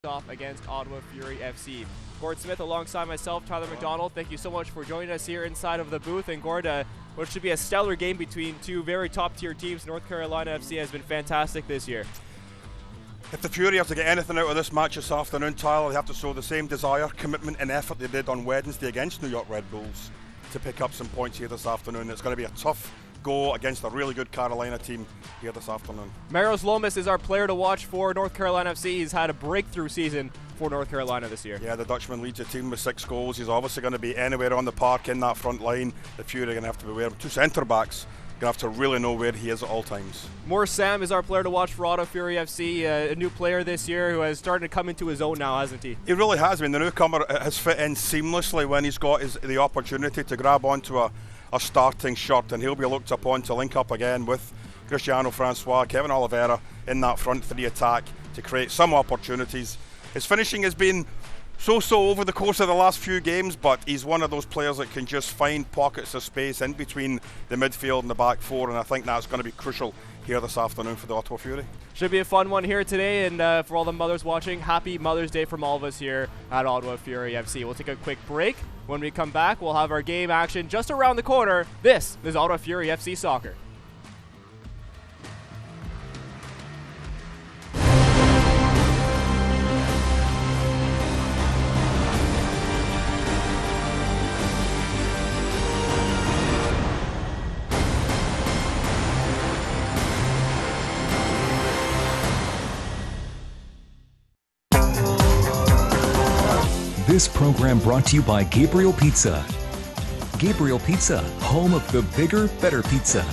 off against Ottawa Fury FC. Gord Smith alongside myself, Tyler McDonald. Thank you so much for joining us here inside of the booth. And Gord, what should be a stellar game between two very top-tier teams. North Carolina FC has been fantastic this year. If the Fury have to get anything out of this match this afternoon, Tyler, they have to show the same desire, commitment and effort they did on Wednesday against New York Red Bulls to pick up some points here this afternoon. It's going to be a tough go against a really good Carolina team here this afternoon. Maros Lomas is our player to watch for North Carolina FC. He's had a breakthrough season for North Carolina this year. Yeah, the Dutchman leads the team with 6 goals. He's obviously going to be anywhere on the park in that front line. The Fury are going to have to be aware of 2 centre-backs. Going to have to really know where he is at all times. Morris Sam is our player to watch for Ottawa Fury FC, a new player this year who has started to come into his own now, hasn't he? He really has. I mean, the newcomer has fit in seamlessly when he's got the opportunity to grab onto a starting shirt, and he'll be looked upon to link up again with Cristiano Francois, Kevin Oliveira in that front 3 attack to create some opportunities. His finishing has been so-so over the course of the last few games, but he's one of those players that can just find pockets of space in between the midfield and the back 4, and I think that's going to be crucial here this afternoon for the Ottawa Fury. Should be a fun one here today, and for all the mothers watching, happy Mother's Day from all of us here at Ottawa Fury FC. We'll take a quick break. When we come back, we'll have our game action just around the corner. This is Ottawa Fury FC Soccer. This program brought to you by Gabriel Pizza. Gabriel Pizza, home of the bigger, better pizza.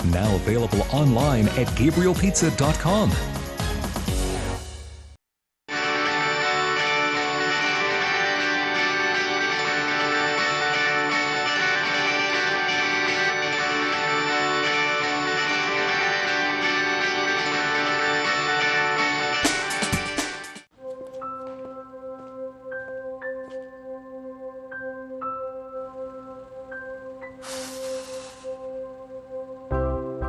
Now available online at gabrielpizza.com.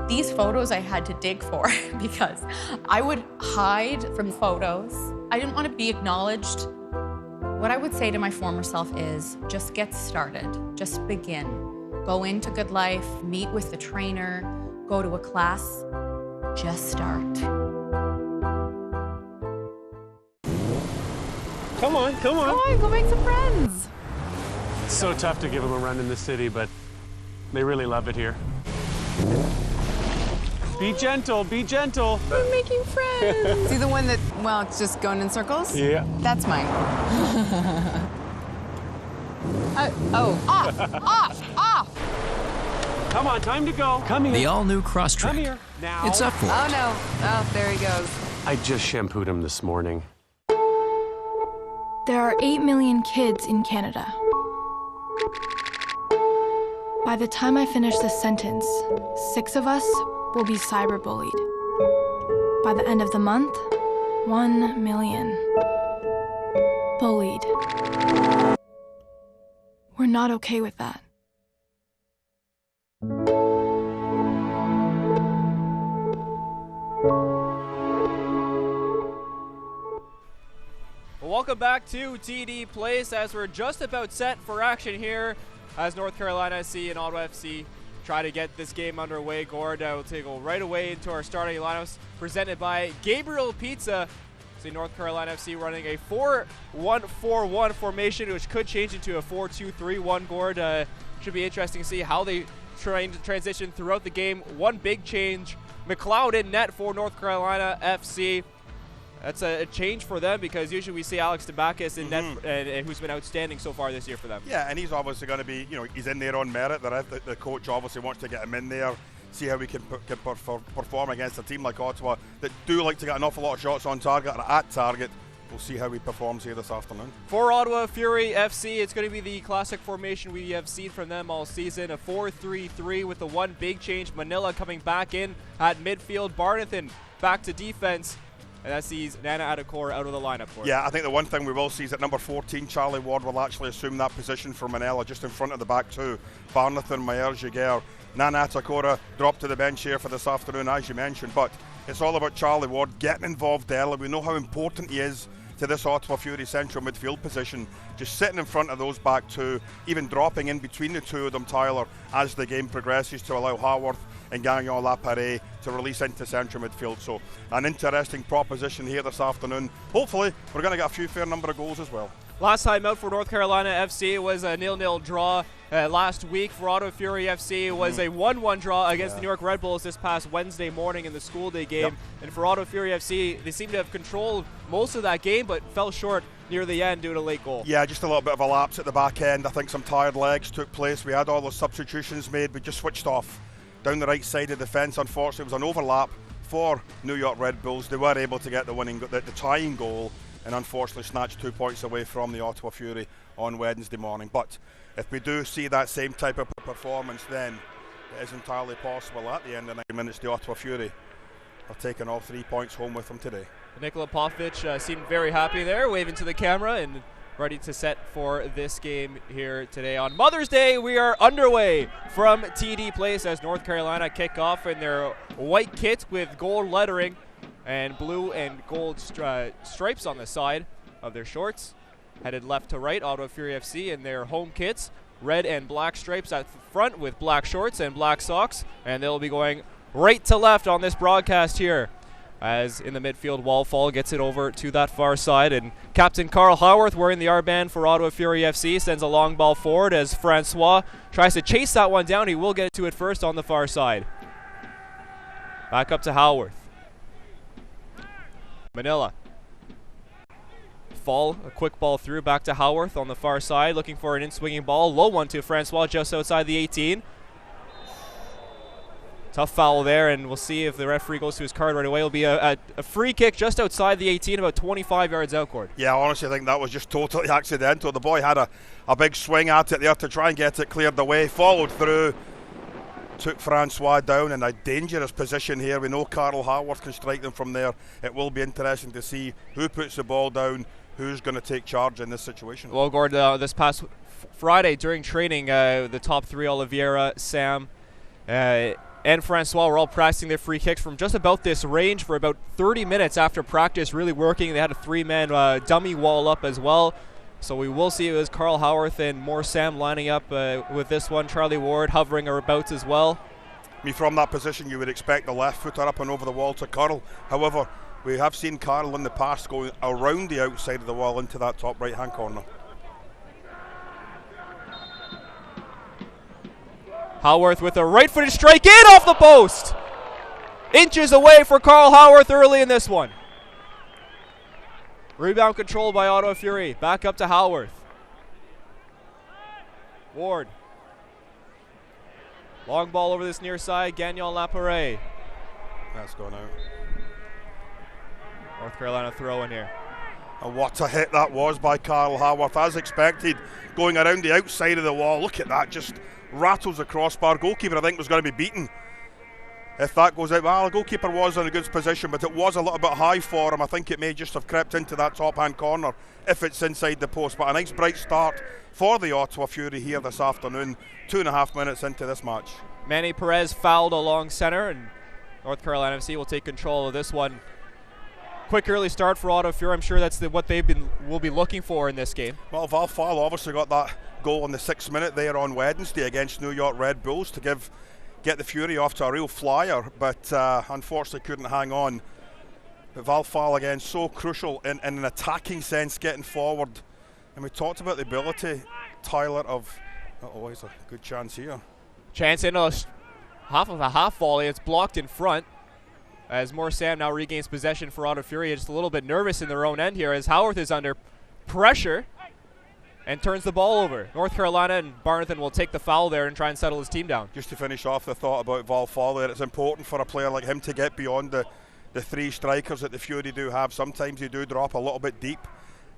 These photos I had to dig for because I would hide from photos. I didn't want to be acknowledged. What I would say to my former self is just get started, just begin. Go into Good Life, meet with the trainer, go to a class, just start. Come on. Come on, go make some friends. It's so tough to give them a run in the city, but they really love it here. Be gentle, be gentle. We're making friends. Is he the one that, well, it's just going in circles? Yeah. That's mine. Come on, time to go. Come here. The all-new Cross Track. Come here. Now. It's up for it. Oh, no. Oh, there he goes. I just shampooed him this morning. There are 8 million kids in Canada. By the time I finish this sentence, 6 of us will be cyberbullied. By the end of the month, 1 million. Bullied. We're not okay with that. Welcome back to TD Place as we're just about set for action here as North Carolina FC and Ottawa FC try to get this game underway. Gord will go right away into our starting lineups presented by Gabriel Pizza. See North Carolina FC running a 4-1-4-1 formation, which could change into a 4-2-3-1. Gord, should be interesting to see how they try to transition throughout the game. One big change, Mcleod in net for North Carolina FC. That's a change for them because usually we see Alex Tabakis in net, and who's been outstanding so far this year for them. Yeah, and he's obviously going to be, he's in there on merit. The coach obviously wants to get him in there, see how we can perform against a team like Ottawa that do like to get an awful lot of shots on target or at target. We'll see how he performs here this afternoon. For Ottawa Fury FC, it's going to be the classic formation we have seen from them all season, a 4-3-3 with the one big change. Manila coming back in at midfield, Barnathan back to defense. And that sees Nana Adekor out of the lineup for Yeah, I think the one thing we will see is that number 14, Charlie Ward, will actually assume that position for Manila just in front of the back two. Barnathan, Myers, Jaguar, Nana Adekor dropped to the bench here for this afternoon, as you mentioned. But it's all about Charlie Ward getting involved early. We know how important he is to this Ottawa Fury central midfield position, just sitting in front of those back two, even dropping in between the two of them, Tyler, as the game progresses, to allow Haworth and Gagnon-Laparé to release into central midfield. So an interesting proposition here this afternoon. Hopefully we're going to get a few fair number of goals as well. Last time out for North Carolina FC was a 0-0 draw. Last week for Ottawa Fury FC was a 1-1 draw against the New York Red Bulls this past Wednesday morning in the school day game. Yep. And for Ottawa Fury FC, they seem to have controlled most of that game, but fell short near the end due to a late goal. Yeah, just a little bit of a lapse at the back end. I think some tired legs took place. We had all those substitutions made. We just switched off down the right side of the defence. Unfortunately, it was an overlap for New York Red Bulls. They were able to get the tying goal, and unfortunately snatched 2 points away from the Ottawa Fury on Wednesday morning. But if we do see that same type of performance, then it is entirely possible at the end of 9 minutes the Ottawa Fury are taking all 3 points home with them today. Nikola Popovic seemed very happy there, waving to the camera and ready to set for this game here today. On Mother's Day, we are underway from TD Place as North Carolina kick off in their white kit with gold lettering and blue and gold stripes on the side of their shorts. Headed left to right, Ottawa Fury FC in their home kits, red and black stripes at the front with black shorts and black socks, and they'll be going right to left on this broadcast here as in the midfield, Wallfall gets it over to that far side, and Captain Carl Haworth wearing the R-band for Ottawa Fury FC sends a long ball forward as Francois tries to chase that one down. He will get to it first on the far side. Back up to Haworth. Manila. Fall, a quick ball through, back to Haworth on the far side, looking for an in-swinging ball. Low one to Francois just outside the 18. Tough foul there, and we'll see if the referee goes to his card right away. It'll be a free kick just outside the 18, about 25 yards out court. Yeah, honestly, I think that was just totally accidental. The boy had a big swing at it there to try and get it cleared away, followed through, took Francois down in a dangerous position here. We know Carl Haworth can strike them from there. It will be interesting to see who puts the ball down, who's going to take charge in this situation. Well, Gord, this past Friday during training, the top three, Oliveira, Sam, and Francois were all practicing their free kicks from just about this range for about 30 minutes after practice, really working. They had a three-man dummy wall up as well. So we will see it was Carl Haworth and more Sam lining up with this one. Charlie Ward hovering abouts as well. From that position, you would expect the left footer up and over the wall to Caudill. However, we have seen Carl in the past going around the outside of the wall into that top right-hand corner. Haworth with a right-footed strike in off the post. Inches away for Carl Haworth early in this one. Rebound controlled by Ottawa Fury. Back up to Haworth. Ward. Long ball over this near side. Gagnon-Laparé. That's gone out. North Carolina throw in here. And what a hit that was by Carl Haworth, as expected, going around the outside of the wall. Look at that, just rattles the crossbar. Goalkeeper, I think, was going to be beaten if that goes out. Well, the goalkeeper was in a good position, but it was a little bit high for him. I think it may just have crept into that top-hand corner if it's inside the post. But a nice bright start for the Ottawa Fury here this afternoon, 2.5 minutes into this match. Manny Perez fouled along center, and North Carolina FC will take control of this one. Quick early start for Ottawa Fury. I'm sure that's what will be looking for in this game. Well, Wallfall obviously got that goal in the 6th minute there on Wednesday against New York Red Bulls to get the Fury off to a real flyer, but unfortunately couldn't hang on. But Wallfall again, so crucial in an attacking sense, getting forward. And we talked about the ability, Tyler, of always a good chance here. Chance in half of a half volley. It's blocked in front as more Sam now regains possession for Ottawa Fury. Just a little bit nervous in their own end here as Haworth is under pressure and turns the ball over. North Carolina and Barnathan will take the foul there and try and settle his team down. Just to finish off the thought about Wallfall there, it's important for a player like him to get beyond the three strikers that the Fury do have. Sometimes you do drop a little bit deep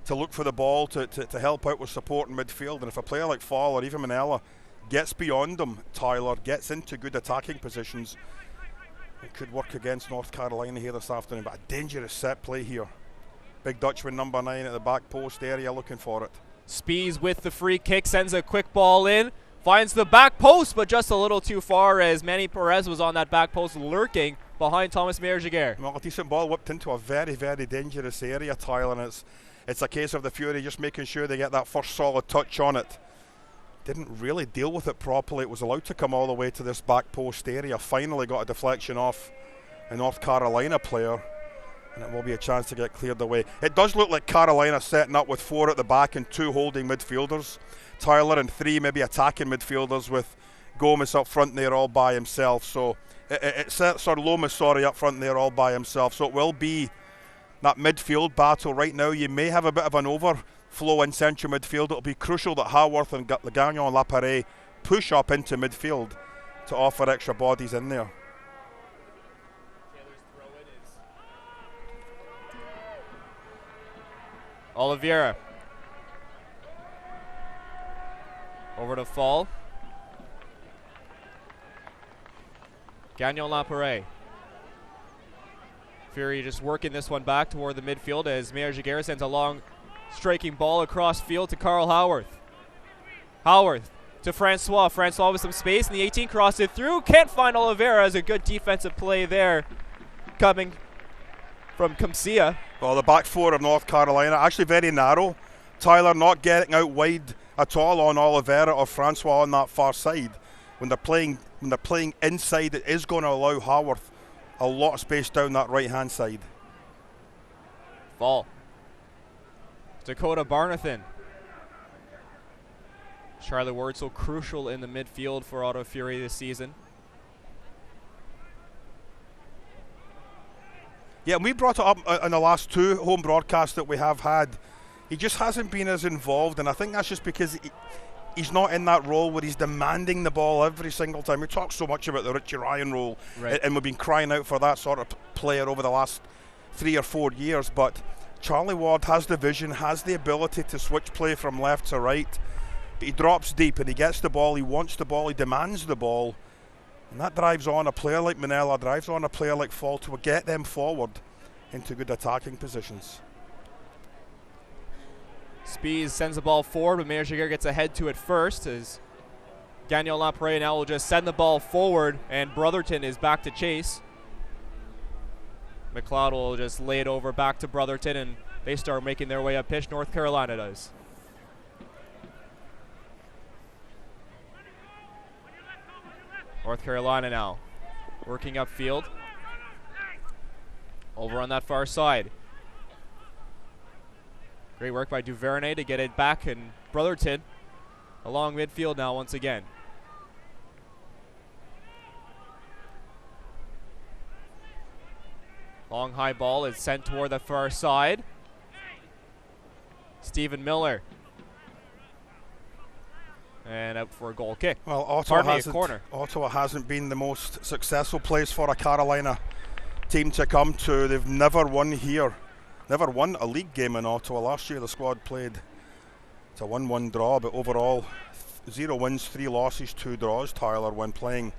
to look for the ball to help out with support in midfield. And if a player like Fall or even Manella gets beyond them, Tyler, gets into good attacking positions, it could work against North Carolina here this afternoon. But a dangerous set play here. Big Dutchman number 9 at the back post area looking for it. Spees with the free kick, sends a quick ball in, finds the back post, but just a little too far as Manny Perez was on that back post lurking. behind Thomas Meyer-Giguère. Well, a decent ball whipped into a very, very dangerous area, Tyler, and it's a case of the Fury just making sure they get that first solid touch on it. Didn't really deal with it properly. It was allowed to come all the way to this back post area. Finally got a deflection off a North Carolina player, and it will be a chance to get cleared away. It does look like Carolina setting up with 4 at the back and 2 holding midfielders, Tyler, and 3 maybe attacking midfielders with Gomez up front there all by himself. So it's Lomas up front there all by himself. So it will be that midfield battle right now. You may have a bit of an overflow in central midfield. It'll be crucial that Haworth and Gagnon and Laparé push up into midfield to offer extra bodies in there. Oliveira over to Fall. Gagnon Laparé. Fury just working this one back toward the midfield as Meyer-Giguère sends a long striking ball across field to Carl Haworth. Haworth to Francois. Francois with some space in the 18, crossed it through. Can't find Oliveira as a good defensive play there coming from Kamsia. Well, the back 4 of North Carolina actually very narrow. Tyler not getting out wide at all on Oliveira or Francois on that far side. When they're playing inside, it is going to allow Haworth a lot of space down that right-hand side. Fall. Dakota Barnathan. Charlie Ward so crucial in the midfield for Ottawa Fury this season. Yeah, and we brought it up in the last 2 home broadcasts that we have had. He just hasn't been as involved, and I think that's just because he's not in that role where he's demanding the ball every single time. We talk so much about the Richie Ryan role, right, and we've been crying out for that sort of player over the last 3 or 4 years, but Charlie Ward has the vision, has the ability to switch play from left to right. He drops deep and he gets the ball, he wants the ball, he demands the ball, and that drives on a player like Manella, drives on a player like Fall to get them forward into good attacking positions. Spies sends the ball forward, but Meyer-Giguère gets ahead to it first as Gagnon Laparé now will just send the ball forward, and Brotherton is back to chase. Mcleod will just lay it over back to Brotherton, and they start making their way up pitch. North Carolina does. North Carolina now working upfield. Over on that far side. Great work by Duvernay to get it back, and Brotherton along midfield now once again. Long high ball is sent toward the far side. Stephen Miller. And out for a goal kick. Well, Ottawa hasn't been the most successful place for a Carolina team to come to. They've never won here. Never won a league game in Ottawa. Last year the squad played, it's a 1-1 draw, but overall 0 wins, 3 losses, 2 draws, Tyler, when playing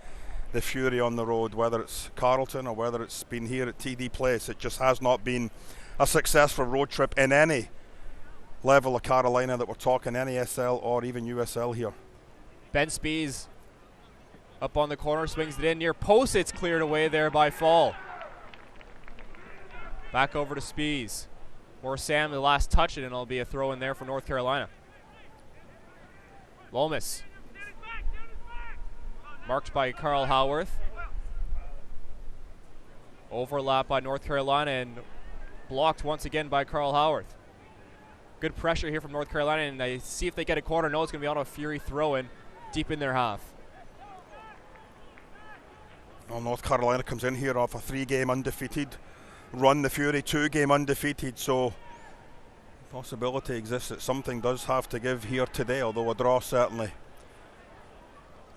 the Fury on the road, whether it's Carleton or whether it's been here at TD Place. It just has not been a successful road trip in any level of Carolina that we're talking, NASL or even USL here. Ben Spies up on the corner, swings it in near post. It's cleared away there by Fall. Back over to Spies. Or Sam, the last touch, and it'll be a throw in there for North Carolina. Lomas. Marked by Carl Haworth. Overlap by North Carolina and blocked once again by Carl Haworth. Good pressure here from North Carolina, and they see if they get a corner. No, it's going to be on a Fury throw-in deep in their half. Well, North Carolina comes in here off a 3-game undefeated run. The Fury 2-game undefeated, so possibility exists that something does have to give here today, although a draw certainly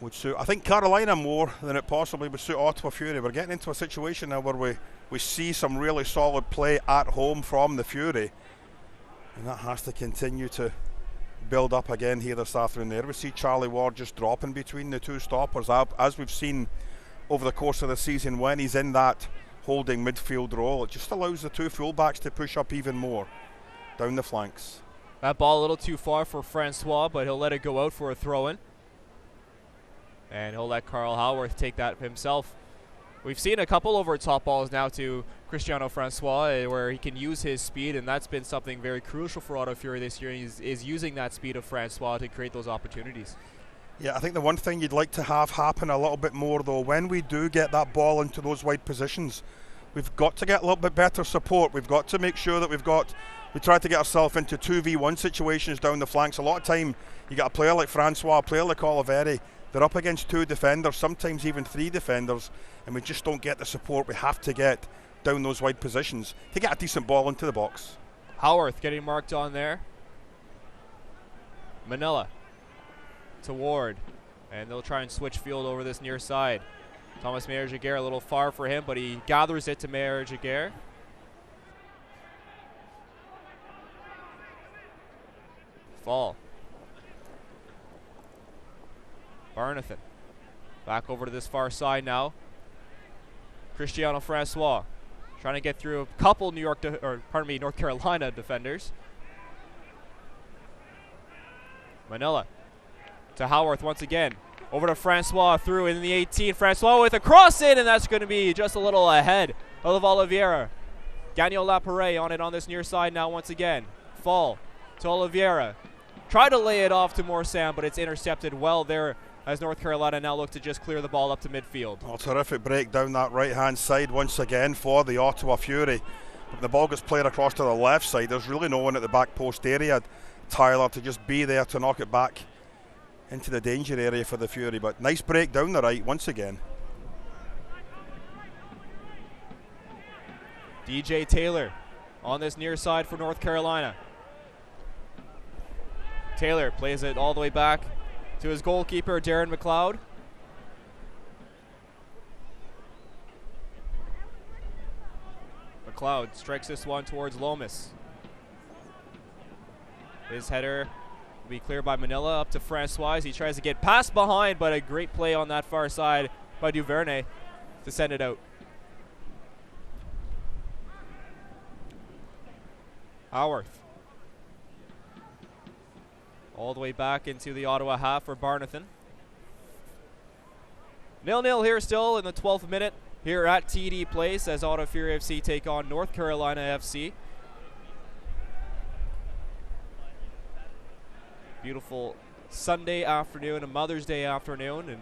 would suit, I think, Carolina more than it possibly would suit Ottawa Fury. We're getting into a situation now where we see some really solid play at home from the Fury, and that has to continue to build up again here this afternoon. There we see Charlie Ward just dropping between the 2 stoppers, as we've seen over the course of the season. When he's in that holding midfield role, it just allows the 2 fullbacks to push up even more down the flanks. That ball a little too far for Francois, but he'll let it go out for a throw-in. And he'll let Carl Haworth take that himself. We've seen a couple over top balls now to Cristiano Francois where he can use his speed, and that's been something very crucial for Ottawa Fury this year, is using that speed of Francois to create those opportunities. Yeah, I think the one thing you'd like to have happen a little bit more, though, when we do get that ball into those wide positions, we've got to get a little bit better support. We've got to make sure that we try to get ourselves into 2v1 situations down the flanks. A lot of time, you got a player like Francois, a player like Oliveri, they're up against 2 defenders, sometimes even 3 defenders, and we just don't get the support we have to get down those wide positions to get a decent ball into the box. Howarth getting marked on there. Manila to Ward, and they'll try and switch field over this near side. Thomas Meyer-Jaguar a little far for him, but he gathers it to Meyer-Jaguar. Fall. Barnathan back over to this far side now. Cristiano Francois trying to get through a couple North Carolina defenders. Manila to Howarth once again. Over to Francois, through in the 18. Francois with a cross in, and that's going to be just a little ahead of Oliveira. Gagnon Lapare on it on this near side now once again. Fall to Oliveira. Try to lay it off to Morsam, but it's intercepted well there as North Carolina now look to just clear the ball up to midfield. Oh, terrific break down that right-hand side once again for the Ottawa Fury. When the ball gets played across to the left side, there's really no one at the back post area, Tyler, to just be there to knock it back into the danger area for the Fury. But nice break down the right once again. DJ Taylor on this near side for North Carolina. Taylor plays it all the way back to his goalkeeper, Darren Mcleod. Mcleod strikes this one towards Lomas. His header will be cleared by Manila up to Francois. He tries to get past behind, but a great play on that far side by Duvernay to send it out. Howarth. All the way back into the Ottawa half for Barnathan. 0-0 here still in the 12th minute here at TD Place as Ottawa Fury FC take on North Carolina FC. Beautiful Sunday afternoon, a Mother's Day afternoon, and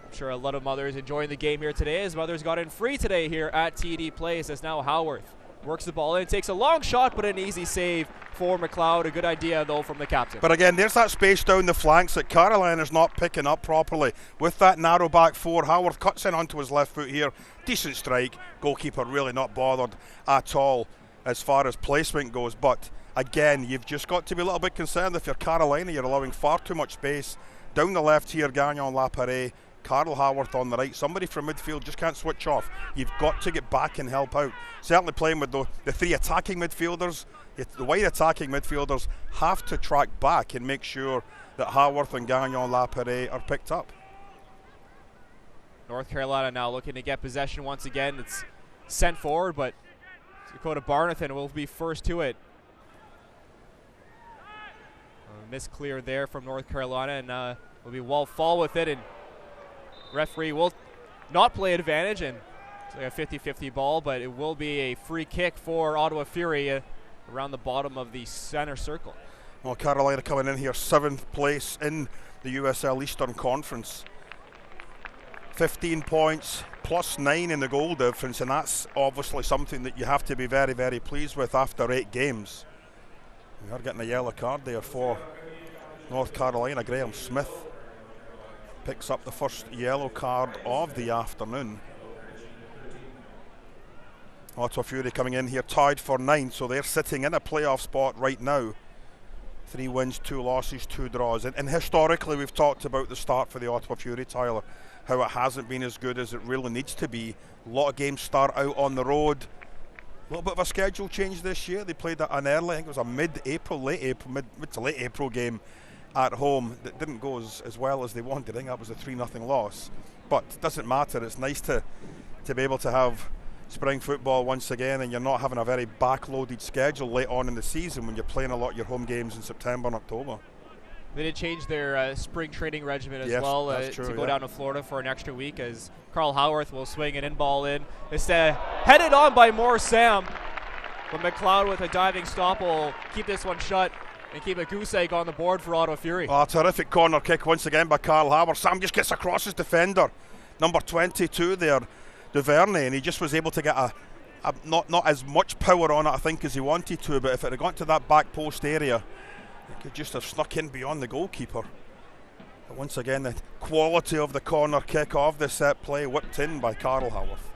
I'm sure a lot of mothers enjoying the game here today as mothers got in free today here at TD Place as now Howarth works the ball in, takes a long shot but an easy save for Mcleod. A good idea though from the captain. But again, there's that space down the flanks that Carolina's not picking up properly. With that narrow back four, Howarth cuts in onto his left foot here. Decent strike. Goalkeeper really not bothered at all as far as placement goes. But again, you've just got to be a little bit concerned if you're Carolina. You're allowing far too much space. Down the left here, Gagnon Lapare, Carl Howarth on the right. Somebody from midfield just can't switch off. You've got to get back and help out. Certainly playing with the three attacking midfielders. The wide attacking midfielders have to track back and make sure that Howarth and Gagnon Lapare are picked up. North Carolina now looking to get possession once again. It's sent forward, but Dakota Barnathan will be first to it. Misclear there from North Carolina, and will be well fall with it, and referee will not play advantage, and it's like a 50-50 ball, but it will be a free kick for Ottawa Fury around the bottom of the center circle. Well, Carolina coming in here 7th place in the USL Eastern Conference. 15 points plus 9 in the goal difference, and that's obviously something that you have to be very, very pleased with after 8 games. We are getting a yellow card there for North Carolina. Graham Smith picks up the first yellow card of the afternoon. Ottawa Fury coming in here tied for 9, so they're sitting in a playoff spot right now. 3 wins, 2 losses, 2 draws. And historically, we've talked about the start for the Ottawa Fury, Tyler, how it hasn't been as good as it really needs to be. A lot of games start out on the road. A little bit of a schedule change this year. They played an early, I think it was a mid to late April game at home that didn't go as well as they wanted. I think that was a 3-0 loss. But it doesn't matter. It's nice to be able to have spring football once again, and you're not having a very backloaded schedule late on in the season when you're playing a lot of your home games in September and October. They did change their spring training regimen as yes, well that's true, to go down to Florida for an extra week, as Carl Howarth will swing an in ball in. It's headed on by Moore Sam, but Mcleod with a diving stop will keep this one shut and keep a goose egg on the board for Ottawa Fury. Oh, terrific corner kick once again by Carl Howarth. Sam just gets across his defender, number 22 there, Duvernay, and he just was able to get not as much power on it, I think, as he wanted to, but if it had gone to that back post area, it could just have snuck in beyond the goalkeeper. But once again, the quality of the corner kick of the set play whipped in by Carl Howarth.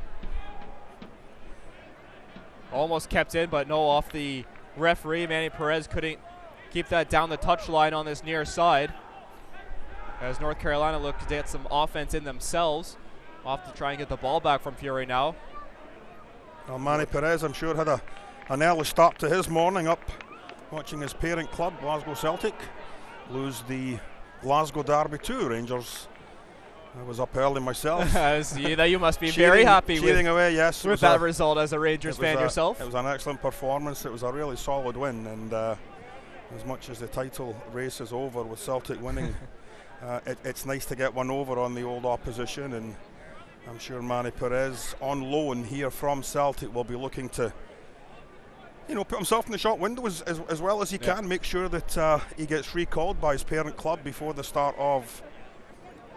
Almost kept in, but no off the referee. Manny Perez couldn't keep that down the touchline on this near side, as North Carolina looked to get some offense in themselves. Off to try and get the ball back from Fury now. Well, Manny Perez, I'm sure, had an early start to his morning up watching his parent club, Glasgow Celtic, lose the Glasgow Derby too. Rangers. I was up early myself. You must be very happy cheering away, yes, with that result as a Rangers fan yourself. It was an excellent performance. It was a really solid win, and as much as the title race is over with Celtic winning, it's nice to get one over on the old opposition, and I'm sure Manny Perez, on loan here from Celtic, will be looking to, put himself in the shot window as well as he can, make sure that he gets recalled by his parent club before the start of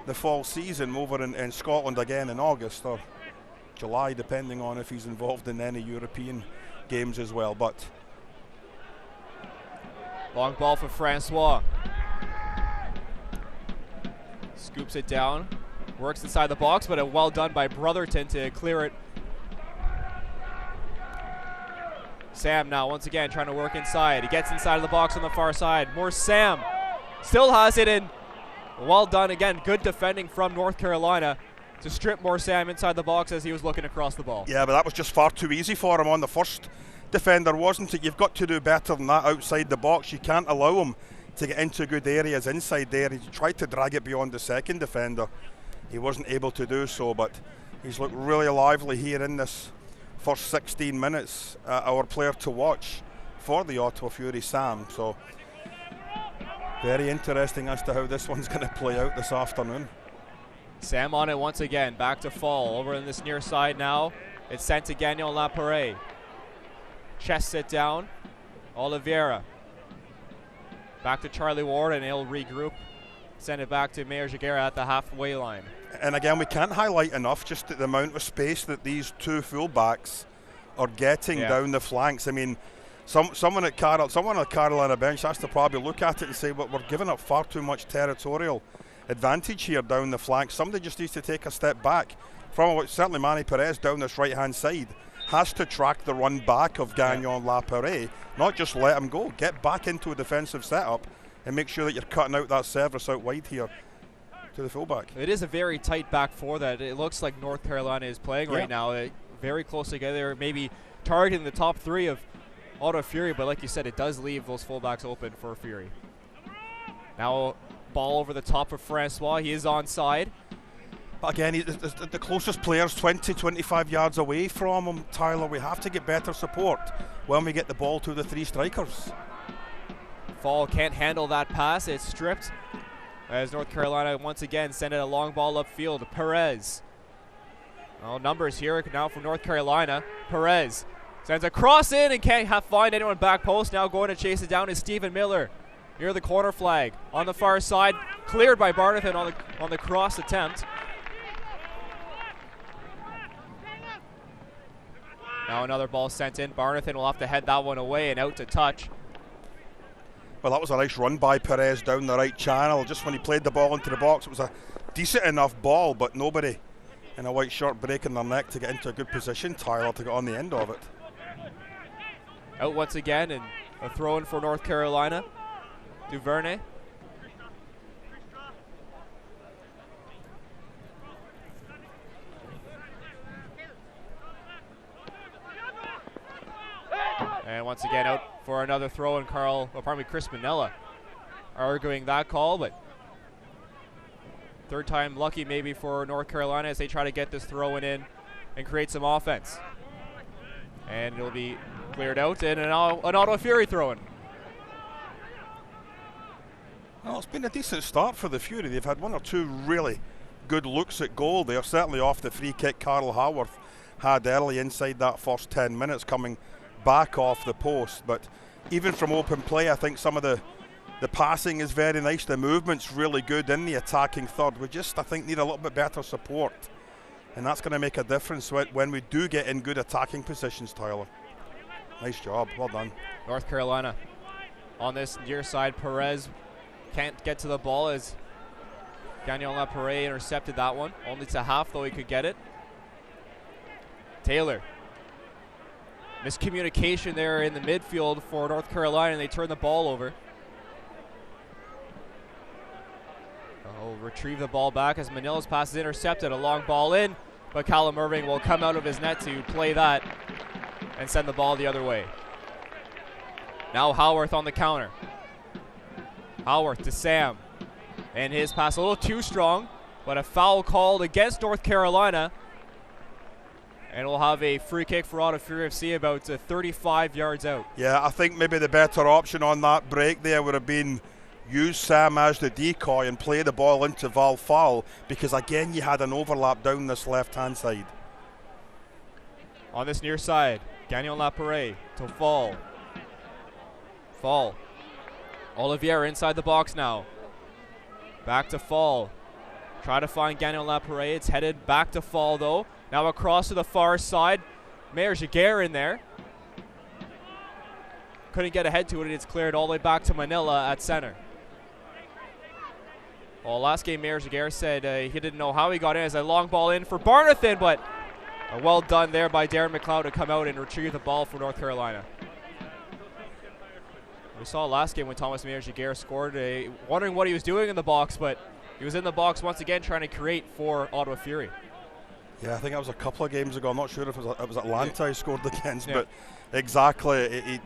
the fall season over in Scotland again in August or July, depending on if he's involved in any European games as well. But long ball for Francois. Scoops it down. Works inside the box, but well done by Brotherton to clear it. Sam now once again trying to work inside. He gets inside of the box on the far side. More Sam. Still has it in. Well done again. Good defending from North Carolina to strip more Sam inside the box as he was looking across the ball. Yeah, but that was just far too easy for him on the first defender, wasn't it? You've got to do better than that outside the box. You can't allow him to get into good areas inside there. He tried to drag it beyond the second defender. He wasn't able to do so, but he's looked really lively here in this first 16 minutes. Our player to watch for the Ottawa Fury, Sam. So very interesting as to how this one's going to play out this afternoon. Sam on it once again, back to Fall. Over in this near side now. It's sent to Gagnon Lapare. Chest it down. Oliveira. Back to Charlie Ward, and he'll regroup. Send it back to Mayor Jagera at the halfway line. And again, we can't highlight enough just the amount of space that these two fullbacks are getting down the flanks. I mean, someone at Carolina bench has to probably look at it and say, well, we're giving up far too much territorial advantage here down the flank. Somebody just needs to take a step back from certainly Manny Perez down this right-hand side. Has to track the run back of Gagnon Lapare, not just let him go. Get back into a defensive setup and make sure that you're cutting out that service out wide here to the fullback. It is a very tight back four that it looks like North Carolina is playing right now. Very close together, maybe targeting the top three of Ottawa Fury, but like you said, it does leave those fullbacks open for Fury. Now ball over the top of Francois. He is onside. Again, the closest player's 20-25 yards away from him, Tyler. We have to get better support when we get the ball to the three strikers. Fall can't handle that pass. It's stripped as North Carolina once again send it a long ball upfield. Perez. Well, numbers here now from North Carolina. Perez sends a cross in and can't find anyone back post. Now going to chase it down is Stephen Miller near the corner flag. On the far side, cleared by Barnathan on the cross attempt. Now another ball sent in. Barnathan will have to head that one away and out to touch. Well, that was a nice run by Perez down the right channel. Just when he played the ball into the box, it was a decent enough ball, but nobody in a white shirt breaking their neck to get into a good position, Tyler, to get on the end of it. Out once again, and a throw in for North Carolina. Duvernay. And once again out for another throw, and Chris Manella arguing that call, but third time lucky maybe for North Carolina as they try to get this throw in and create some offense. And it'll be cleared out, and an Ottawa Fury throw-in. Well, it's been a decent start for the Fury. They've had one or two really good looks at goal there, certainly off the free kick Caudill Haworth had early inside that first 10 minutes coming back off the post. But even from open play, I think some of the passing is very nice, the movement's really good in the attacking third. We just, I think, need a little bit better support, and that's going to make a difference when we do get in good attacking positions, Tyler. Nice job, well done. North Carolina on this near side. Perez can't get to the ball as Gagnon-Laperret intercepted that one. Only to half, though he could get it. Taylor. Miscommunication there in the midfield for North Carolina, and they turn the ball over. They'll retrieve the ball back as Manila's pass is intercepted. A long ball in, but Callum Irving will come out of his net to play that and send the ball the other way. Now Haworth on the counter. Haworth to Sam. And his pass a little too strong, but a foul called against North Carolina. And we'll have a free kick for Ottawa Fury FC about 35 yards out. Yeah, I think maybe the better option on that break there would have been use Sam as the decoy and play the ball into Val foul, because again you had an overlap down this left-hand side. On this near side, Gagnon-Laperret to Fall. Fall. Olivier inside the box now. Back to Fall. Try to find Gagnon-Laperret. It's headed back to Fall though. Now across to the far side. Mayor Jaguar in there. Couldn't get ahead to it. It's cleared all the way back to Manila at center. Well, last game Mayor Jaguar said he didn't know how he got in. As a long ball in for Barnathan, but well done there by Darren Mcleod to come out and retrieve the ball for North Carolina. We saw last game when Thomas Mayor Jaguar scored, wondering what he was doing in the box, but he was in the box once again trying to create for Ottawa Fury. Yeah, I think that was a couple of games ago. I'm not sure if it was Atlanta he scored against, but exactly.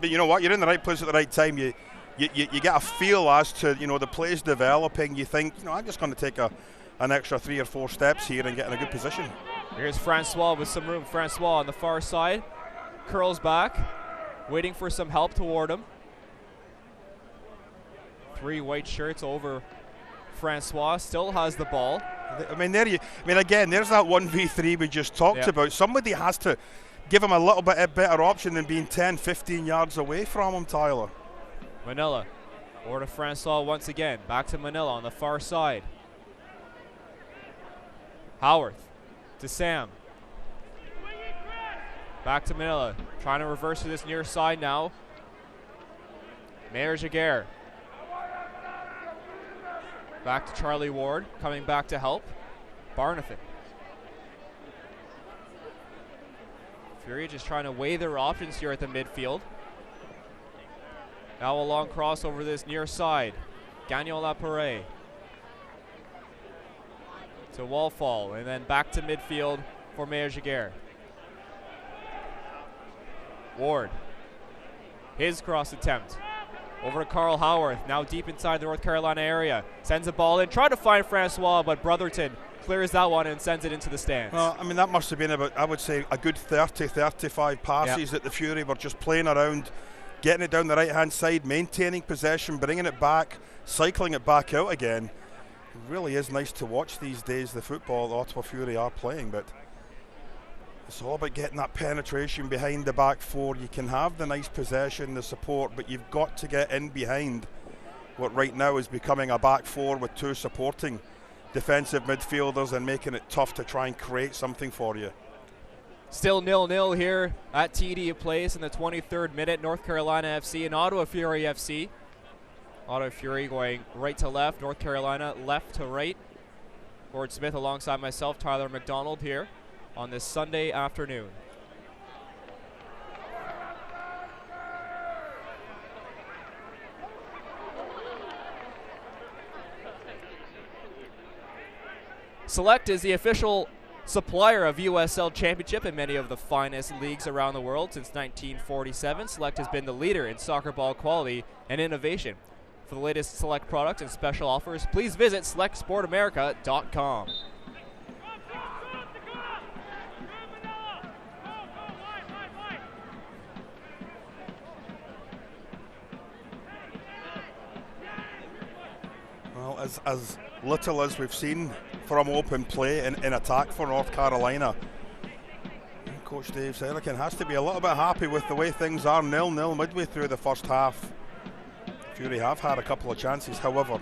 But you know what? You're in the right place at the right time. You get a feel as to, you know, the play's developing. You think, you know, I'm just going to take an extra 3 or 4 steps here and get in a good position. Here's Francois with some room. Francois on the far side, curls back, waiting for some help toward him. 3 white shirts over Francois, still has the ball. I mean, again, there's that 1v3 we just talked about. Somebody has to give him a little bit a better option than being 10, 15 yards away from him, Tyler. Manila, or to Francois once again. Back to Manila on the far side. Haworth to Sam. Back to Manila, trying to reverse to this near side now. Mayor Jaguar. Back to Charlie Ward, coming back to help. Barnathan. Fury just trying to weigh their options here at the midfield. Now a long cross over this near side. Gagnon-Laperret to Wallfall, and then back to midfield for Mayor Jaguar. Ward. His cross attempt. Over to Carl Haworth, now deep inside the North Carolina area. Sends a ball in, tried to find Francois, but Brotherton clears that one and sends it into the stands. Well, I mean, that must have been about, I would say, a good 30, 35 passes that the Fury were just playing around, getting it down the right-hand side, maintaining possession, bringing it back, cycling it back out again. It really is nice to watch these days, the football the Ottawa Fury are playing, but it's all about getting that penetration behind the back four. You can have the nice possession, the support, but you've got to get in behind what right now is becoming a back four with 2 supporting defensive midfielders and making it tough to try and create something for you. Still 0-0 here at TD Place in the 23rd minute. North Carolina FC and Ottawa Fury FC. Ottawa Fury going right to left, North Carolina left to right. Gord Smith alongside myself, Tyler McDonald, here on this Sunday afternoon. Select is the official supplier of USL Championship and many of the finest leagues around the world. Since 1947, Select has been the leader in soccer ball quality and innovation. For the latest Select products and special offers, please visit selectsportamerica.com. as little as we've seen from open play in attack for North Carolina. And Coach Dave Serican has to be a little bit happy with the way things are. 0-0 midway through the first half. Fury have had a couple of chances, however,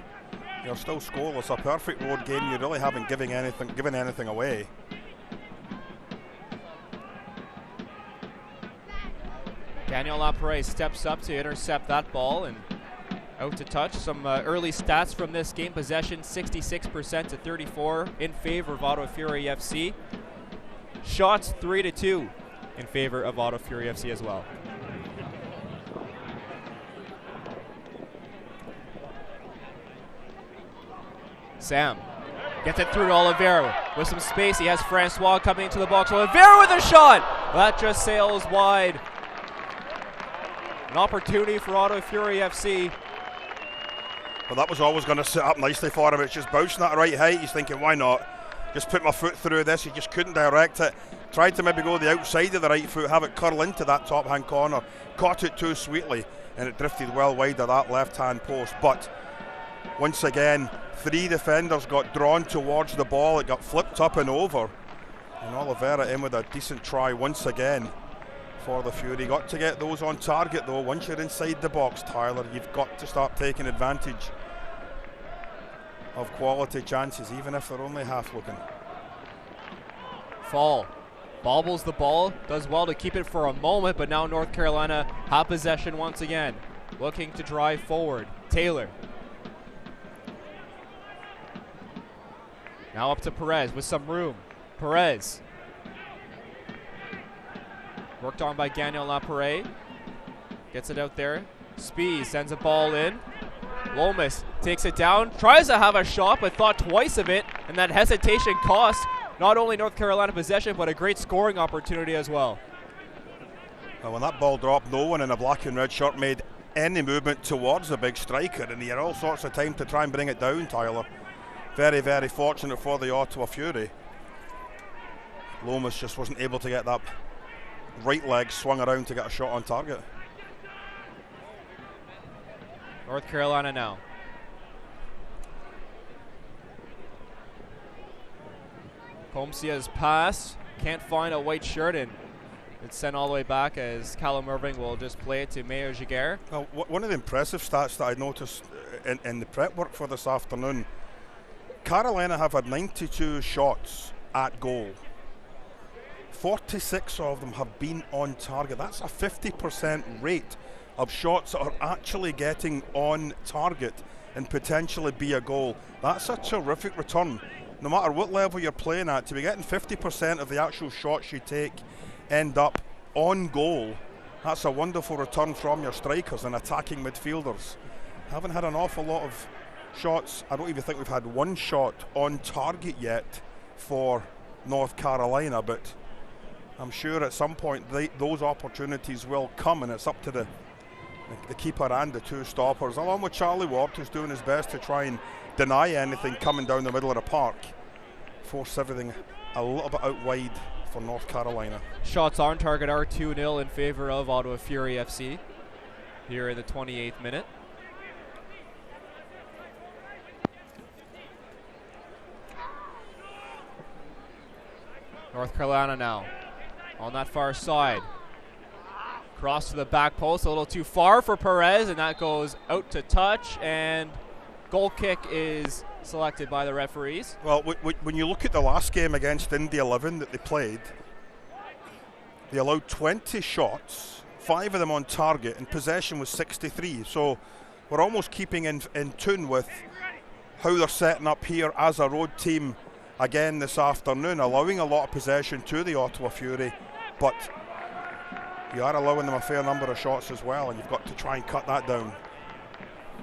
you're still scoreless. A perfect road game, you really haven't given anything away. Daniel Lapre steps up to intercept that ball and out to touch. Some early stats from this game. Possession 66% to 34 in favor of Ottawa Fury FC. Shots 3-2 in favor of Ottawa Fury FC as well. Sam gets it through to Oliveira with some space. He has Francois coming into the box. Oliveira with a shot! That just sails wide. An opportunity for Ottawa Fury FC. Well, that was always going to sit up nicely for him. It's just bouncing at the right height. He's thinking, why not? Just put my foot through this. He just couldn't direct it. Tried to maybe go the outside of the right foot, have it curl into that top hand corner. Caught it too sweetly, and it drifted well wide of that left hand post. But once again, 3 defenders got drawn towards the ball. It got flipped up and over. And Oliveira in with a decent try once again for the Fury. Got to get those on target though. Once you're inside the box, Tyler, you've got to start taking advantage of quality chances, even if they're only half looking. Fall bobbles the ball, does well to keep it for a moment, but now North Carolina have possession once again, looking to drive forward. Taylor now up to Perez with some room. Perez worked on by Daniel Lapre. Gets it out there. Spees sends a ball in. Lomas takes it down, tries to have a shot, but thought twice of it, and that hesitation cost not only North Carolina possession, but a great scoring opportunity as well. Well, when that ball dropped, no one in a black and red shirt made any movement towards the big striker, and he had all sorts of time to try and bring it down, Tyler. Very, very fortunate for the Ottawa Fury. Lomas just wasn't able to get that right leg swung around to get a shot on target. North Carolina now. Pomcia's pass, can't find a white shirt, and it's sent all the way back as Callum Irving will just play it to Mayo Giguère. Well, one of the impressive stats that I noticed in the prep work for this afternoon, Carolina have had 92 shots at goal. 46 of them have been on target. That's a 50% rate of shots that are actually getting on target and potentially be a goal. That's a terrific return. No matter what level you're playing at, to be getting 50% of the actual shots you take end up on goal, that's a wonderful return from your strikers and attacking midfielders. Haven't had an awful lot of shots. I don't even think we've had one shot on target yet for North Carolina, but I'm sure at some point those opportunities will come, and it's up to the keeper and the two stoppers, along with Charlie Ward, who's doing his best to try and deny anything coming down the middle of the park. Force everything a little bit out wide for North Carolina. Shots on target are 2-0 in favor of Ottawa Fury FC here in the 28th minute. North Carolina now on that far side. Cross to the back post, a little too far for Perez, and that goes out to touch, and goal kick is selected by the referees. Well, when you look at the last game against Indy 11 that they played, they allowed 20 shots, 5 of them on target, and possession was 63. So we're almost keeping in tune with how they're setting up here as a road team again this afternoon, allowing a lot of possession to the Ottawa Fury, but you are allowing them a fair number of shots as well, and you've got to try and cut that down.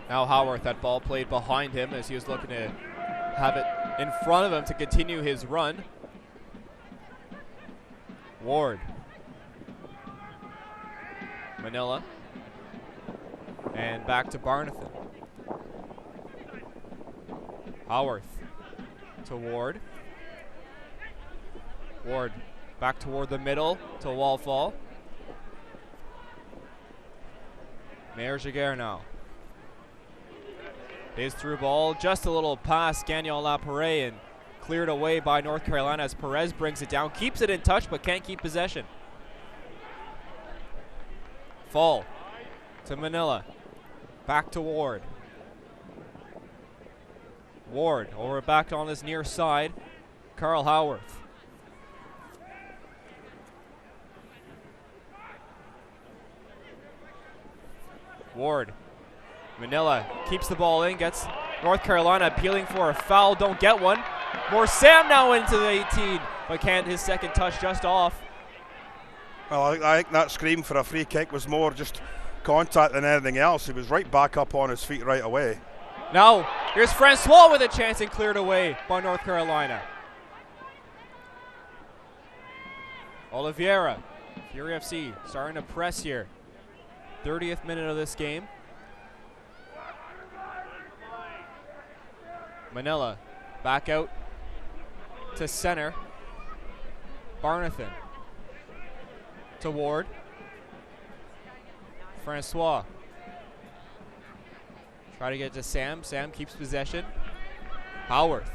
Now Howarth, that ball played behind him as he was looking to have it in front of him to continue his run. Ward. Manila. And back to Barnathan. Howarth to Ward. Ward back toward the middle to Wallfall. Mayor Giguère now. His through ball, just a little pass, Gagnon Lapare, and cleared away by North Carolina as Perez brings it down, keeps it in touch but can't keep possession. Fall to Manila, back to Ward. Ward over back on this near side, Carl Howarth. Ward, Manila keeps the ball in, gets North Carolina appealing for a foul, don't get one. More Sam now into the 18, but can't, his second touch just off. Well, I think that scream for a free kick was more just contact than anything else. He was right back up on his feet right away. Now, here's Francois with a chance and cleared away by North Carolina. Oliveira, Fury FC starting to press here. 30th minute of this game. Manila back out to center. Barnathan to Ward. Francois. Try to get to Sam. Sam keeps possession. Howarth.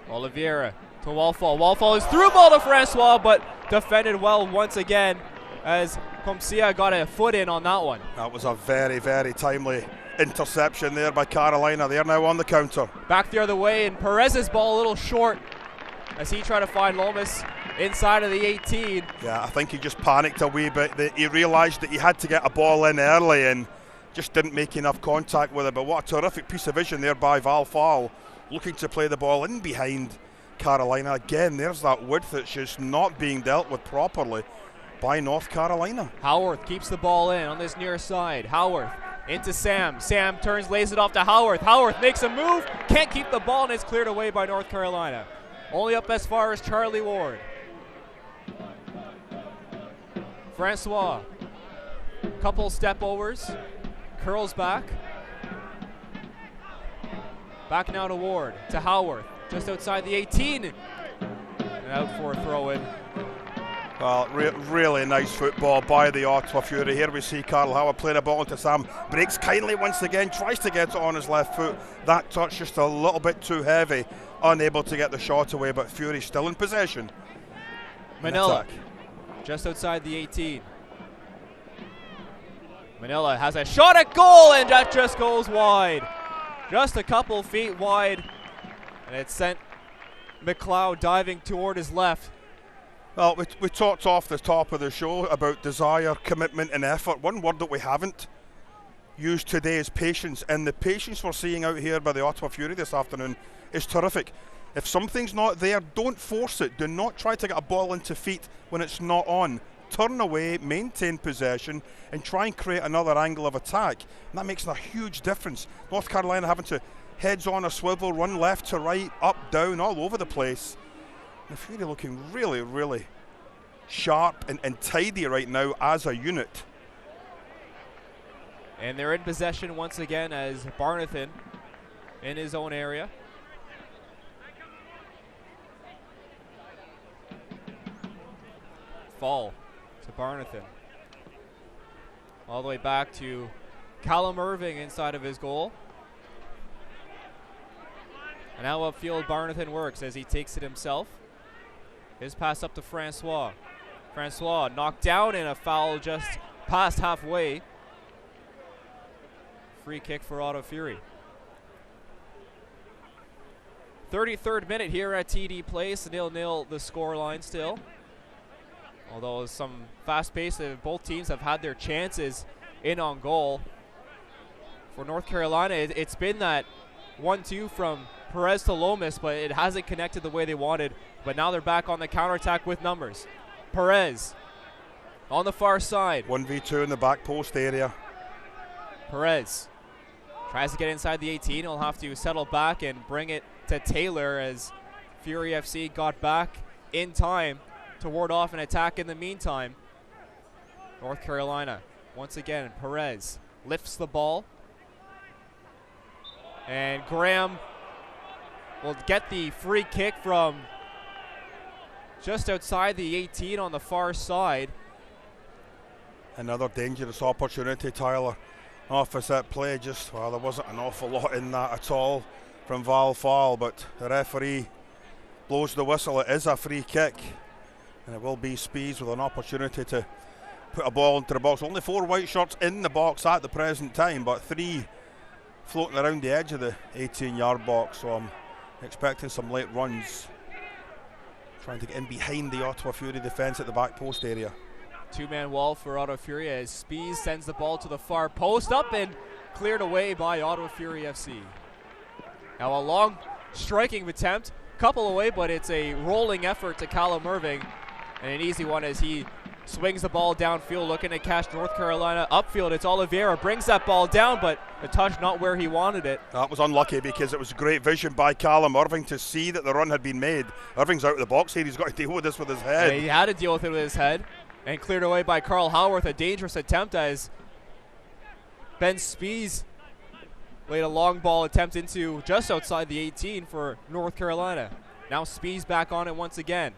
Oliveira to Wallfall. Wallfall is through ball to Francois, but defended well once again as Pomcia got a foot in on that one. That was a very, very timely interception there by Carolina. They're now on the counter. Back the other way, and Perez's ball a little short as he tried to find Lomas inside of the 18. Yeah, I think he just panicked a wee bit. He realised that he had to get a ball in early and just didn't make enough contact with it. But what a terrific piece of vision there by Val Fall, looking to play the ball in behind Carolina. Again, there's that width that's just not being dealt with properly by North Carolina. Howarth keeps the ball in on this near side. Howarth into Sam. Sam turns, lays it off to Howarth. Howarth makes a move, can't keep the ball, and it's cleared away by North Carolina. Only up as far as Charlie Ward. Francois, couple step overs, curls back. Back now to Ward, to Howarth, just outside the 18. And out for a throw in. Well, really nice football by the Ottawa Fury. Here we see Carl Howard play the ball into Sam. Breaks kindly once again, tries to get it on his left foot. That touch just a little bit too heavy. Unable to get the shot away, but Fury still in possession. Manila, just outside the 18. Manila has a shot at goal, and that just goes wide. Just a couple feet wide, and it sent Mcleod diving toward his left. Well, we talked off the top of the show about desire, commitment and effort. One word that we haven't used today is patience, and the patience we're seeing out here by the Ottawa Fury this afternoon is terrific. If something's not there, don't force it. Do not try to get a ball into feet when it's not on. Turn away, maintain possession, and try and create another angle of attack. And that makes a huge difference. North Carolina having to heads on a swivel, run left to right, up, down, all over the place. The Fury looking really, really sharp and tidy right now as a unit. And they're in possession once again as Barnathan in his own area. Fall to Barnathan. All the way back to Callum Irving inside of his goal. And now upfield Barnathan works as he takes it himself. His pass up to Francois. Francois knocked down in a foul just past halfway. Free kick for Ottawa Fury. 33rd minute here at TD Place. 0-0 the scoreline still. Although some fast pace, both teams have had their chances in on goal. For North Carolina, it's been that 1-2 from Perez to Lomas, but it hasn't connected the way they wanted. But now they're back on the counterattack with numbers. Perez on the far side. 1v2 in the back post area. Perez tries to get inside the 18. He'll have to settle back and bring it to Taylor as Fury FC got back in time to ward off an attack in the meantime. North Carolina, once again, Perez lifts the ball. And Graham will get the free kick from just outside the 18 on the far side. Another dangerous opportunity, Tyler. off a set play. Just, well, there wasn't an awful lot in that at all from Val Fall, but the referee blows the whistle. It is a free kick, and it will be Spies with an opportunity to put a ball into the box. Only 4 white shirts in the box at the present time, but 3 floating around the edge of the 18-yard box, so I'm expecting some late runs, trying to get in behind the Ottawa Fury defence at the back post area. 2-man wall for Ottawa Fury as Spies sends the ball to the far post, up and cleared away by Ottawa Fury FC. Now a long striking attempt, couple away, but it's a rolling effort to Callum Irving, and an easy one as he swings the ball downfield, looking to catch North Carolina upfield. It's Oliveira, brings that ball down, but the touch not where he wanted it. That was unlucky because it was great vision by Callum Irving to see that the run had been made. Irving's out of the box here. He's got to deal with this with his head. Yeah, he had to deal with it with his head, and cleared away by Carl Howarth. A dangerous attempt as Ben Spies laid a long ball attempt into just outside the 18 for North Carolina. Now Spies back on it once again.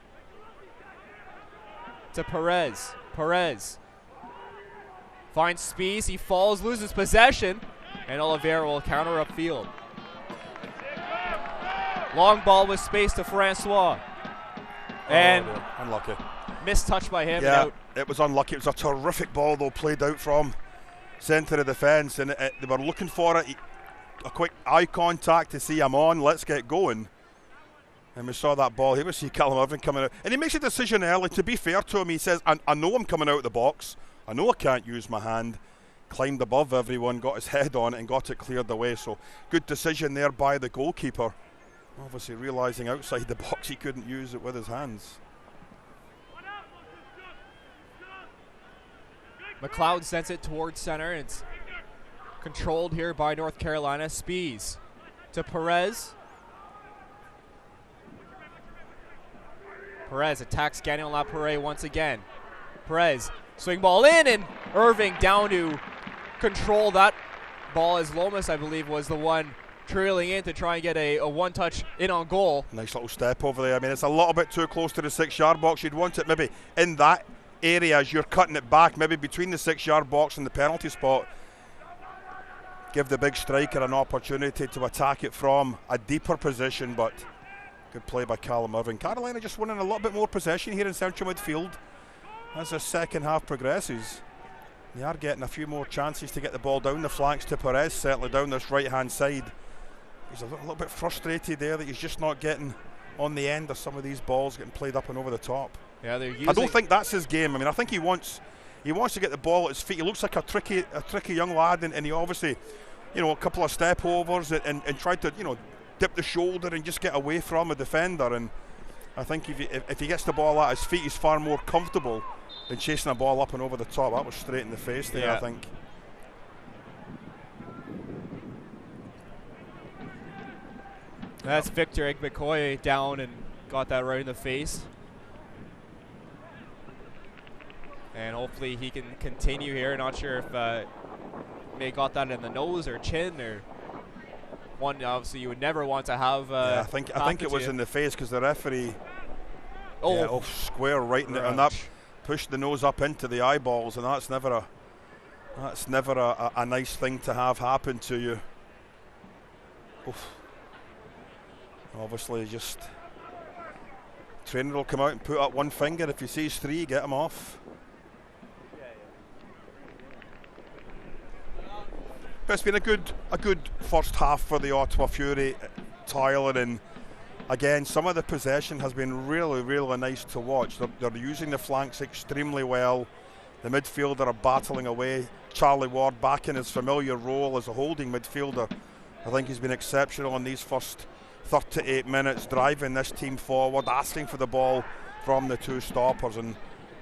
To Perez. Perez finds Spies. He falls, loses possession, and Oliveira will counter upfield. Long ball with space to Francois. And unlucky. Missed touch by him. Yeah, it was unlucky. It was a terrific ball, though, played out from centre of defence, and they were looking for it. A quick eye contact to see I'm on, let's get going. And we saw that ball. Here we see Callum Irving coming out. And he makes a decision early. To be fair to him, he says, I know I'm coming out of the box. I know I can't use my hand. Climbed above everyone, got his head on it and got it cleared away. So good decision there by the goalkeeper. Obviously realising outside the box he couldn't use it with his hands. Mcleod sends it towards center. It's controlled here by North Carolina. Spies to Perez. Perez attacks Gallo Lapere once again. Perez, swing ball in, and Irving down to control that ball as Lomas, I believe, was the one trailing in to try and get a one-touch in on goal. Nice little step over there. I mean, it's a little bit too close to the 6-yard box. You'd want it maybe in that area as you're cutting it back, maybe between the 6-yard box and the penalty spot. Give the big striker an opportunity to attack it from a deeper position, but good play by Callum Irving. Carolina just winning a little bit more possession here in central midfield as the second half progresses. They are getting a few more chances to get the ball down the flanks to Perez, settling down this right hand side. He's a little bit frustrated there that he's just not getting on the end of some of these balls getting played up and over the top. Yeah, they're using, I don't think that's his game. I mean, I think he wants to get the ball at his feet. He looks like a tricky young lad, and he obviously, you know, a couple of step overs and tried to, you know, dip the shoulder and just get away from a defender. And I think if he gets the ball at his feet, he's far more comfortable than chasing a ball up and over the top. That was straight in the face there, yeah. I think. That's Victor Igbekoye down and got that right in the face. And hopefully he can continue here. Not sure if may got that in the nose or chin or one. Obviously, you would never want to have. Yeah, I think it was in the face because the referee. Square right in the, and that pushed the nose up into the eyeballs, and that's never a nice thing to have happen to you. Oof. Obviously, just trainer will come out and put up one finger. If he sees 3, get him off. But it's been a good first half for the Ottawa Fury, Tyler, and again, some of the possession has been really, really nice to watch. They're using the flanks extremely well. The midfielder are battling away. Charlie Ward back in his familiar role as a holding midfielder. I think he's been exceptional in these first 38 minutes, driving this team forward, asking for the ball from the 2 stoppers, and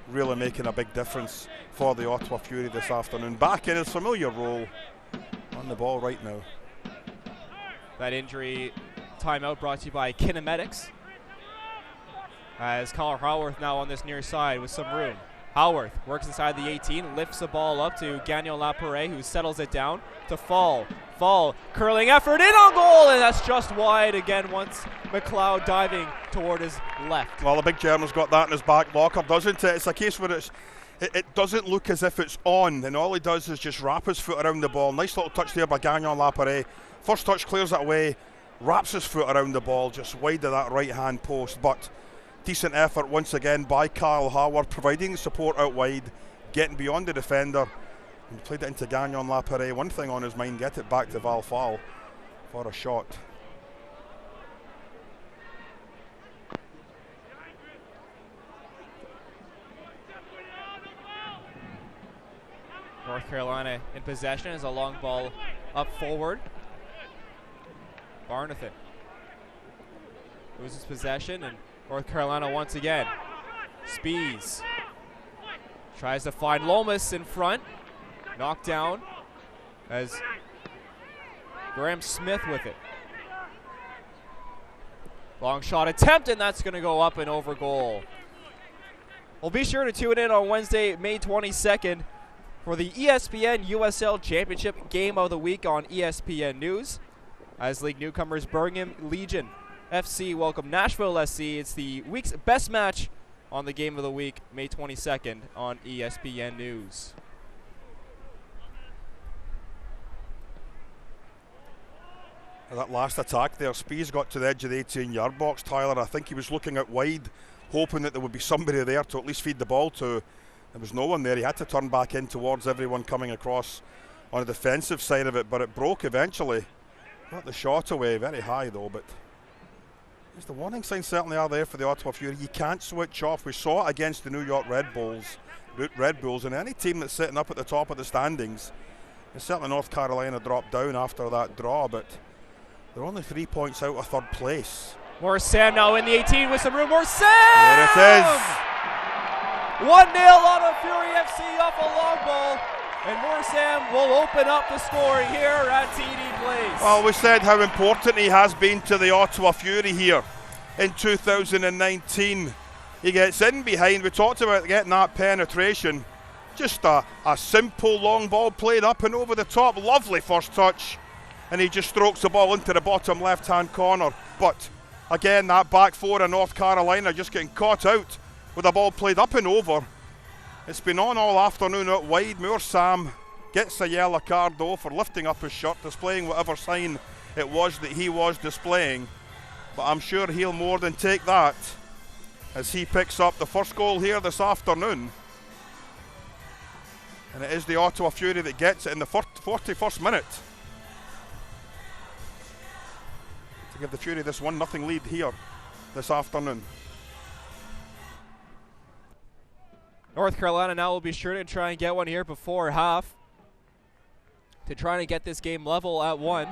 really making a big difference for the Ottawa Fury this afternoon. Back in his familiar role, on the ball right now. That injury timeout brought to you by Kinematics. As Connor Howarth now on this near side with some room. Howarth works inside the 18, lifts the ball up to Gallo Lapere, who settles it down to Fall, curling effort in on goal, and that's just wide again once Mcleod diving toward his left. Well, the big German's got that in his back locker, doesn't it? It's a case where it doesn't look as if it's on, and all he does is just wrap his foot around the ball. Nice little touch there by Gagnon Lapare. First touch clears it away, wraps his foot around the ball, just wide of that right-hand post. But decent effort once again by Kyle Howard, providing the support out wide, getting beyond the defender. He played it into Gagnon Lapare. One thing on his mind, get it back to Val Fall for a shot. North Carolina in possession as a long ball up forward. Barnathan loses possession, and North Carolina once again. Spees tries to find Lomas in front. Knocked down as Graham Smith with it. Long shot attempt, and that's going to go up and over goal. Well, be sure to tune in on Wednesday, May 22nd for the ESPN USL Championship Game of the Week on ESPN News. As league newcomers Birmingham Legion FC welcome Nashville SC. It's the week's best match on the Game of the Week, May 22nd on ESPN News. That last attack there, Spees got to the edge of the 18-yard box, Tyler. I think he was looking out wide, hoping that there would be somebody there to at least feed the ball to. There was no one there. He had to turn back in towards everyone coming across on the defensive side of it, but it broke eventually. Got the shot away, very high though, but the warning signs certainly are there for the Ottawa Fury. You can't switch off. We saw it against the New York Red Bulls, and any team that's sitting up at the top of the standings. And certainly North Carolina dropped down after that draw, but they're only 3 points out of third place. More Sam now in the 18 with some room. More Sam! There it is. 1-0 Ottawa Fury FC off a long ball. And Morsam will open up the scoring here at TD Place. Well, we said how important he has been to the Ottawa Fury here in 2019. He gets in behind. We talked about getting that penetration. Just a simple long ball played up and over the top. Lovely first touch. And he just strokes the ball into the bottom left-hand corner. But again, that back four of North Carolina just getting caught out with the ball played up and over. It's been on all afternoon out wide. Moore Sam gets a yellow card though for lifting up his shirt, displaying whatever sign it was that he was displaying. But I'm sure he'll more than take that as he picks up the first goal here this afternoon. And it is the Ottawa Fury that gets it in the 41st minute to give the Fury this 1-0 lead here this afternoon. North Carolina now will be sure to try and get one here before half to try and get this game level at 1.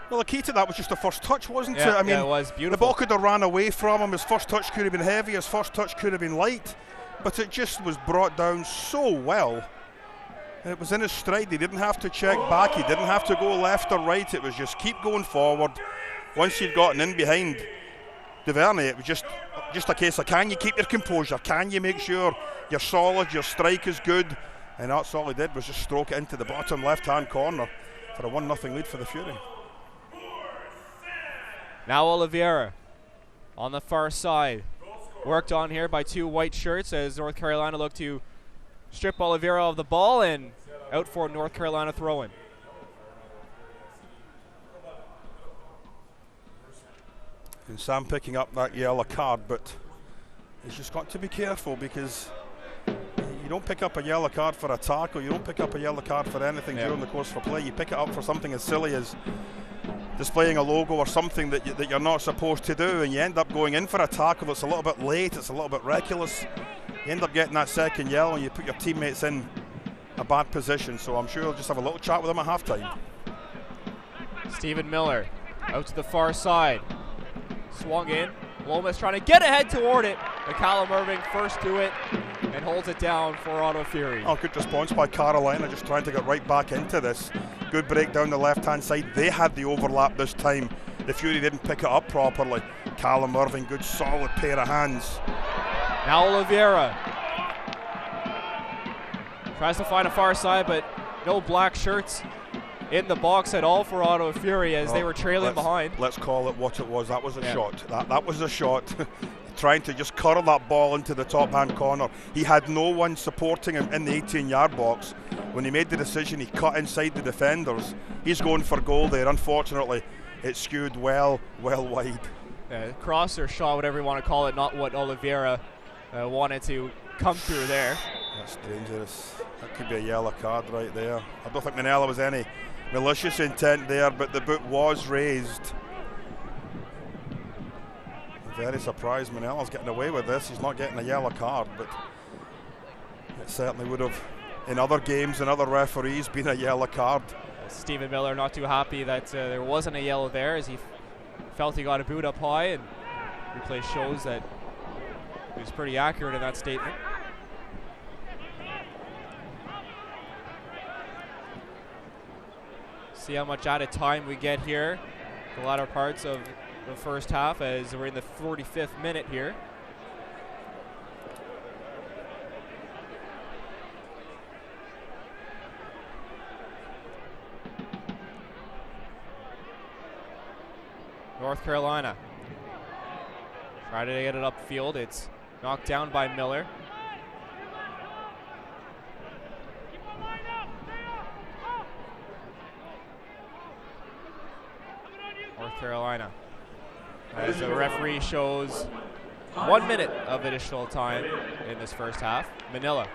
Well, the key to that was just the first touch, wasn't it? I mean, it was beautiful. The ball could have ran away from him. His first touch could have been heavy. His first touch could have been light. But it just was brought down so well. And it was in his stride. He didn't have to check back. He didn't have to go left or right. It was just keep going forward. Once he'd gotten in behind Duvernay, it was just a case of, can you keep your composure? Can you make sure you're solid, your strike is good? And that's all he did, was just stroke it into the bottom left-hand corner for a 1-0 lead for the Fury. Now Oliveira on the far side. Worked on here by two white shirts as North Carolina look to strip Oliveira of the ball, and out for North Carolina throw-in. And Sam picking up that yellow card, but he's just got to be careful, because you don't pick up a yellow card for a tackle, you don't pick up a yellow card for anything during the course of play. You pick it up for something as silly as displaying a logo or something that you're not supposed to do, and you end up going in for a tackle that's a little bit late, it's a little bit reckless. You end up getting that second yellow and you put your teammates in a bad position. So I'm sure he'll just have a little chat with them at halftime. Stephen Miller out to the far side. Swung in. Lomas trying to get ahead toward it. But Callum Irving first to it and holds it down for Ottawa Fury. Oh, good response by Carolina, just trying to get right back into this. Good break down the left-hand side. They had the overlap this time. The Fury didn't pick it up properly. Callum Irving, good solid pair of hands. Now Oliveira tries to find a far side, but no black shirts in the box at all for Ottawa Fury as they were trailing behind. Let's call it what it was. That was a shot. That was a shot. Trying to just curl that ball into the top-hand corner. He had no one supporting him in the 18-yard box. When he made the decision, he cut inside the defenders. He's going for goal there. Unfortunately, it skewed well wide. Cross or shot, whatever you want to call it, not what Oliveira wanted to come through there. That's dangerous. That could be a yellow card right there. I don't think Manella was any malicious intent there, but the boot was raised. Very surprised Manella's getting away with this. He's not getting a yellow card, but it certainly would have, in other games and other referees, been a yellow card. Stephen Miller not too happy that there wasn't a yellow there, as he felt he got a boot up high, and replay shows that he was pretty accurate in that statement. See how much added time we get here, the latter parts of the first half, as we're in the 45th minute here. North Carolina try to get it upfield. It's knocked down by Miller. North Carolina, as the referee shows 1 minute of additional time in this first half. Manila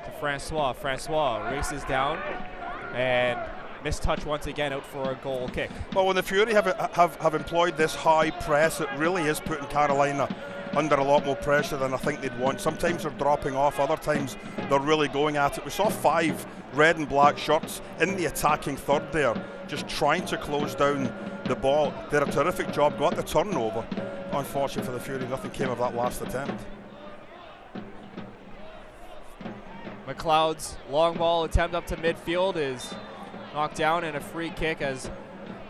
to Francois. Francois races down and missed touch once again, out for a goal kick. Well, when the Fury have employed this high press, it really is putting Carolina under a lot more pressure than I think they'd want. Sometimes they're dropping off, other times they're really going at it. We saw 5 red and black shirts in the attacking third there, just trying to close down the ball. Did a terrific job, got the turnover. Unfortunately for the Fury, nothing came of that last attempt. Mcleod's long ball attempt up to midfield is knocked down, and a free kick. As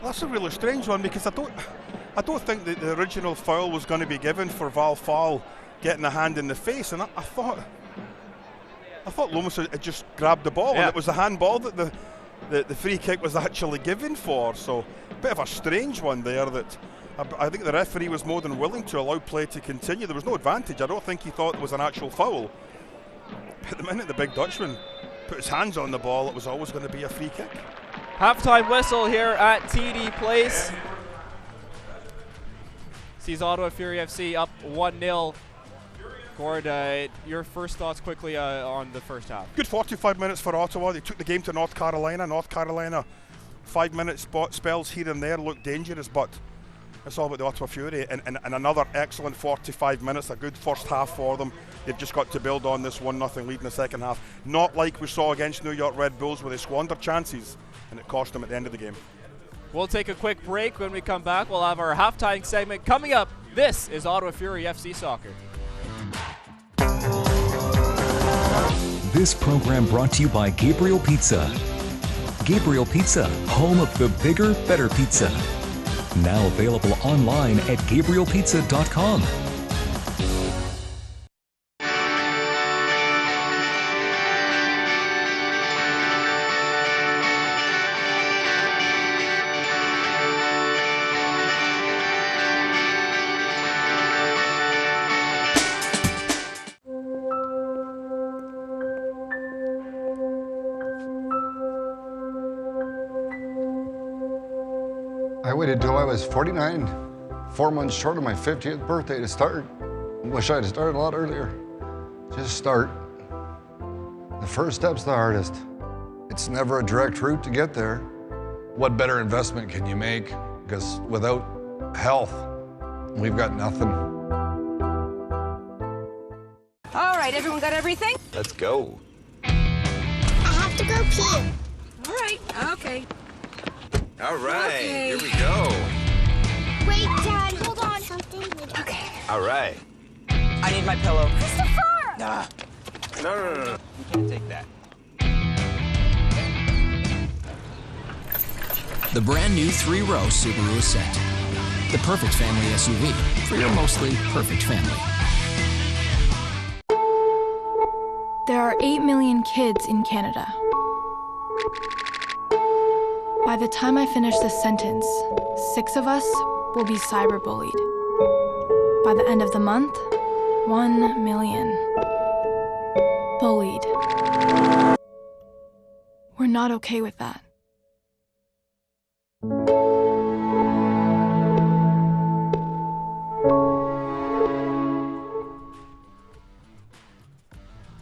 that's a really strange one, because I don't think that the original foul was going to be given for Val Fall getting a hand in the face, and I thought Lomas had just grabbed the ball, and it was the handball that the free kick was actually given for. So a bit of a strange one there. That I think the referee was more than willing to allow play to continue. There was no advantage. I don't think he thought it was an actual foul. But the minute the big Dutchman put his hands on the ball, it was always going to be a free kick. Halftime whistle here at TD Place. Sees Ottawa Fury FC up 1-0. Gord, your first thoughts quickly on the first half. Good 45 minutes for Ottawa. They took the game to North Carolina. North Carolina, 5-minute spells here and there looked dangerous, but it's all about the Ottawa Fury. And another excellent 45 minutes, a good first half for them. They've just got to build on this 1-0 lead in the second half. Not like we saw against New York Red Bulls, where they squandered chances and it cost them at the end of the game. We'll take a quick break. When we come back, we'll have our halftime segment coming up. This is Ottawa Fury FC Soccer. This program brought to you by Gabriel Pizza. Gabriel Pizza, home of the bigger, better pizza. Now available online at GabrielPizza.com. I waited till I was 49, 4 months short of my 50th birthday to start. Wish I'd started a lot earlier. Just start. The first step's the hardest. It's never a direct route to get there. What better investment can you make? Because without health, we've got nothing. All right, everyone got everything? Let's go. I have to go pee. All right, okay. All right, Okay. Here we go. Wait, Dad, hold on. Something. Okay. All right. I need my pillow. Christopher! No. You can't take that. The brand new 3-row Subaru Ascent. The perfect family SUV for your mostly perfect family. There are 8 million kids in Canada. By the time I finish this sentence, 6 of us will be cyberbullied. By the end of the month, 1 million. Bullied. We're not okay with that.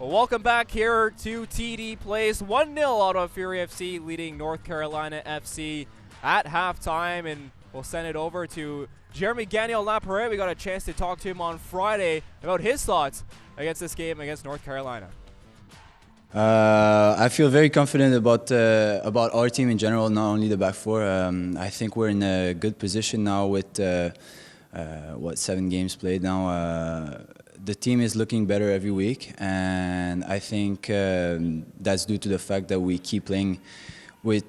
Welcome back here to TD Place. 1-0 Ottawa Fury FC leading North Carolina FC at halftime, and we'll send it over to Jeremy Gagnon-Lapierre. We got a chance to talk to him on Friday about his thoughts against this game against North Carolina. I feel very confident about our team in general, not only the back four. I think we're in a good position now with 7 games played now. The team is looking better every week, and I think that's due to the fact that we keep playing with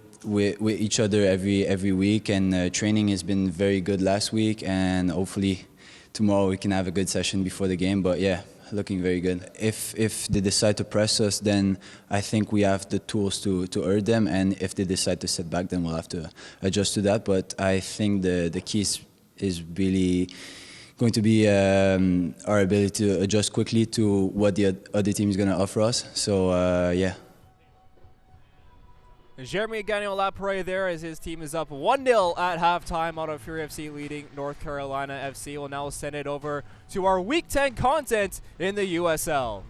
each other every week, and training has been very good last week, and hopefully tomorrow we can have a good session before the game. But yeah, looking very good. If they decide to press us, then I think we have the tools to hurt them, and if they decide to sit back, then we'll have to adjust to that. But I think the key is really going to be our ability to adjust quickly to what the other team is going to offer us. So yeah. Jeremy Gagnon-Lapierre there, as his team is up 1-0 at halftime. Ottawa Fury FC leading North Carolina FC. We'll now send it over to our Week 10 content in the USL.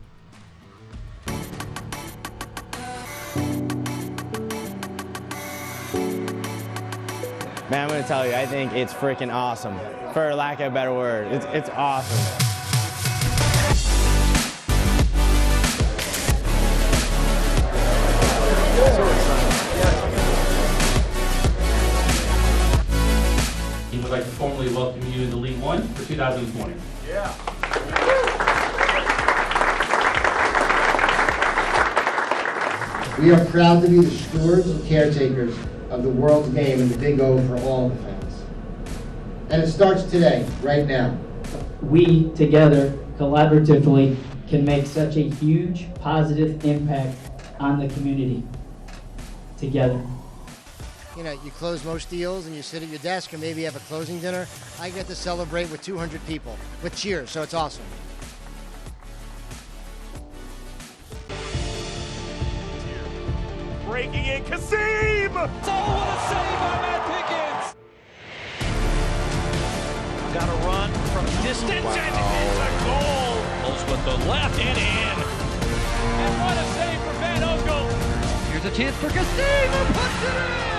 Man, I'm going to tell you, I think it's freaking awesome. For lack of a better word, it's awesome. We would like to formally welcome you to League One for 2020. Yeah. We are proud to be the stewards and caretakers of the world's game and the Big O for all the fans. And it starts today, right now. We, together, collaboratively, can make such a huge positive impact on the community. Together. You know, you close most deals and you sit at your desk or maybe have a closing dinner. I get to celebrate with 200 people with cheers, so it's awesome. Breaking in, Kasim! Oh, what a save by Matt Pickens! Got a run from distance, wow. And it's a goal! Pulls with the left and in. And what a save for Van Oekel! Here's a chance for Kasim, who puts it in!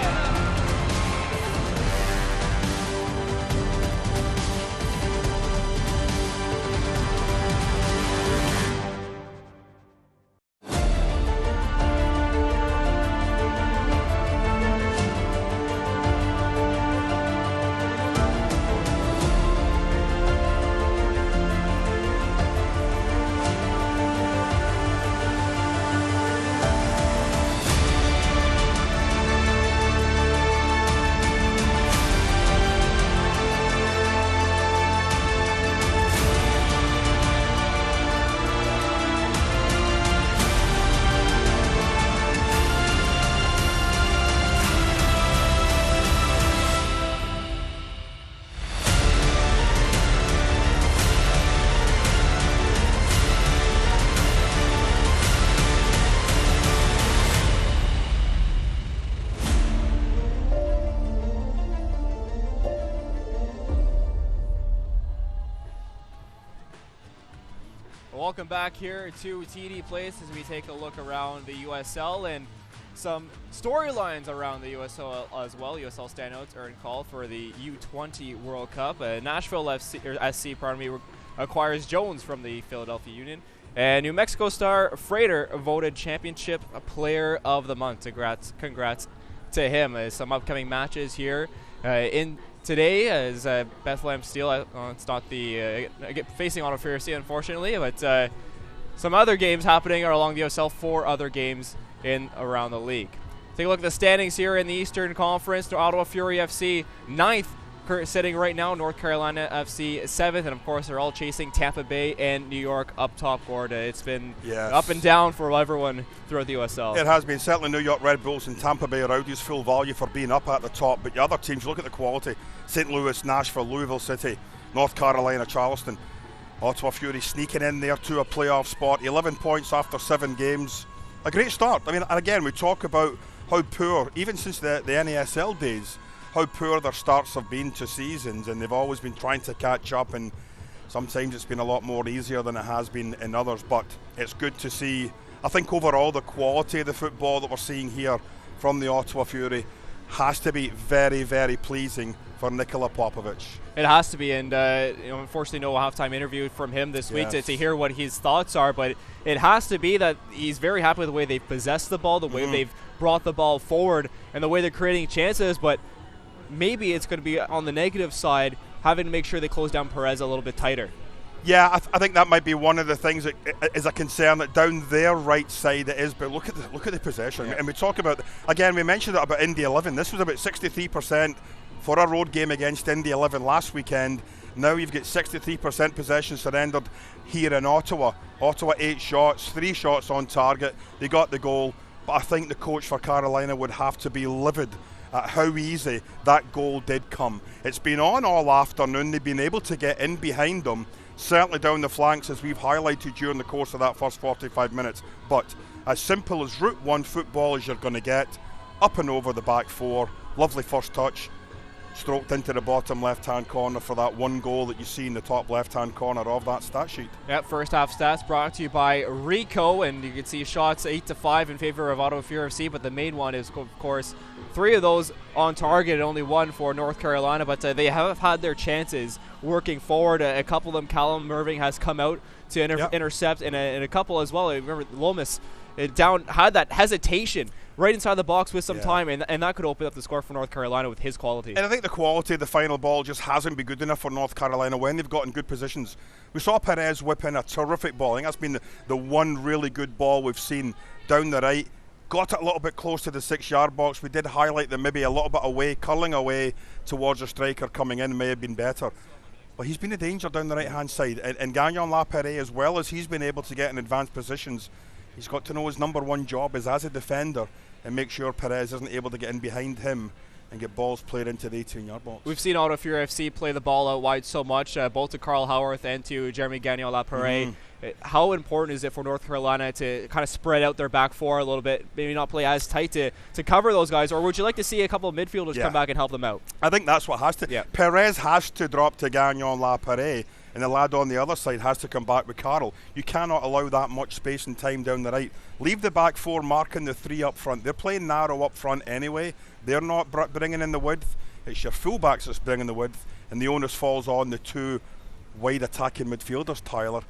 Welcome back here to TD Place as we take a look around the USL and some storylines around the USL as well. USL standouts are in call for the U20 World Cup. Nashville SC acquires Jones from the Philadelphia Union. And New Mexico Star Freighter voted Championship Player of the Month. Congrats to him. Some upcoming matches here in today is Bethlehem Steel. It's not the facing Ottawa Fury FC, unfortunately, but some other games happening are along the USL. 4 other games in around the league. Take a look at the standings here in the Eastern Conference. To Ottawa Fury FC 9th sitting right now, North Carolina FC 7th, and of course they're all chasing Tampa Bay and New York up top, Gorda. It's been up and down for everyone throughout the USL. It has been. Certainly New York Red Bulls and Tampa Bay Rowdies full value for being up at the top, but the other teams, look at the quality. St. Louis, Nashville, Louisville City, North Carolina, Charleston, Ottawa Fury sneaking in there to a playoff spot. 11 points after 7 games. A great start. I mean, and again, we talk about how poor, even since the NASL days, how poor their starts have been to seasons, and they've always been trying to catch up, and sometimes it's been a lot more easier than it has been in others. But it's good to see, I think overall the quality of the football that we're seeing here from the Ottawa Fury has to be very, very pleasing for Nikola Popovic. It has to be, and unfortunately no halftime interview from him this week to hear what his thoughts are, but it has to be that he's very happy with the way they've possessed the ball, the way they've brought the ball forward, and the way they're creating chances, but maybe it's going to be on the negative side, having to make sure they close down Perez a little bit tighter. Yeah, I think that might be one of the things that is a concern, that down their right side it is. But look at the possession, and we talk about, again, we mentioned it about Indy 11. This was about 63% for a road game against Indy 11 last weekend. Now you've got 63% possession surrendered here in Ottawa. Ottawa 8 shots, 3 shots on target. They got the goal, but I think the coach for Carolina would have to be livid at how easy that goal did come. It's been on all afternoon. They've been able to get in behind them, certainly down the flanks, as we've highlighted during the course of that first 45 minutes. But as simple as Route 1 football as you're going to get, up and over the back four. Lovely first touch, stroked into the bottom left-hand corner for that one goal that you see in the top left-hand corner of that stat sheet. Yep, first half stats brought to you by Rico, and you can see shots 8-5 in favor of Ottawa Fury FC, but the main one is, of course, 3 of those on target and only 1 for North Carolina, but they have had their chances working forward. A couple of them, Callum Merving has come out to intercept, and a couple as well. I remember Lomas had that hesitation right inside the box with some time, and that could open up the score for North Carolina with his quality. And I think the quality of the final ball just hasn't been good enough for North Carolina when they've got in good positions. We saw Perez whip in a terrific ball. I think that's been the one really good ball we've seen down the right. Got it a little bit close to the 6-yard box. We did highlight that maybe a little bit away, curling away towards a striker coming in may have been better. But he's been a danger down the right-hand side. And Gagnon Lapere, as well as he's been able to get in advanced positions, he's got to know his number one job is as a defender and make sure Perez isn't able to get in behind him and get balls played into the 18-yard box. We've seen Ottawa Fury FC play the ball out wide so much, both to Carl Howarth and to Jeremy Gagnon Lapere. How important is it for North Carolina to kind of spread out their back four a little bit, maybe not play as tight to cover those guys, or would you like to see a couple of midfielders come back and help them out? I think that's what has to. Perez has to drop to Gagnon Lapere, and the lad on the other side has to come back with Caudill. You cannot allow that much space and time down the right. Leave the back four marking the 3 up front. They're playing narrow up front anyway. They're not bringing in the width. It's your fullbacks that's bringing the width, and the onus falls on the 2 wide attacking midfielders, Tyler,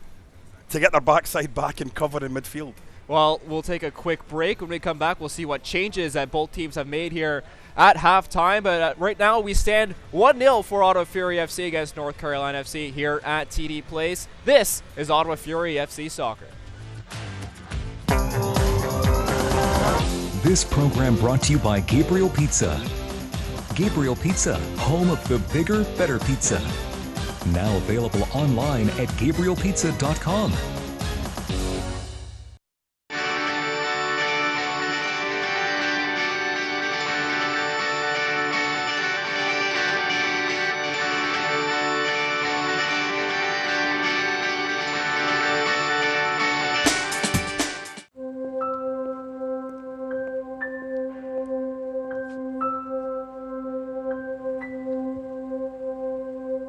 to get their backside back and cover in midfield. Well, we'll take a quick break. When we come back, we'll see what changes that both teams have made here at halftime. But right now, we stand 1-0 for Ottawa Fury FC against North Carolina FC here at TD Place. This is Ottawa Fury FC Soccer. This program brought to you by Gabriel Pizza. Gabriel Pizza, home of the bigger, better pizza. Now available online at GabrielPizza.com.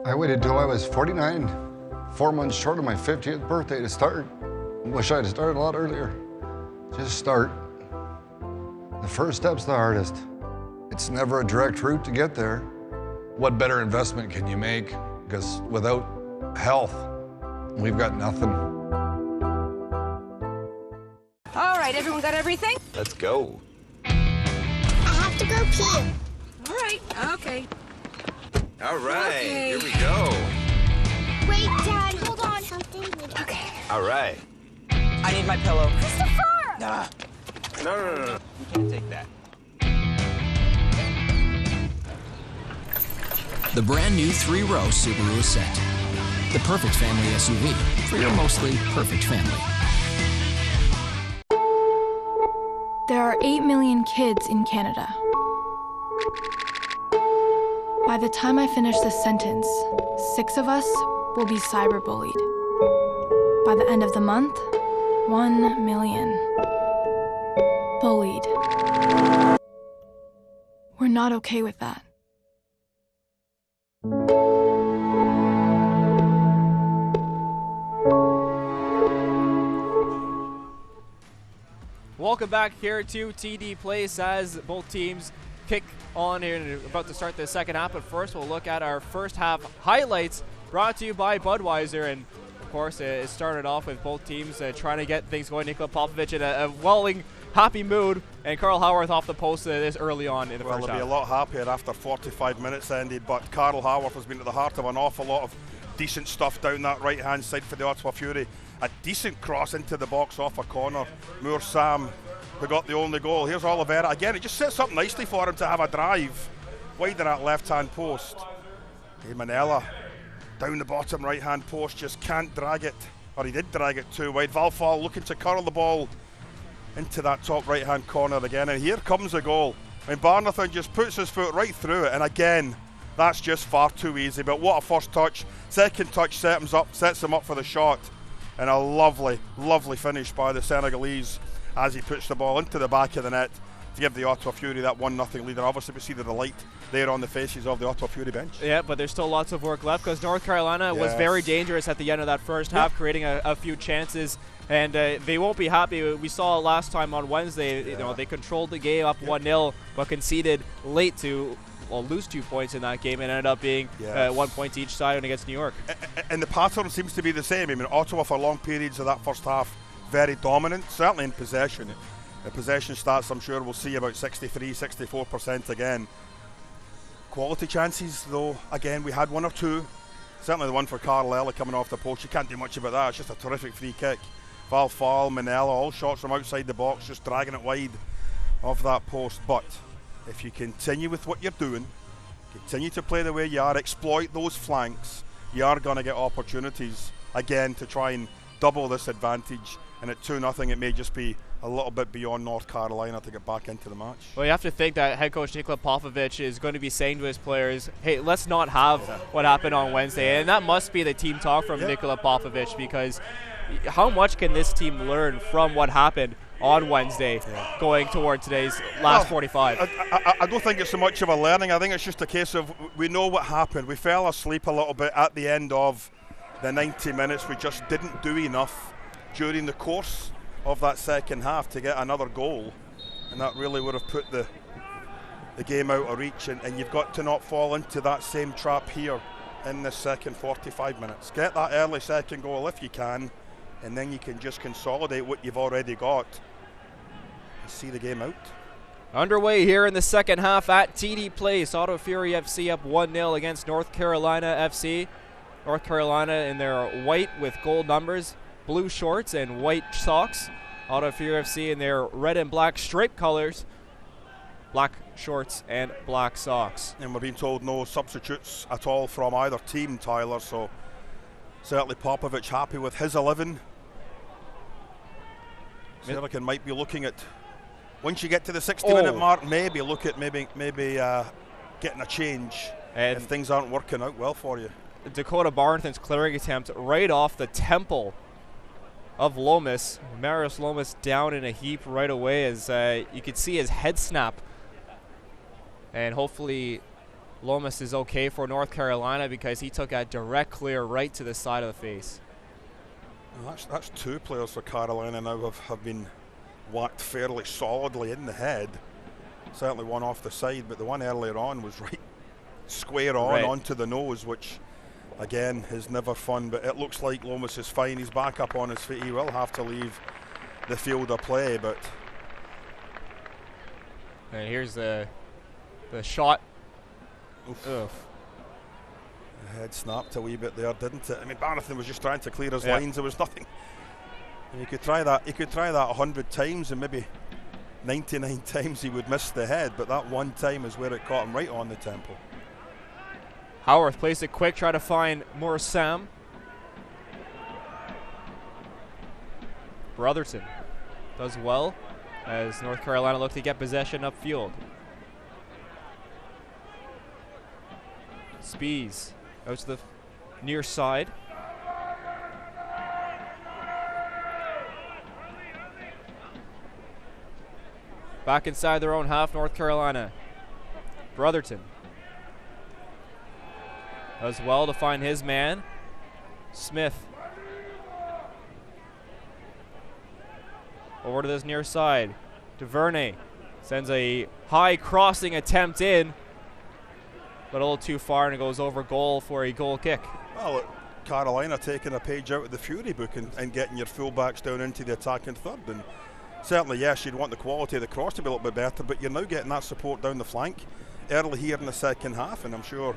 I waited till I was 49, 4 months short of my 50th birthday to start. Wish I'd started a lot earlier. Just start. The first step's the hardest. It's never a direct route to get there. What better investment can you make? Because without health, we've got nothing. All right, everyone got everything? Let's go. I have to go pee. All right, okay. All right, Okay. here we go. Wait, Dad, hold on. Something. Okay. All right. I need my pillow. Christopher! No. You can't take that. The brand new 3-row Subaru Ascent. The perfect family SUV for your mostly perfect family. There are 8 million kids in Canada. By the time I finish this sentence, 6 of us will be cyberbullied. By the end of the month, 1 million. Bullied. We're not okay with that. Welcome back here to TD Place as both teams kick on here and about to start the second half. But first, we'll look at our first half highlights brought to you by Budweiser. And of course, it started off with both teams trying to get things going. Nikola Popovic in a welling, happy mood, and Carl Howarth off the post this early on in the first half. Well, they'll be a lot happier after 45 minutes ended, but Carl Howarth has been at the heart of an awful lot of decent stuff down that right-hand side for the Ottawa Fury. A decent cross into the box off a corner. Moore Sam, who got the only goal. Here's Oliveira. Again, it just sets up nicely for him to have a drive wide of that left-hand post. Hey, Manella, down the bottom right-hand post, just can't drag it. Or he did drag it too wide. Valfall looking to curl the ball into that top right-hand corner again. And here comes a goal. I mean, Barnathan just puts his foot right through it. And again, that's just far too easy. But what a first touch. Second touch sets him up for the shot. And a lovely, lovely finish by the Senegalese as he puts the ball into the back of the net to give the Ottawa Fury that 1-0 lead. And obviously we see the delight there on the faces of the Ottawa Fury bench. Yeah, but there's still lots of work left because North Carolina was very dangerous at the end of that first half, creating a few chances. And they won't be happy. We saw last time on Wednesday, you know, they controlled the game up 1-0, but conceded late to lose 2 points in that game and ended up being 1 point each side against New York. And the pattern seems to be the same. I mean, Ottawa for long periods of that first half, very dominant, certainly in possession. The possession stats, I'm sure we'll see about 63-64% again. Quality chances, though, again, we had 1 or 2. Certainly the one for Carl Ella coming off the post. You can't do much about that. It's just a terrific free kick. Valfall, Manella, all shots from outside the box, just dragging it wide of that post. But if you continue with what you're doing, continue to play the way you are, exploit those flanks, you are going to get opportunities again to try and double this advantage. And at 2-0, it may just be a little bit beyond North Carolina to get back into the match. Well, you have to think that head coach Nikola Popovic is going to be saying to his players, hey, let's not have what happened on Wednesday. And that must be the team talk from Nikola Popovic, because how much can this team learn from what happened on Wednesday going toward today's last 45? I don't think it's so much of a learning. I think it's just a case of we know what happened. We fell asleep a little bit at the end of the 90 minutes. We just didn't do enough during the course of that second half to get another goal, and that really would have put the game out of reach. And you've got to not fall into that same trap here in the second 45 minutes. Get that early second goal if you can, and then you can just consolidate what you've already got and see the game out. Underway here in the second half at TD Place. Ottawa Fury FC up 1-0 against North Carolina FC. North Carolina in their white with gold numbers, blue shorts and white socks. Ottawa Fury FC in their red and black striped colors, black shorts and black socks. And we're being told no substitutes at all from either team, Tyler, so certainly Popovic happy with his 11. Selican might be looking at, once you get to the 60-minute mark, maybe look at maybe getting a change and if things aren't working out well for you. Dakota Barnathan's clearing attempt right off the temple of Lomas. Marius Lomas down in a heap right away as you could see his head snap. And hopefully Lomas is okay for North Carolina because he took a direct clear right to the side of the face. Well, that's 2 players for Carolina now have been whacked fairly solidly in the head. Certainly one off the side, but the one earlier on was right square on onto the nose, which again is never fun. But it looks like Lomas is fine. He's back up on his feet. He will have to leave the field of play, but and here's the shot. Oof. The head snapped a wee bit there, didn't it? I mean, Barnathan was just trying to clear his lines. There was nothing. And you could try that 100 times, and maybe 99 times he would miss the head. But that one time is where it caught him right on the temple. Howarth plays it quick, try to find more Sam. Brotherton does well as North Carolina look to get possession upfield. Spees out to the near side. Back inside their own half, North Carolina. Brotherton does well to find his man. Smith over to this near side. DuVernay sends a high crossing attempt in, but a little too far, and it goes over goal for a goal kick. Well, Carolina taking a page out of the Fury book and getting your fullbacks down into the attacking third. And certainly, yes, you'd want the quality of the cross to be a little bit better, but you're now getting that support down the flank early here in the second half, and I'm sure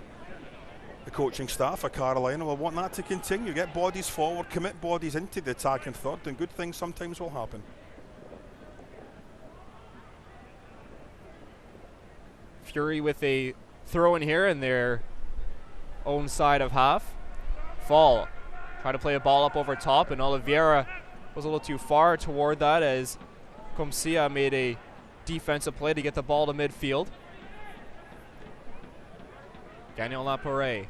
the coaching staff of Carolina will want that to continue. Get bodies forward, commit bodies into the attacking third, and good things sometimes will happen. Fury with a throw in here in their own side of half. Fall. Try to play a ball up over top, and Oliveira was a little too far toward that as Comcia made a defensive play to get the ball to midfield. Daniel Laporet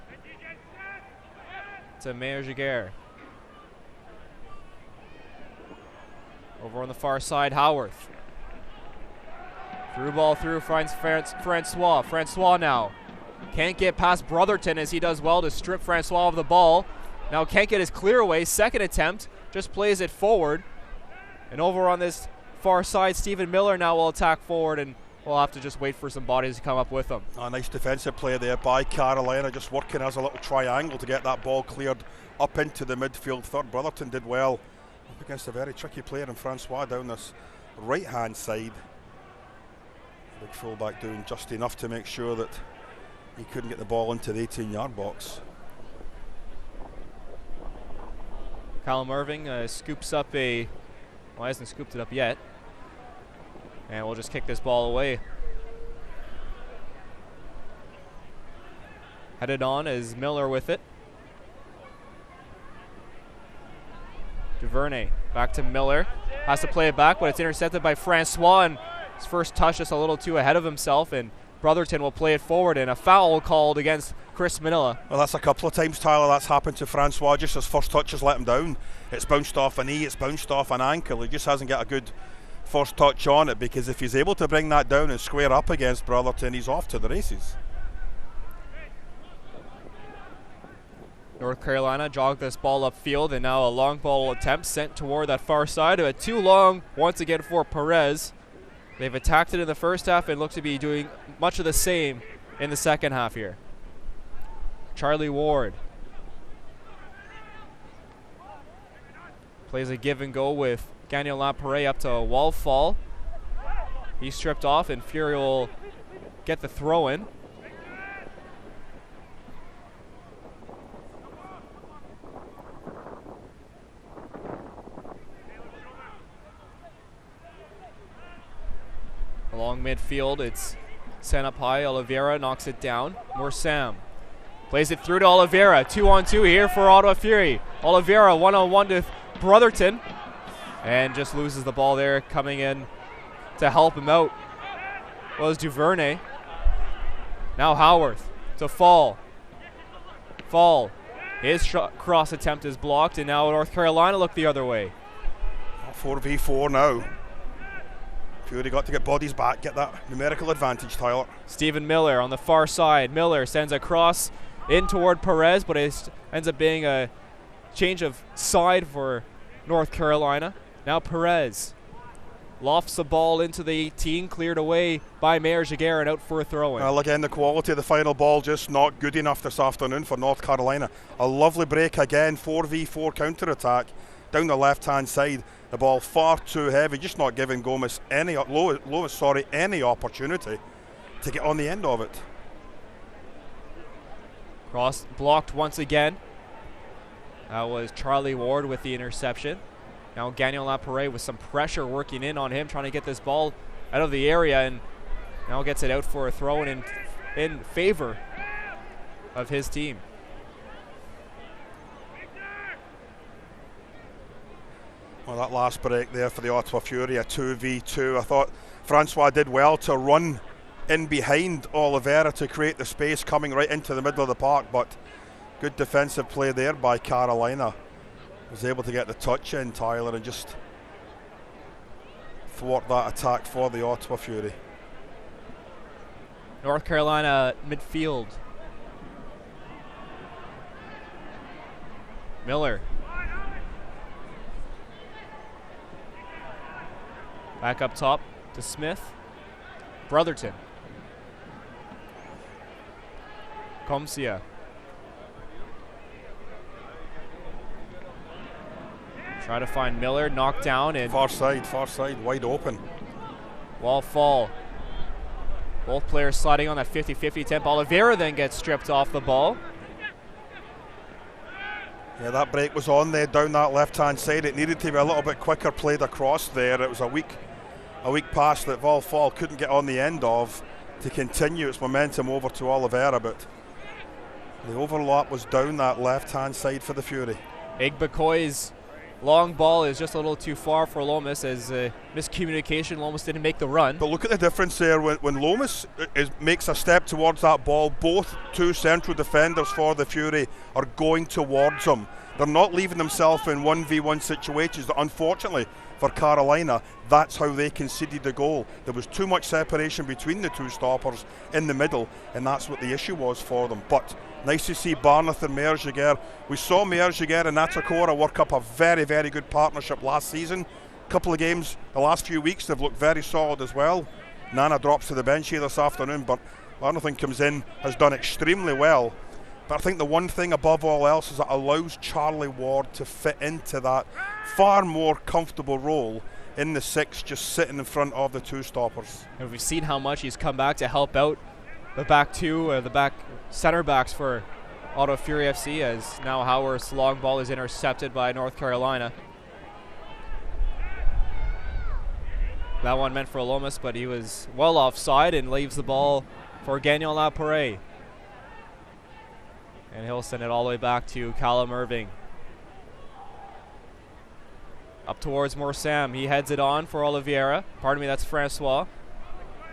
to Mayor Giguère. Over on the far side, Howarth. Through ball through, finds Francois. Francois now can't get past Brotherton as he does well to strip Francois of the ball. Now can't get his clear away. Second attempt, just plays it forward. And over on this far side, Stephen Miller now will attack forward, and we'll have to just wait for some bodies to come up with him. A nice defensive play there by Carolina, just working as a little triangle to get that ball cleared up into the midfield third. Brotherton did well up against a very tricky player in Francois down this right-hand side. Big fullback doing just enough to make sure that he couldn't get the ball into the 18-yard box. Callum Irving scoops up well, he hasn't scooped it up yet. And we'll just kick this ball away. Headed on is Miller with it. DuVernay back to Miller. Has to play it back, but it's intercepted by Francois, and his first touch just a little too ahead of himself, and Brotherton will play it forward, and a foul called against Chris Manila. Well, that's a couple of times, Tyler, that's happened to Francois. Just his first touch has let him down. It's bounced off a knee, it's bounced off an ankle. He just hasn't got a good first touch on it, because if he's able to bring that down and square up against Brotherton, he's off to the races. North Carolina jogged this ball upfield, and now a long ball attempt sent toward that far side. But too long once again for Perez. They've attacked it in the first half and look to be doing much of the same in the second half here. Charlie Ward plays a give and go with Daniel Laporet up to a wall fall. He's stripped off, and Fury will get the throw in. Along midfield, it's sent up high. Oliveira knocks it down. More Sam. Plays it through to Oliveira. 2-on-2 here for Ottawa Fury. Oliveira 1-on-1 to Brotherton. And just loses the ball there. Coming in to help him out was DuVernay. Now Howarth to Fall. Fall. His cross attempt is blocked, and now North Carolina look the other way. 4v4 now. Fury got to get bodies back, get that numerical advantage, Tyler. Stephen Miller on the far side. Miller sends a cross in toward Perez, but it ends up being a change of side for North Carolina. Now Perez lofts the ball into the 18, cleared away by Mayor Giguère and out for a throw-in. Well, again, the quality of the final ball just not good enough this afternoon for North Carolina. A lovely break again, 4v4 counter-attack down the left-hand side. The ball far too heavy, just not giving Lewis any opportunity to get on the end of it. Cross blocked once again. That was Charlie Ward with the interception. Now Daniel Laporet with some pressure working in on him, trying to get this ball out of the area, and now gets it out for a throw in favor of his team. Well, that last break there for the Ottawa Fury, a 2v2. I thought Francois did well to run in behind Oliveira to create the space coming right into the middle of the park, but good defensive play there by Carolina. Was able to get the touch in, Tyler, and just thwart that attack for the Ottawa Fury. North Carolina midfield. Miller. Back up top to Smith. Brotherton. Comcia. Try to find Miller, knocked down, and far side, wide open. Wall fall. Both players sliding on that 50-50 attempt. Oliveira then gets stripped off the ball. Yeah, that break was on there down that left-hand side. It needed to be a little bit quicker played across there. It was a weak pass that Fall couldn't get on the end of to continue its momentum over to Oliveira, but the overlap was down that left-hand side for the Fury. Igbekoi's long ball is just a little too far for Lomas, as miscommunication. Lomas didn't make the run. But look at the difference there. When Lomas makes a step towards that ball, both two central defenders for the Fury are going towards him. They're not leaving themselves in 1v1 situations. Unfortunately for Carolina, that's how they conceded the goal. There was too much separation between the two stoppers in the middle, and that's what the issue was for them. But nice to see Barnett and Meyer-Jaguer. We saw Meyer-Jaguer and Atakora work up a very, very good partnership last season. A couple of games, the last few weeks, they've looked very solid as well. Nana drops to the bench here this afternoon, but Barnett comes in, has done extremely well. But I think the one thing above all else is it allows Charlie Ward to fit into that far more comfortable role in the six, just sitting in front of the two stoppers. And we've seen how much he's come back to help out the back two, the back center backs for Ottawa Fury FC, as now Howard's long ball is intercepted by North Carolina. That one meant for Lomas, but he was well offside and leaves the ball for Gagnon Laparé. And he'll send it all the way back to Callum Irving. Up towards Morsam. He heads it on for Oliveira. Pardon me, that's Francois.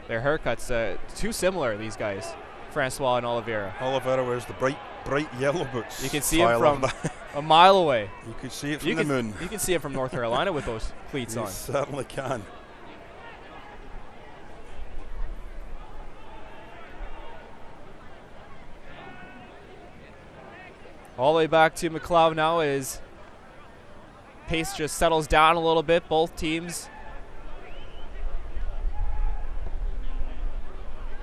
Their haircuts, too similar, these guys. Francois and Oliveira. Oliveira wears the bright yellow boots. You can see him from a mile away. You could see it from the moon. You can see it from North Carolina with those cleats on. You certainly can. All the way back to Mcleod now as pace just settles down a little bit. Both teams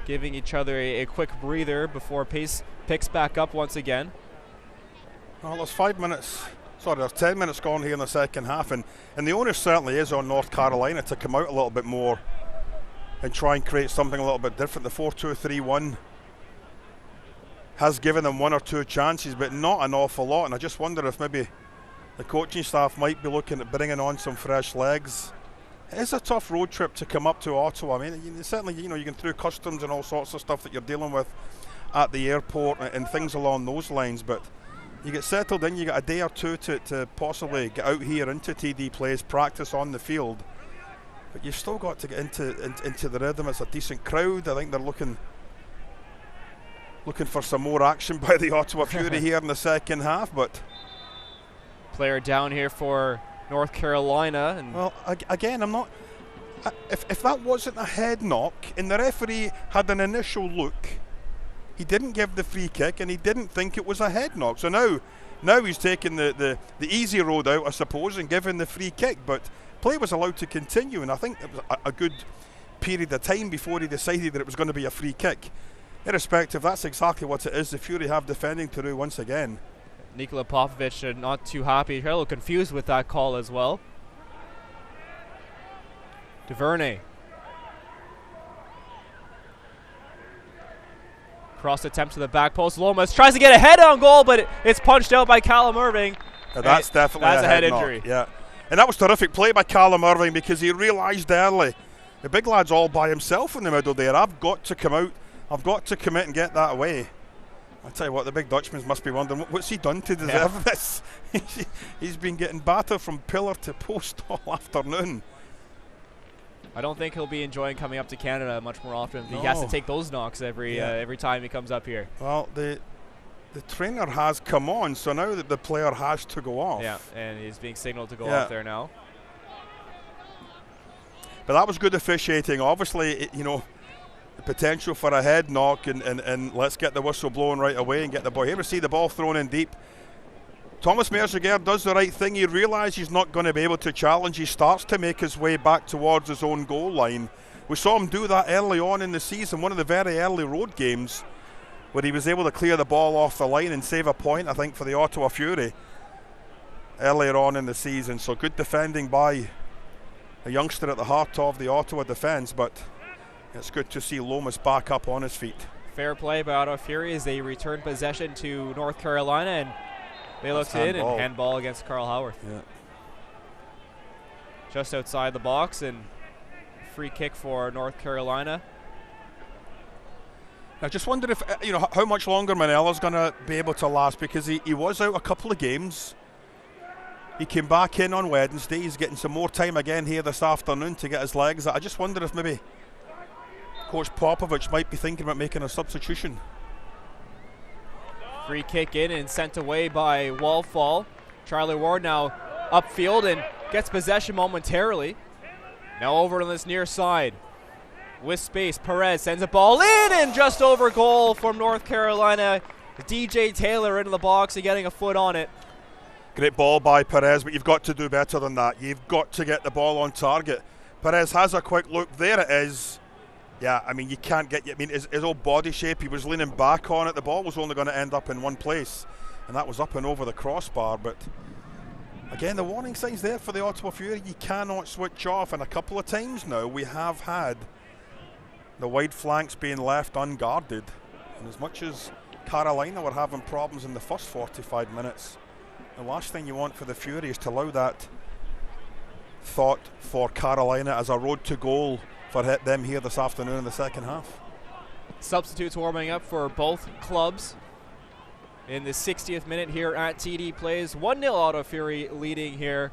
giving each other a quick breather before pace picks back up once again. Well, there's 10 minutes gone here in the second half, and the onus certainly is on North Carolina to come out a little bit more and try and create something a little bit different. The 4-2-3-1 has given them one or two chances, but not an awful lot, and I just wonder if maybe the coaching staff might be looking at bringing on some fresh legs. It is a tough road trip to come up to Ottawa. I mean, certainly, you can through customs and all sorts of stuff that you're dealing with at the airport and things along those lines, but you get settled in, you get a day or two to possibly get out here into TD Place, practice on the field, but you've still got to get into the rhythm. It's a decent crowd. I think they're looking for some more action by the Ottawa Fury here in the second half, but player down here for North Carolina. And well, again, I'm not. If that wasn't a head knock, and the referee had an initial look, he didn't give the free kick, and he didn't think it was a head knock. So now he's taking the easy road out, I suppose, and giving the free kick. But play was allowed to continue, and I think it was a good period of time before he decided that it was going to be a free kick. Irrespective, that's exactly what it is. The Fury have defending to do once again. Nikola Popovic not too happy, a little confused with that call as well. Duvernay. Cross attempt to the back post. Lomas tries to get a head on goal, but it's punched out by Callum Irving. That's definitely a head knock. injury. Yeah, and that was terrific play by Callum Irving, because he realised early the big lad's all by himself in the middle there. I've got to come out. I've got to commit and get that away. I tell you what, the big Dutchman must be wondering, what's he done to deserve this? He's been getting battered from pillar to post all afternoon. I don't think he'll be enjoying coming up to Canada much more often. No. He has to take those knocks every time he comes up here. Well, the trainer has come on, so now that the player has to go off. Yeah, and he's being signaled to go off there now. But that was good officiating. Obviously, you know, the potential for a head knock, and let's get the whistle blowing right away and get the ball. Here we see the ball thrown in deep. Thomas Merziguer does the right thing. He realises he's not going to be able to challenge. He starts to make his way back towards his own goal line. We saw him do that early on in the season, one of the very early road games, where he was able to clear the ball off the line and save a point, I think, for the Ottawa Fury earlier on in the season. So good defending by a youngster at the heart of the Ottawa defence, but it's good to see Lomas back up on his feet. Fair play by Ottawa Fury as they return possession to North Carolina, and they looked in and handball against Carl Howarth. Yeah. Just outside the box, and free kick for North Carolina. I just wonder if, you know, how much longer Manella's going to be able to last, because he was out a couple of games. He came back in on Wednesday. He's getting some more time again here this afternoon to get his legs. I just wonder if maybe Coach Popovich might be thinking about making a substitution. Free kick in and sent away by Wallfall. Charlie Ward now upfield and gets possession momentarily. Now over on this near side. With space, Perez sends a ball in and just over goal from North Carolina. DJ Taylor into the box and getting a foot on it. Great ball by Perez, but you've got to do better than that. You've got to get the ball on target. Perez has a quick look. There it is. Yeah, I mean, you can't get... I mean, his old body shape, he was leaning back on it. The ball was only going to end up in one place, and that was up and over the crossbar. But, again, the warning signs there for the Ottawa Fury. You cannot switch off, and a couple of times now we have had the wide flanks being left unguarded. And as much as Carolina were having problems in the first 45 minutes, the last thing you want for the Fury is to allow that thought for Carolina as a road to goal for them here this afternoon in the second half. Substitutes warming up for both clubs in the 60th minute here at TD Plays. 1-0 Ottawa Fury leading here.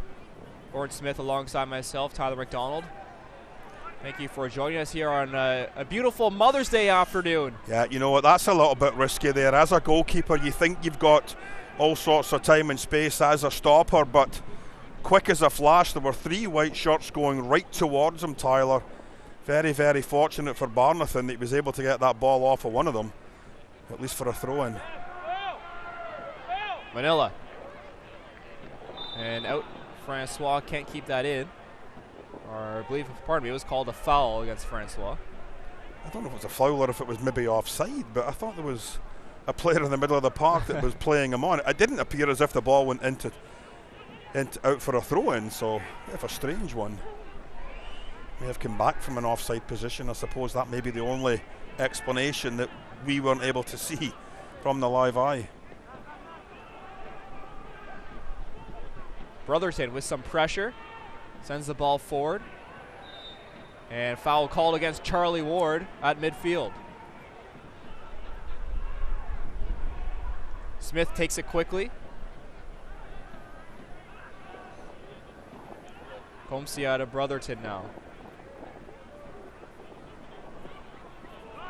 Gordon Smith alongside myself, Tyler McDonald. Thank you for joining us here on a beautiful Mother's Day afternoon. Yeah, you know what, that's a little bit risky there. As a goalkeeper, you think you've got all sorts of time and space as a stopper, but quick as a flash, there were three white shirts going right towards him, Tyler. Very, very fortunate for Barnathan that he was able to get that ball off of one of them, at least for a throw-in. Manila. And out, Francois can't keep that in. Or I believe, pardon me, it was called a foul against Francois. I don't know if it was a foul or if it was maybe offside, but I thought there was a player in the middle of the park that was playing him on. It didn't appear as if the ball went out for a throw-in, so if a strange one. May have come back from an offside position. I suppose that may be the only explanation that we weren't able to see from the live eye. Brotherton with some pressure sends the ball forward, and foul called against Charlie Ward at midfield. Smith takes it quickly. Comcia to Brotherton now.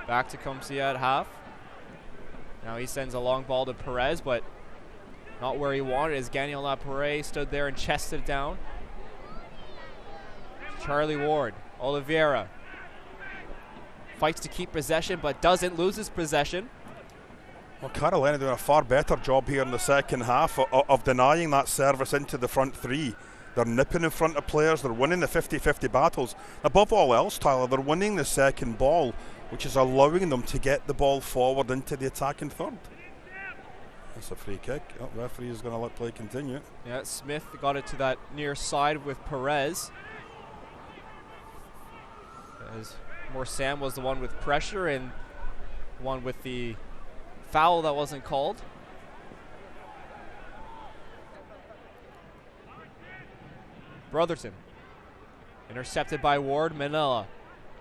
Back to Comcia at half. Now he sends a long ball to Perez, but not where he wanted, as Gagnon Lapore stood there and chested it down. Charlie Ward, Oliveira fights to keep possession, but doesn't lose his possession. Well, Carolina doing a far better job here in the second half of denying that service into the front three. They're nipping in front of players. They're winning the 50-50 battles. Above all else, Tyler, they're winning the second ball, which is allowing them to get the ball forward into the attacking third. That's a free kick. Oh, referee is going to let play continue. Yeah, Smith got it to that near side with Perez. As Morsam was the one with pressure and one with the foul that wasn't called. Brotherton intercepted by Ward. Manila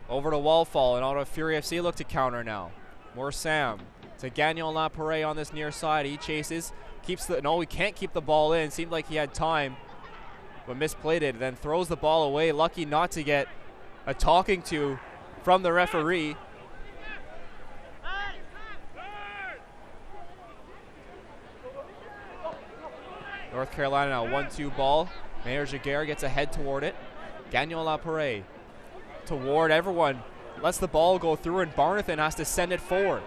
over to Wallfall, and Ottawa Fury FC look to counter now. More Sam. To Gagnon Laparé on this near side. He chases. Keeps the, no, he can't keep the ball in. Seemed like he had time, but misplayed it. Then throws the ball away. Lucky not to get a talking to from the referee. North Carolina now 1-2 ball. Mayor Jaguar gets ahead toward it. Gagnon Laparé toward everyone. Lets the ball go through, and Barnathan has to send it forward.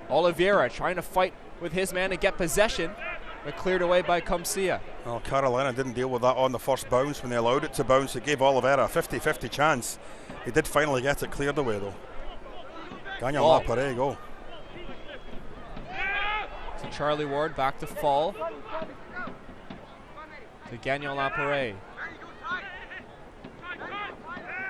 Oliveira trying to fight with his man to get possession, but cleared away by Comcia. Well, Carolina didn't deal with that on the first bounce when they allowed it to bounce. It gave Oliveira a 50-50 chance. He did finally get it cleared away, though. Gagnon Laparé, go. To Charlie Ward, back to Fall. To Gagnon Laparé.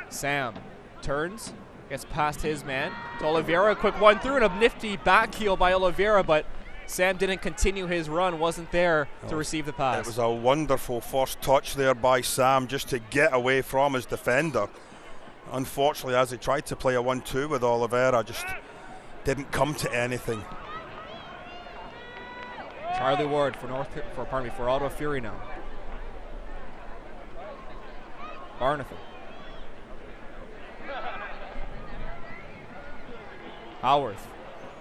Sam turns, gets past his man. To Oliveira, a quick one through, and a nifty back heel by Oliveira, but Sam didn't continue his run, wasn't there to receive the pass. It was a wonderful first touch there by Sam just to get away from his defender. Unfortunately, as he tried to play a 1-2 with Oliveira, just didn't come to anything. Charlie Ward for Ottawa Fury now. Barnathan. Howarth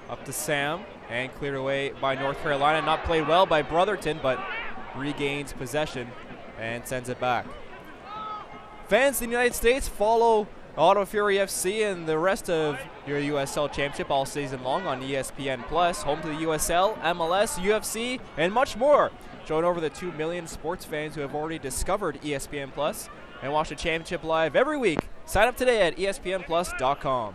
up to Sam and cleared away by North Carolina. Not played well by Brotherton, but regains possession and sends it back. Fans in the United States, follow Ottawa Fury FC and the rest of your USL Championship all season long on ESPN+, home to the USL, MLS, UFC, and much more. Join over the 2 million sports fans who have already discovered ESPN+, and watch the championship live every week. Sign up today at espnplus.com.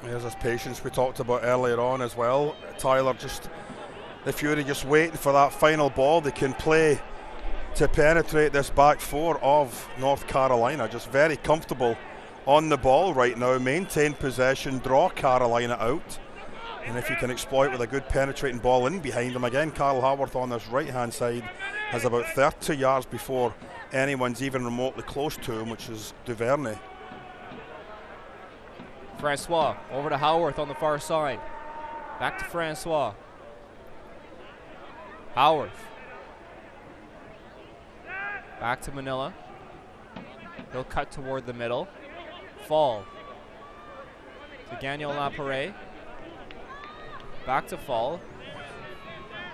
There's his patience we talked about earlier on as well. Tyler, the Fury just waiting for that final ball they can play to penetrate this back four of North Carolina. Just very comfortable on the ball right now, maintain possession, draw Carolina out, and if you can exploit with a good penetrating ball in behind them. Again, Carl Haworth on this right hand side has about 30 yards before anyone's even remotely close to him, which is Duvernay. Francois over to Howarth on the far side. Back to Francois. Howarth. Back to Manila. He'll cut toward the middle. Fall. To Gagnon Laparé. Back to Fall.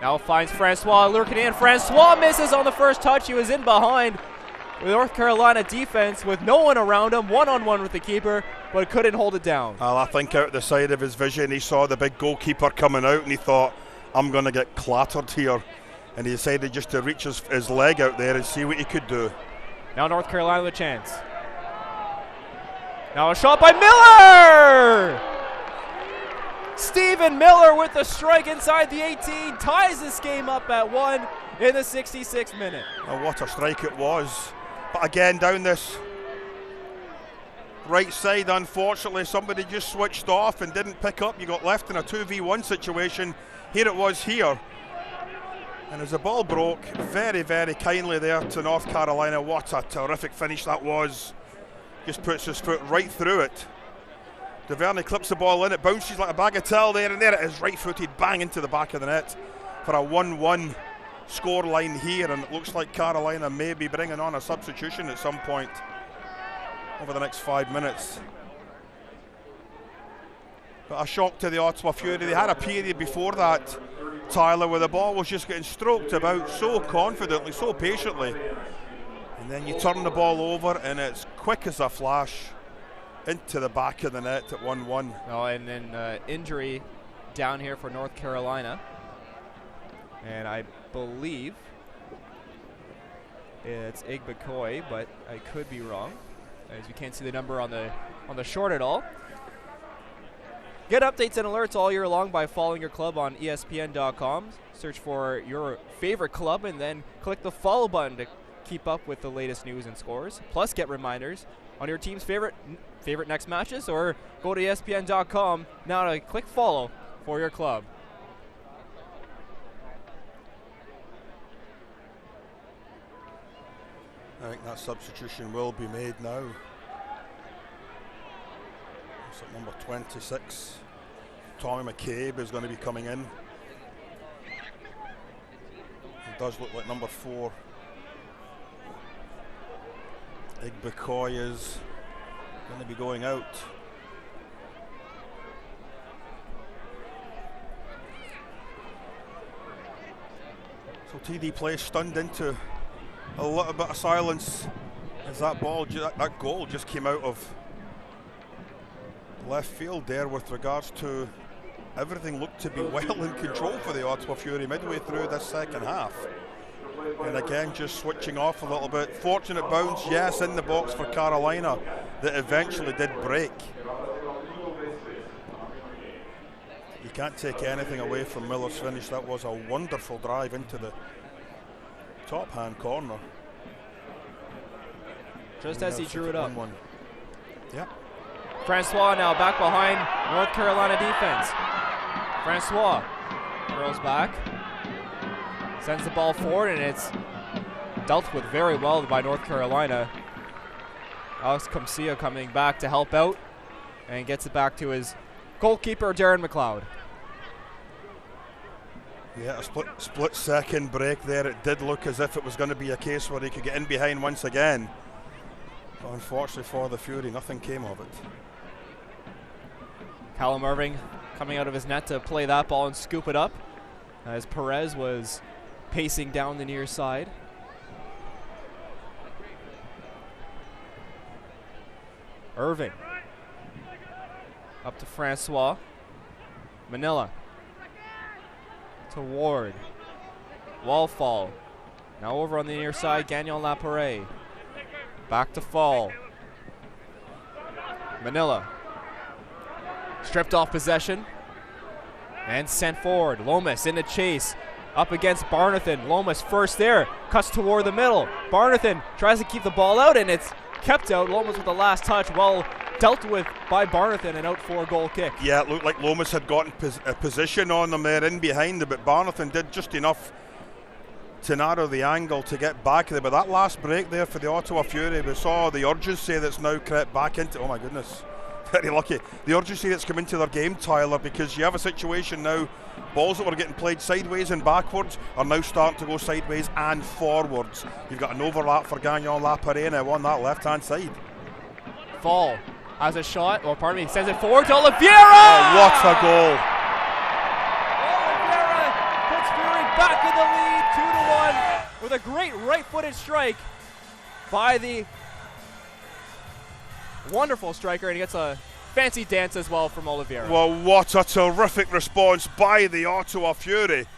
Now finds Francois lurking in. Francois misses on the first touch. He was in behind with North Carolina defense with no one around him, one-on-one with the keeper, but couldn't hold it down. Well, I think out the side of his vision, he saw the big goalkeeper coming out, and he thought, I'm going to get clattered here. And he decided just to reach his leg out there and see what he could do. Now North Carolina with a chance. Now a shot by Miller! Stephen Miller with the strike inside the 18, ties this game up at 1 in the 66th minute. Oh, what a strike it was. But again, down this right side, unfortunately, somebody just switched off and didn't pick up. You got left in a 2v1 situation. Here it was here. And as the ball broke, very, very kindly there to North Carolina. What a terrific finish that was. Just puts his foot right through it. Duvernay clips the ball in, it bounces like a bagatelle there, and there it is, right-footed, bang into the back of the net for a 1-1 score line here, and it looks like Carolina may be bringing on a substitution at some point over the next 5 minutes. But a shock to the Ottawa Fury. They had a period before that, Tyler, where the ball was just getting stroked about so confidently, so patiently, and then you turn the ball over and it's quick as a flash into the back of the net at 1-1. Oh, and then injury down here for North Carolina, and I believe it's Igbekoy, but I could be wrong, as you can't see the number on the short at all. Get updates and alerts all year long by following your club on ESPN.com. Search for your favorite club and then click the follow button to keep up with the latest news and scores. Plus, get reminders on your team's favorite next matches, or go to ESPN.com now to click follow for your club. I think that substitution will be made now. It's at number 26. Tommy McCabe is going to be coming in. It does look like number 4. Igbekoy is going to be going out. So TD Place stunned into a little bit of silence as that goal just came out of left field there. With regards to everything looked to be well in control for the Ottawa Fury midway through this second half. And again, just switching off a little bit. Fortunate bounce, yes, in the box for Carolina that eventually did break. You can't take anything away from Miller's finish. That was a wonderful drive into the top hand corner. Just as he drew it up. Yeah. Francois now back behind North Carolina defense. Francois curls back, sends the ball forward, and it's dealt with very well by North Carolina. Alex Comcia coming back to help out and gets it back to his goalkeeper, Darren Mcleod. Yeah, a split second break there. It did look as if it was going to be a case where he could get in behind once again. But unfortunately for the Fury, nothing came of it. Callum Irving coming out of his net to play that ball and scoop it up as Perez was pacing down the near side. Irving up to Francois. Manila to Ward. Wallfall now over on the near side. Gagnon Laparé back to Fall. Manila stripped off possession and sent forward. Lomas in the chase up against Barnathan. Lomas first there, cuts toward the middle. Barnathan tries to keep the ball out and it's kept out. Lomas with the last touch, well dealt with by Barnathan, and out for a goal kick. Yeah, it looked like Lomas had gotten a position on them there in behind them, but Barnathan did just enough to narrow the angle to get back there. But that last break there for the Ottawa Fury, we saw the urgency that's now crept back into, oh my goodness, very lucky, the urgency that's come into their game, Tyler, because you have a situation now, balls that were getting played sideways and backwards are now starting to go sideways and forwards. You've got an overlap for Gagnon Laparé now on that left hand side. Fall has a shot, or pardon me, sends it forward to Oliveira! Oh, what a goal! Oliveira puts Fury back in the lead, 2-1, with a great right-footed strike by the wonderful striker, and he gets a fancy dance as well from Oliveira. Well, what a terrific response by the Ottawa Fury.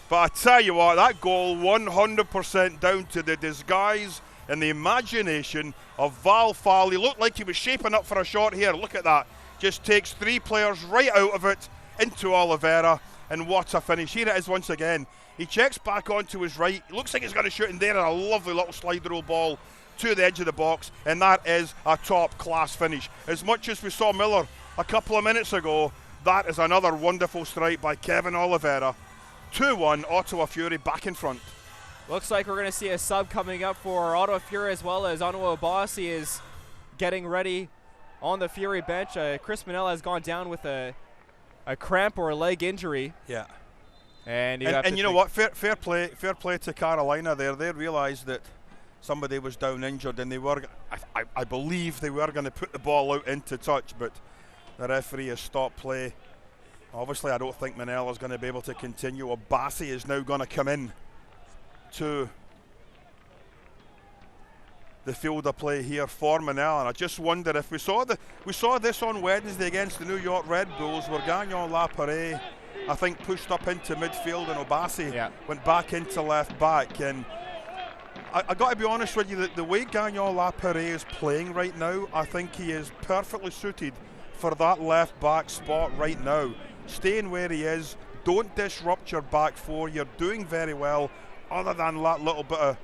But I tell you what, that goal 100% down to the disguise and the imagination of Val Fall. He looked like he was shaping up for a shot here. Look at that. Just takes 3 players right out of it into Oliveira, and what a finish. Here it is once again. He checks back onto his right. It looks like he's going to shoot in there, and a lovely little slide rule ball to the edge of the box, and that is a top class finish. As much as we saw Miller a couple of minutes ago, that is another wonderful strike by Kevin Oliveira. 2-1, Ottawa Fury back in front. Looks like we're going to see a sub coming up for Ottawa Fury, as well as Onua Obasi is getting ready on the Fury bench. Chris Manella has gone down with a cramp or a leg injury. Yeah. And you know what? Fair play to Carolina there. They realised that somebody was down injured, and they were, I believe they were going to put the ball out into touch, but the referee has stopped play. Obviously, I don't think Manella's going to be able to continue. Obasi is now going to come in to the field of play here for Manella, and I just wonder if we saw this on Wednesday against the New York Red Bulls, where Gagnon Laparé, I think, pushed up into midfield, and Obasi went back into left back. And I got to be honest with you, the way Gagnon Laparé is playing right now, I think he is perfectly suited for that left back spot right now. Staying where he is, don't disrupt your back four. You're doing very well, other than that little bit of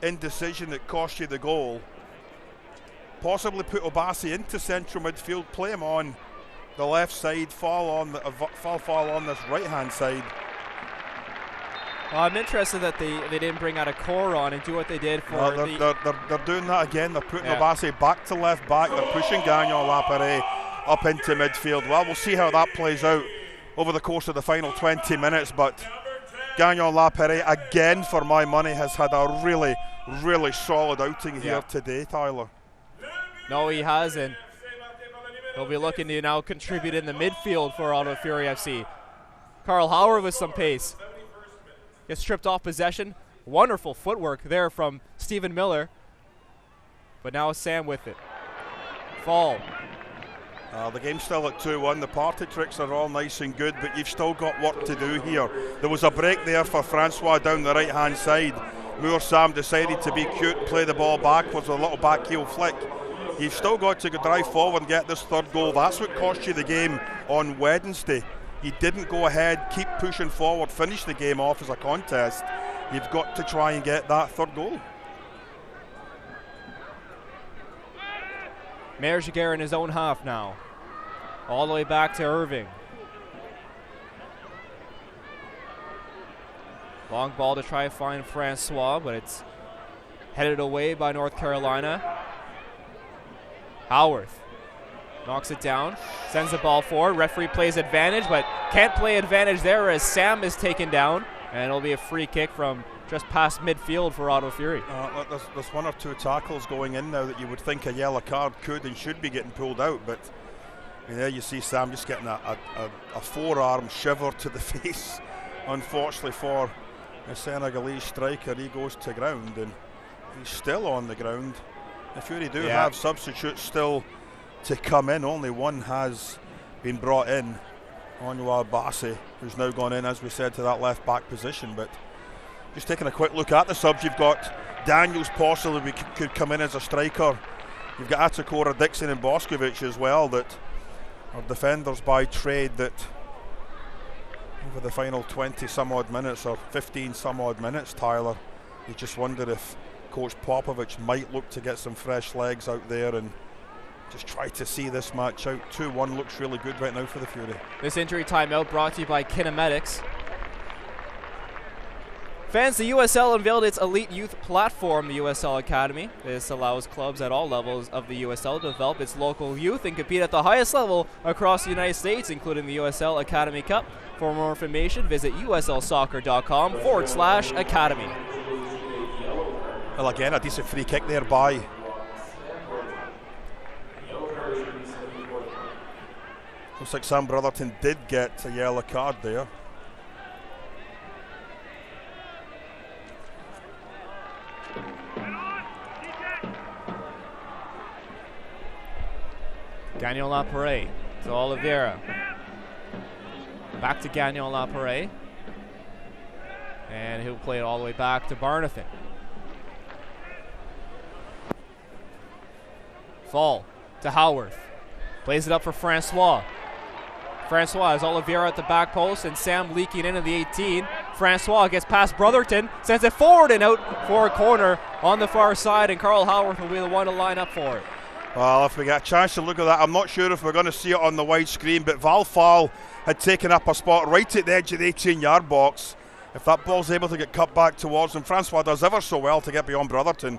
indecision that cost you the goal. Possibly put Obasi into central midfield, play him on the left side, fall on this right hand side. Well, I'm interested that they didn't bring out a core on and do what they did for they're doing that again. They're putting Obase back to left back. They're pushing Gagnon Lapare up into midfield. Well, we'll see how that plays out over the course of the final 20 minutes. But Gagnon Lapare, again, for my money, has had a really, really solid outing here today, Tyler. No, he hasn't. He'll be looking to now contribute in the midfield for Ottawa Fury FC. Carl Howard with some pace. Gets stripped off possession. Wonderful footwork there from Stephen Miller. But now Sam with it. Fall. The game's still at 2-1. The party tricks are all nice and good, but you've still got work to do here. There was a break there for Francois down the right-hand side. Moore Sam decided to be cute and play the ball backwards with a little back heel flick. You've still got to drive forward and get this third goal. That's what cost you the game on Wednesday. You didn't go ahead, keep pushing forward, finish the game off as a contest. You've got to try and get that third goal. Mayor Jaguar in his own half now. All the way back to Irving. Long ball to try to find Francois, but it's headed away by North Carolina. Howarth knocks it down, sends the ball forward. Referee plays advantage, but can't play advantage there as Sam is taken down. And it'll be a free kick from just past midfield for Ottawa Fury. There's one or two tackles going in now that you would think a yellow card could and should be getting pulled out, but there you see Sam just getting a forearm shiver to the face. Unfortunately for a Senegalese striker, he goes to ground and he's still on the ground. The Fury do have substitutes still to come in. Only one has been brought in, Onua Bassey, who's now gone in, as we said, to that left back position. But just taking a quick look at the subs, you've got Daniels possibly could come in as a striker. You've got Atakora, Dixon and Boskovic as well, that are defenders by trade, that over the final 20 some odd minutes or 15 some odd minutes, Tyler, you just wonder if Coach Popovich might look to get some fresh legs out there and just try to see this match out. 2-1 looks really good right now for the Fury. This injury timeout brought to you by Kinematics. Fans, the USL unveiled its elite youth platform, the USL Academy. This allows clubs at all levels of the USL to develop its local youth and compete at the highest level across the United States, including the USL Academy Cup. For more information, visit uslsoccer.com/academy. Well, again, a decent free kick there by looks like Sam Brotherton did get a yellow card there. Gagnon Lapare to Oliveira. Back to Gagnon Lapare. And he'll play it all the way back to Barnathan. Fall to Howarth. Plays it up for Francois. Francois has Oliveira at the back post and Sam leaking into the 18. Francois gets past Brotherton, sends it forward and out for a corner on the far side, and Carl Howarth will be the one to line up for it. Well, if we get a chance to look at that, I'm not sure if we're going to see it on the wide screen, but Val Fall had taken up a spot right at the edge of the 18-yard box. If that ball's able to get cut back towards him, Francois does ever so well to get beyond Brotherton.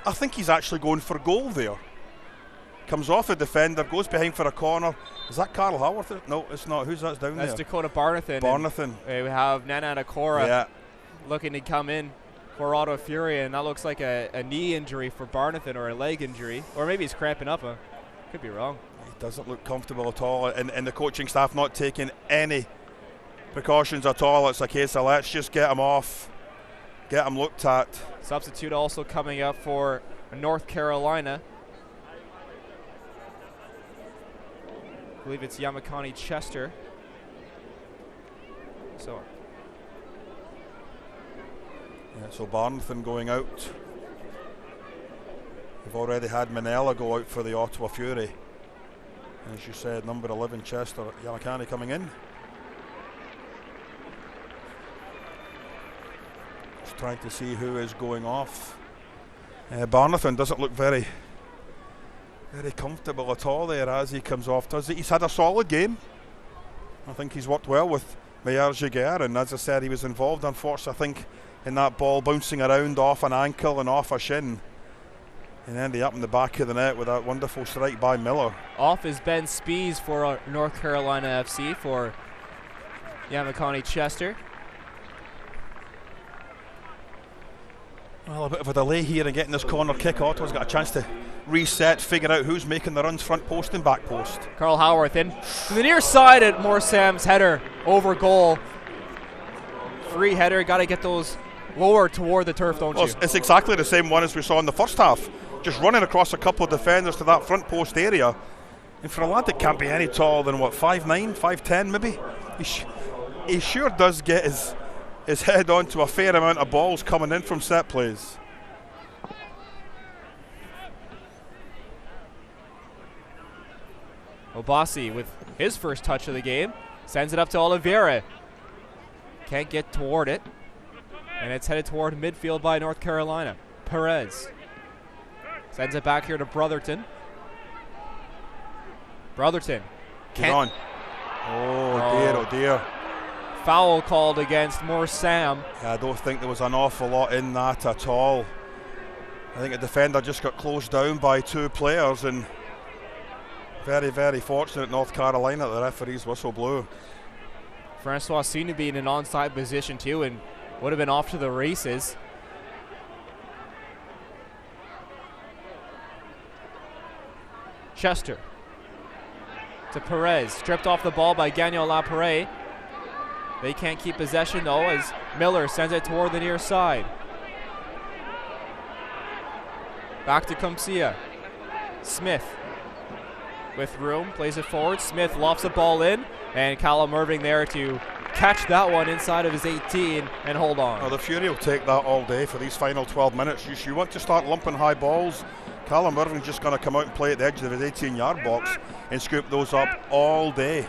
I think he's actually going for goal there. Comes off a defender, goes behind for a corner. Is that Carl Howarth? No, it's not. Who's that's down there? That's Dakota Barnathan. Barnathan. We have Nana Nakora looking to come in for Ottawa Fury, and that looks like a knee injury for Barnathan, or a leg injury, or maybe he's cramping up. Could be wrong. He doesn't look comfortable at all, and the coaching staff not taking any precautions at all. It's a case of let's just get him off, get him looked at. Substitute also coming up for North Carolina. I believe it's Yamakani Chester. So Barnathan going out. We've already had Manella go out for the Ottawa Fury. And as you said, number 11 Chester, Yamakani coming in. Just trying to see who is going off. Barnathan doesn't look very comfortable at all there as he comes off. He's had a solid game. I think he's worked well with Meyer-Giguère, and as I said, he was involved, unfortunately, I think, in that ball bouncing around off an ankle and off a shin, and ended up in the back of the net with that wonderful strike by Miller. Off is Ben Spees for North Carolina FC for Yamakani Chester. Well, a bit of a delay here in getting this corner kick. Ottawa's got a chance to reset, figure out who's making the runs front post and back post. Carl Howarth in to the near side at Sam's header over goal. Free header, got to get those lower toward the turf, don't you? It's exactly the same one as we saw in the first half. Just running across a couple of defenders to that front post area. And for a lad that can't be any taller than, what, 5'9", 5'10", maybe? He sure does get his head onto a fair amount of balls coming in from set plays. Obasi with his first touch of the game. Sends it up to Oliveira. Can't get toward it. And it's headed toward midfield by North Carolina. Perez sends it back here to Brotherton. Brotherton. Get on. Oh dear. Foul called against Sam. Yeah, I don't think there was an awful lot in that at all. I think a defender just got closed down by two players, and very, very fortunate North Carolina that the referee's whistle blew. Francois seemed to be in an onside position too and would have been off to the races. Chester to Perez, stripped off the ball by Gagnon Lapare. They can't keep possession though as Miller sends it toward the near side. Back to Comcia. Smith with room, plays it forward. Smith lofts the ball in, and Callum Irving there to catch that one inside of his 18 and hold on. Well, the Fury will take that all day for these final 12 minutes. You want to start lumping high balls. Callum Irving's just going to come out and play at the edge of his 18-yard box and scoop those up all day.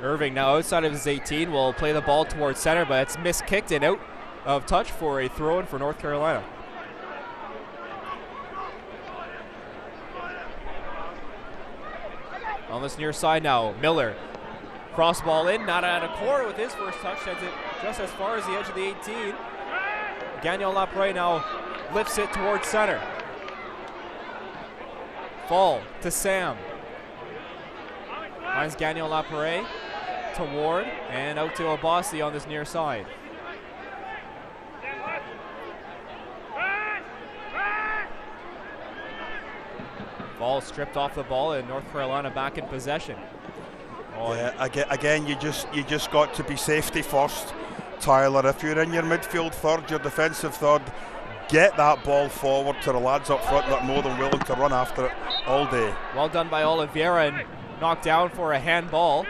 Irving now outside of his 18 will play the ball towards center, but it's miskicked and out of touch for a throw-in for North Carolina. On this near side now, Miller. Cross ball in, not out of corner with his first touch, sends it just as far as the edge of the 18. Gagnon Lapre now lifts it towards center. Fall to Sam. Finds Gagnon Lapre to Ward and out to Obasi on this near side. Ball stripped off the ball and North Carolina back in possession. Yeah, again, you just got to be safety first, Tyler. If you're in your midfield third, your defensive third, get that ball forward to the lads up front that are more than willing to run after it all day. Well done by Oliveira and knocked down for a handball.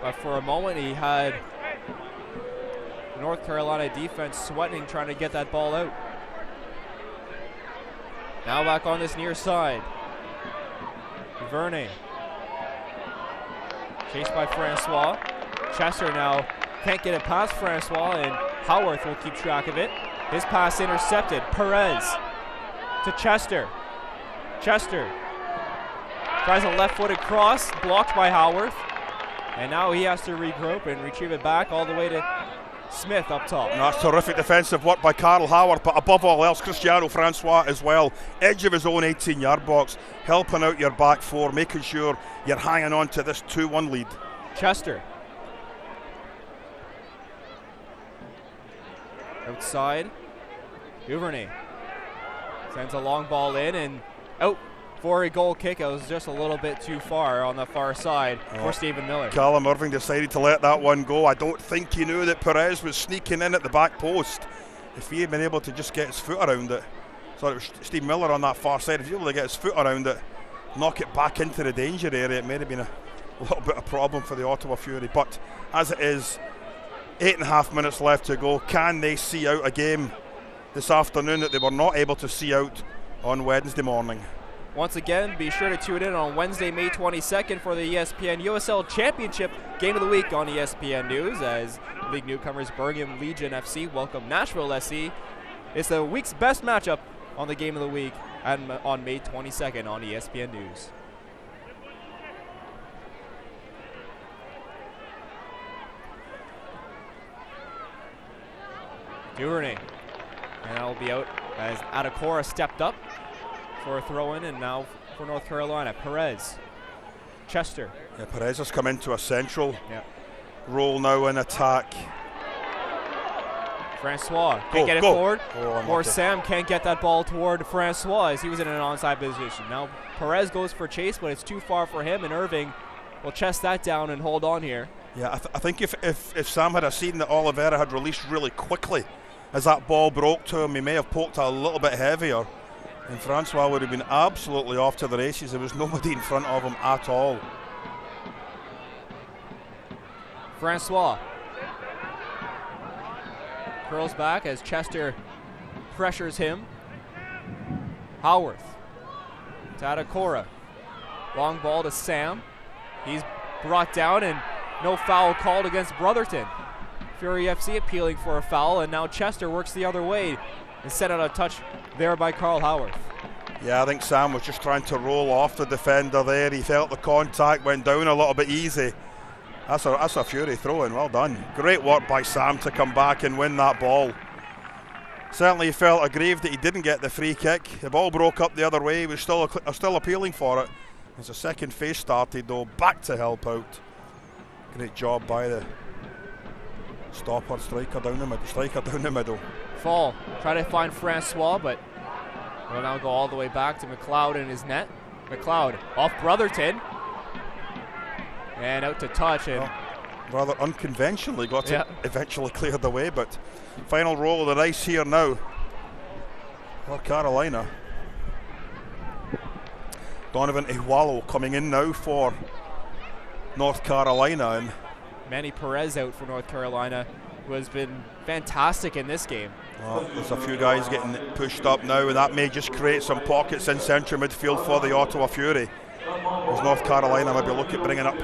But for a moment he had the North Carolina defense sweating trying to get that ball out. Now back on this near side. Verne. Chased by Francois. Chester now can't get it past Francois, and Howarth will keep track of it. His pass intercepted. Perez to Chester. Chester tries a left-footed cross, blocked by Howarth. And now he has to regroup and retrieve it back all the way to Smith up top. And that's terrific defensive work by Carl Howard, but above all else, Cristiano Francois as well. Edge of his own 18-yard box, helping out your back four, making sure you're hanging on to this 2-1 lead. Chester. Outside. Duvernay. Sends a long ball in and out for a goal kick. It was just a little bit too far on the far side for Stephen Miller. Callum Irving decided to let that one go. I don't think he knew that Perez was sneaking in at the back post. If he had been able to just get his foot around it, so it was Steve Miller on that far side, if he was able to get his foot around it, knock it back into the danger area, it may have been a little bit of a problem for the Ottawa Fury. But as it is, 8.5 minutes left to go. Can they see out a game this afternoon that they were not able to see out on Wednesday morning? Once again, be sure to tune in on Wednesday, May 22nd for the ESPN USL Championship Game of the Week on ESPN News as league newcomers Birmingham Legion FC welcome Nashville SC. It's the week's best matchup on the Game of the Week and on May 22nd on ESPN News. Duvernay. And that'll be out as Adekora stepped up for a throw-in, and now for North Carolina, Perez. Chester. Yeah, Perez has come into a central role now in attack. Francois can't get it forward. Or unlucky. Sam can't get that ball toward Francois as he was in an onside position. Now Perez goes for chase, but it's too far for him, and Irving will chest that down and hold on here. Yeah, I think if Sam had seen that Oliveira had released really quickly as that ball broke to him, he may have poked a little bit heavier, and Francois would have been absolutely off to the races. There was nobody in front of him at all. Francois curls back as Chester pressures him. Howarth to Adekora. Long ball to Sam. He's brought down, and no foul called against Brotherton. Fury FC appealing for a foul, and now Chester works the other way and set out a touch there by Carl Howarth. Yeah, I think Sam was just trying to roll off the defender there. He felt the contact, went down a little bit easy. That's a Fury throw-in, well done. Great work by Sam to come back and win that ball. Certainly he felt aggrieved that he didn't get the free kick. The ball broke up the other way, he was still appealing for it. As the second phase started though, back to help out. Great job by the striker down the middle. Fall, try to find Francois, but will now go all the way back to Mcleod in his net. Mcleod off Brotherton. And out to touch, and rather unconventionally got it eventually cleared away, but final roll of the dice here now for Carolina. Donovan Iwalo coming in now for North Carolina, and Manny Perez out for North Carolina, who has been fantastic in this game. There's a few guys getting pushed up now, and that may just create some pockets in central midfield for the Ottawa Fury, as North Carolina maybe look at bringing up,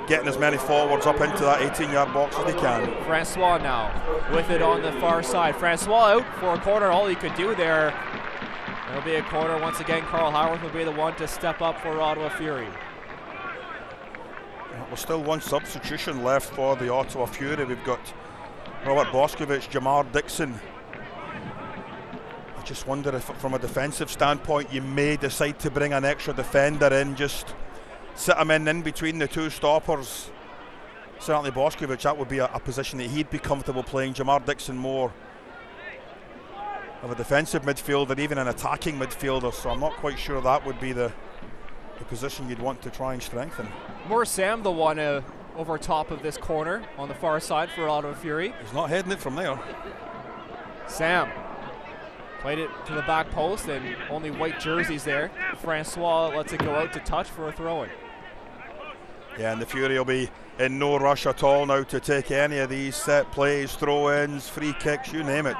getting as many forwards up into that 18-yard box as they can. Francois now with it on the far side. Francois out for a corner, all he could do there. It'll be a corner once again. Carl Howarth will be the one to step up for Ottawa Fury. There's still one substitution left for the Ottawa Fury. We've got Robert Boscovich, Jamar Dixon. I just wonder if from a defensive standpoint you may decide to bring an extra defender in, just sit him in between the two stoppers. Certainly Boscovich, that would be a position that he'd be comfortable playing. Jamar Dixon more of a defensive midfielder, even an attacking midfielder, so I'm not quite sure that would be the position you'd want to try and strengthen. More Sam the one over top of this corner on the far side for Ottawa Fury. He's not heading it from there. Sam played it to the back post, and only white jerseys there. Francois lets it go out to touch for a throw-in. Yeah, and the Fury will be in no rush at all now to take any of these set plays, throw-ins, free kicks, you name it.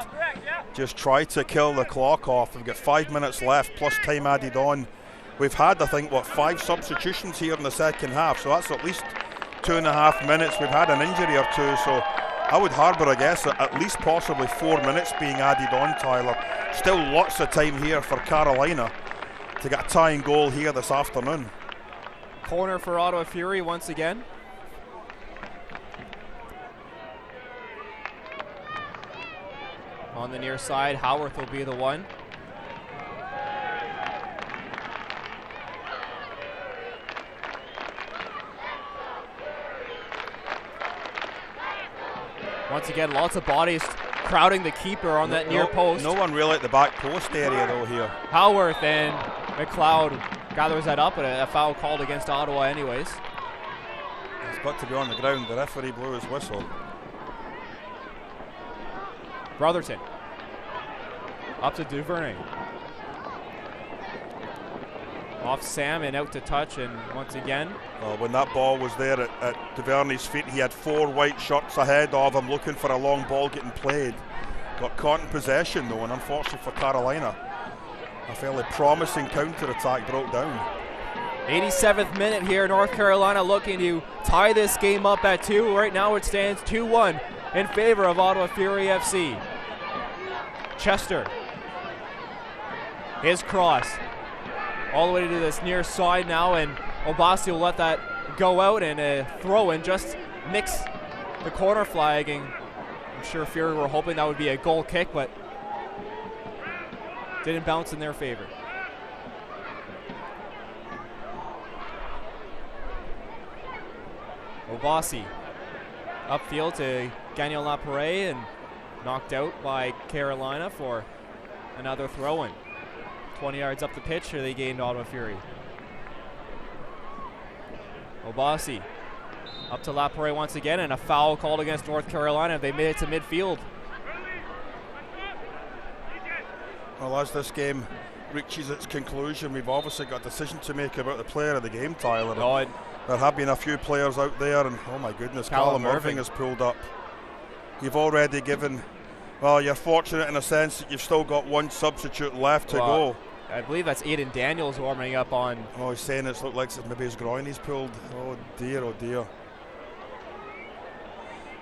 Just try to kill the clock off. We've got 5 minutes left plus time added on. We've had, I think, 5 substitutions here in the second half, so that's at least 2.5 minutes. We've had an injury or two, so I would harbour a guess at least possibly 4 minutes being added on, Tyler. Still lots of time here for Carolina to get a tying goal here this afternoon. Corner for Ottawa Fury once again. On the near side, Howarth will be the one. Once again, lots of bodies crowding the keeper on that near post. No one really at the back post area though here. Howarth and Mcleod gathers that up, and a foul called against Ottawa anyways. It's got to be on the ground. The referee blew his whistle. Brotherton up to Duvernay. Off Sam and out to touch, and once again. When that ball was there at Duvernay's feet, he had 4 white shirts ahead of him looking for a long ball getting played. Got caught in possession though, and unfortunately for Carolina, a fairly promising counter-attack broke down. 87th minute here, North Carolina looking to tie this game up at 2. Right now it stands 2-1 in favor of Ottawa Fury FC. Chester, his cross all the way to this near side now, and Obasi will let that go out, and a throw-in just nicks the corner flag and I'm sure Fury were hoping that would be a goal kick, but didn't bounce in their favor. Obasi upfield to Gagnon Lapare and knocked out by Carolina for another throw-in. 20 yards up the pitch, or they gained Ottawa Fury. Obasi up to Lapare once again, and a foul called against North Carolina. They made it to midfield. Well, as this game reaches its conclusion, we've obviously got a decision to make about the player of the game, Tyler. No, there have been a few players out there, and oh my goodness, Callum Irving has pulled up. You've already given, well, you're fortunate in a sense that you've still got one substitute left to go. I believe that's Aiden Daniels warming up on. Oh, he's saying it looks like maybe his groin he's pulled. Oh dear, oh dear.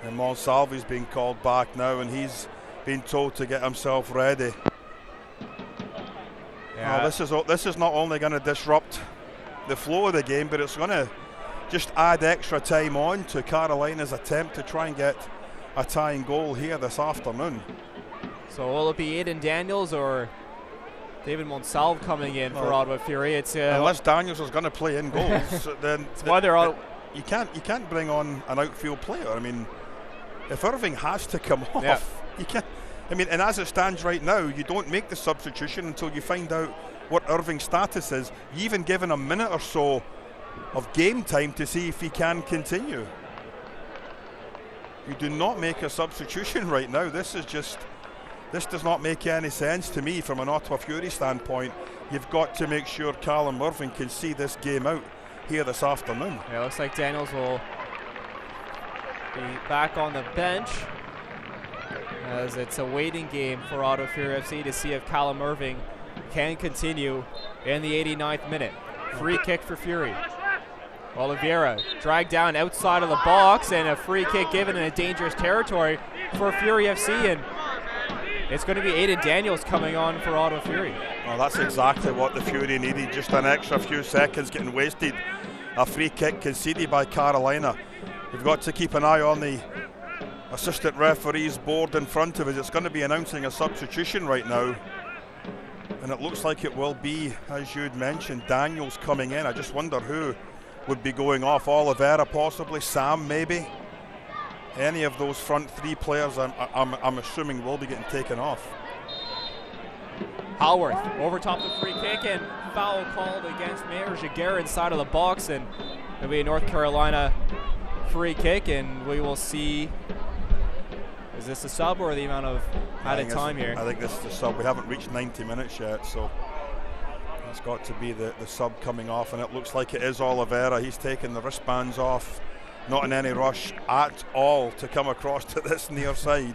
And Monsalvi's being called back now, and he's been told to get himself ready. Yeah. This is not only going to disrupt the flow of the game, but it's going to just add extra time on to Carolina's attempt to try and get a tying goal here this afternoon. So will it be Aiden Daniels or David Monsalve coming in for Ottawa Fury? It's unless Daniels is going to play in goals, then why they're all. You can't bring on an outfield player. I mean, if Irving has to come off, you can't. I mean, and as it stands right now, you don't make the substitution until you find out what Irving's status is. You even given a minute or so of game time to see if he can continue. You do not make a substitution right now. This does not make any sense to me from an Ottawa Fury standpoint. You've got to make sure Callum Irving can see this game out here this afternoon. Yeah, looks like Daniels will be back on the bench, as it's a waiting game for Ottawa Fury FC to see if Callum Irving can continue in the 89th minute. Free kick for Fury. Oliveira dragged down outside of the box, and a free kick given in a dangerous territory for Fury FC, and it's going to be Aiden Daniels coming on for Ottawa Fury. Well, that's exactly what the Fury needed, just an extra few seconds getting wasted. A free kick conceded by Carolina. We've got to keep an eye on the assistant referee's board in front of us. It's going to be announcing a substitution right now, and it looks like it will be, as you'd mentioned, Daniels coming in. I just wonder who would be going off. Oliveira possibly, Sam maybe. Any of those front three players I'm assuming will be getting taken off. Howarth over top the free kick, and foul called against Mayor Jaguar inside of the box, and it'll be a North Carolina free kick, and we will see. Is this a sub or the amount of added time here? I think this is the sub. We haven't reached 90 minutes yet, so it's got to be the sub coming off, and it looks like it is Oliveira. He's taking the wristbands off, not in any rush at all to come across to this near side.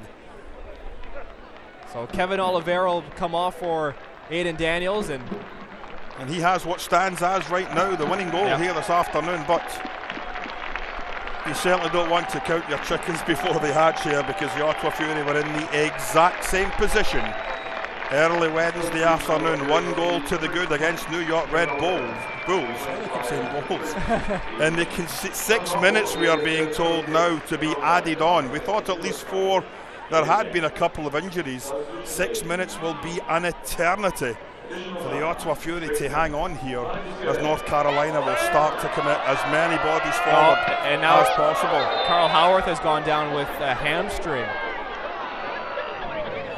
So Kevin Oliveira will come off for Aiden Daniels, and he has what stands as right now the winning goal here this afternoon, but you certainly don't want to count your chickens before they hatch here, because the Ottawa Fury were in the exact same position early Wednesday afternoon. One goal to the good against New York Red Bulls. I keep saying Bulls. And they can 6 minutes, we are being told now, to be added on. We thought at least 4. There had been a couple of injuries. 6 minutes will be an eternity for the Ottawa Fury to hang on here, as North Carolina will start to commit as many bodies forward and now as possible. Carl Howarth has gone down with a hamstring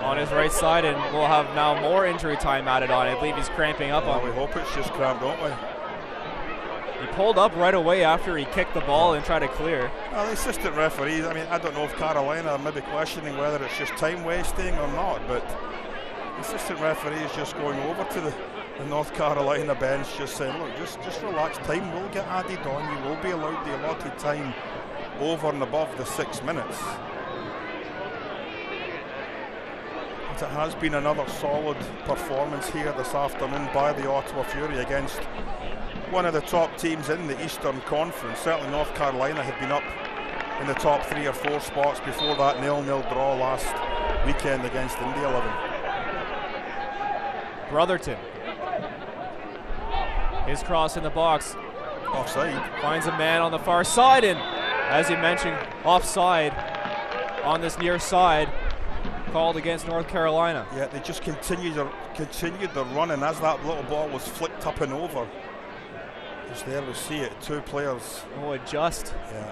on his right side, and we'll have now more injury time added on. I believe he's cramping up on. We hope it's just cramp, don't we? He pulled up right away after he kicked the ball and tried to clear. Well, the assistant referees, I mean, I don't know if Carolina are maybe questioning whether it's just time wasting or not, but the assistant referee is just going over to the North Carolina bench, just saying, look, just relax, time will get added on, you will be allowed the allotted time over and above the 6 minutes. But it has been another solid performance here this afternoon by the Ottawa Fury against one of the top teams in the Eastern Conference. Certainly North Carolina had been up in the top 3 or 4 spots before that 0-0 draw last weekend against Indy 11. Brotherton. His cross in the box. Offside. Finds a man on the far side, and as you mentioned, offside. on this near side called against North Carolina. Yeah, they just continued the run, and as that little ball was flicked up and over, just there we see it, 2 players. Oh, adjust. Yeah.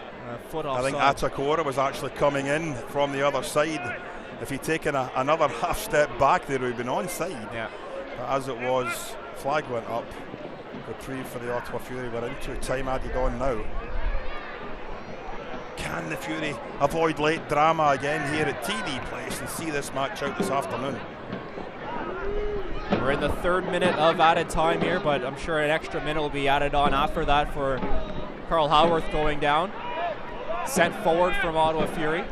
Foot I offside. think Atakora was actually coming in from the other side. If he'd taken another half step back, they would have been onside. Yeah. But as it was, flag went up. Reprieve for the Ottawa Fury. We're into time added on now. Can the Fury avoid late drama again here at TD Place and see this match out this afternoon? We're in the 3rd minute of added time here, but I'm sure an extra minute will be added on after that for Carl Howarth going down. Sent forward from Ottawa Fury.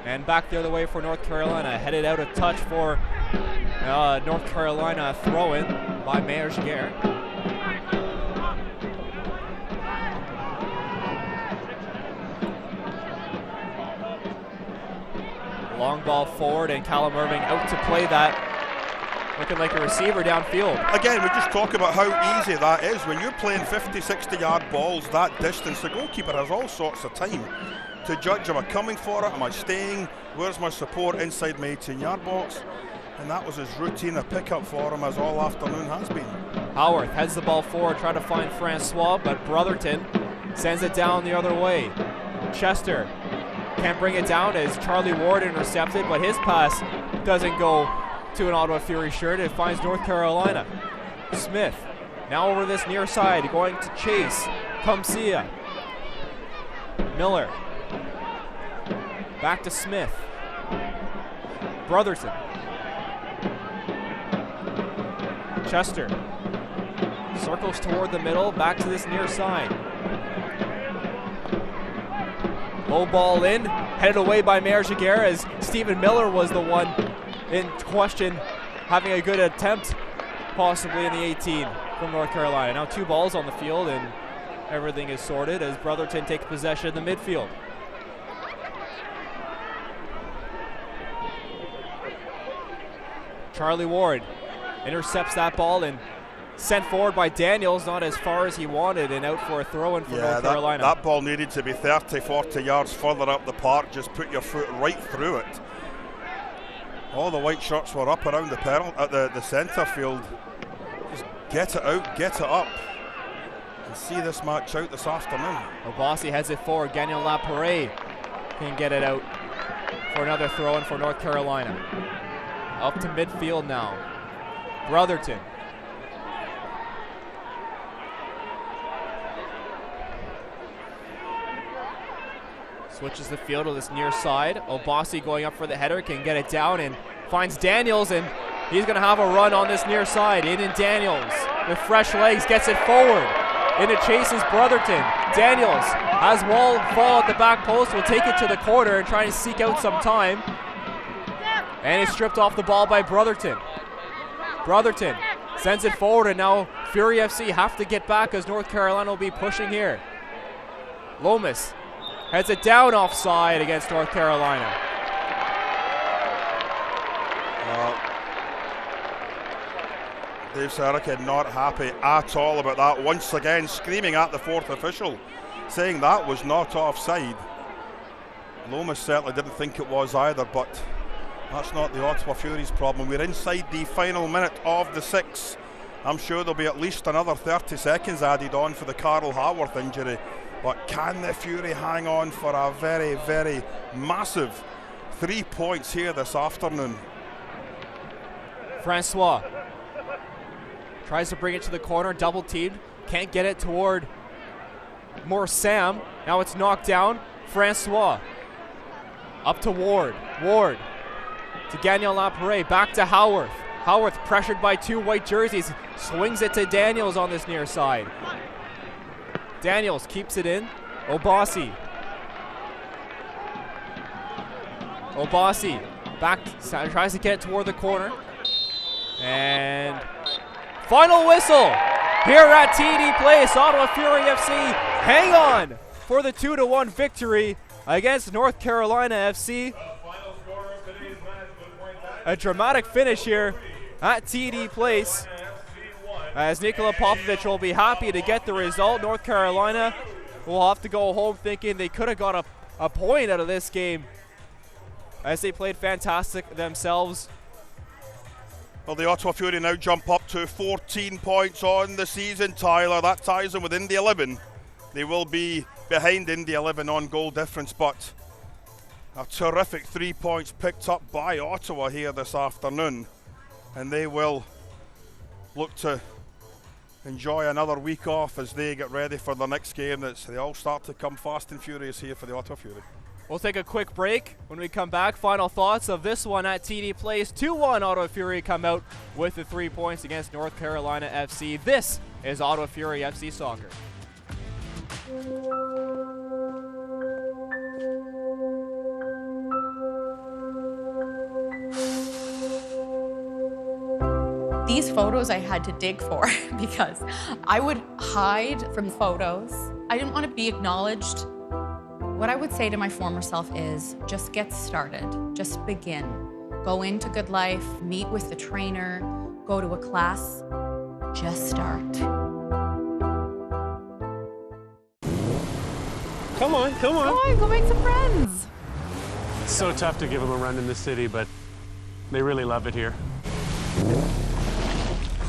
And back the other way for North Carolina. Headed out of touch for North Carolina throw-in by Mayer Giguère. Long ball forward, and Callum Irving out to play that. Looking like a receiver downfield. Again, we just talk about how easy that is. When you're playing 50, 60-yard balls that distance, the goalkeeper has all sorts of time to judge, am I coming for it, am I staying, where's my support inside my 18-yard box? And that was as routine a pickup for him as all afternoon has been. Howarth heads the ball forward, trying to find Francois, but Brotherton sends it down the other way. Chester can't bring it down as Charlie Ward intercepted, but his pass doesn't go to an Ottawa Fury shirt. It finds North Carolina. Smith now over this near side, going to chase Comcia. Miller back to Smith. Brotherton. Chester circles toward the middle, back to this near side. Low ball in, headed away by Mayer Giguère as Stephen Miller was the one in question, having a good attempt possibly in the 18 from North Carolina. Now 2 balls on the field and everything is sorted as Brotherton takes possession in the midfield. Charlie Ward intercepts that ball and sent forward by Daniels, not as far as he wanted, and out for a throw-in for North Carolina. That ball needed to be 30, 40 yards further up the park. Just put your foot right through it. All the white shirts were up around the centre field. Just get it out, get it up, and see this match out this afternoon. Obasi heads it forward. Gagnon Laparé can get it out for another throw-in for North Carolina. Up to midfield now. Brotherton. Switches the field to this near side. Obasi going up for the header, can get it down and finds Daniels, and he's going to have a run on this near side. In Daniels with fresh legs, gets it forward. In it chases Brotherton. Daniels has Wall fall at the back post, will take it to the corner and try and seek out some time. And it's stripped off the ball by Brotherton. Brotherton sends it forward, and now Fury FC have to get back as North Carolina will be pushing here. Lomas heads it down offside against North Carolina. Dave Sarakin not happy at all about that. Once again screaming at the 4th official, saying that was not offside. Lomas certainly didn't think it was either, but that's not the Ottawa Fury's problem. We're inside the final minute of the 6. I'm sure there'll be at least another 30 seconds added on for the Carl Haworth injury. But can the Fury hang on for a very, very massive 3 points here this afternoon? Francois tries to bring it to the corner, double teamed, can't get it toward more Sam. Now it's knocked down. Francois up to Ward. Ward to Gagnon Laparé, back to Howarth. Howarth pressured by 2 white jerseys, swings it to Daniels on this near side. Daniels keeps it in. Obasi. Obasi back, tries to get it toward the corner. And final whistle here at TD Place. Ottawa Fury FC hang on for the 2-1 victory against North Carolina FC. A dramatic finish here at TD Place, as Nikola Popovic will be happy to get the result. North Carolina will have to go home thinking they could have got a point out of this game as they played fantastic themselves. Well, the Ottawa Fury now jump up to 14 points on the season, Tyler. That ties them with Indy 11. They will be behind Indy 11 on goal difference, but a terrific 3 points picked up by Ottawa here this afternoon. And they will look to enjoy another week off as they get ready for the next game. They all start to come fast and furious here for the Ottawa Fury. We'll take a quick break. When we come back, final thoughts of this one at TD Place. 2-1 Ottawa Fury come out with the 3 points against North Carolina FC. This is Ottawa Fury FC Soccer. These photos I had to dig for because I would hide from photos. I didn't want to be acknowledged. What I would say to my former self is just get started, just begin. Go into Good Life, meet with the trainer, go to a class, just start. Come on, come on. Come on, go make some friends. It's so tough to give them a run in the city, but they really love it here.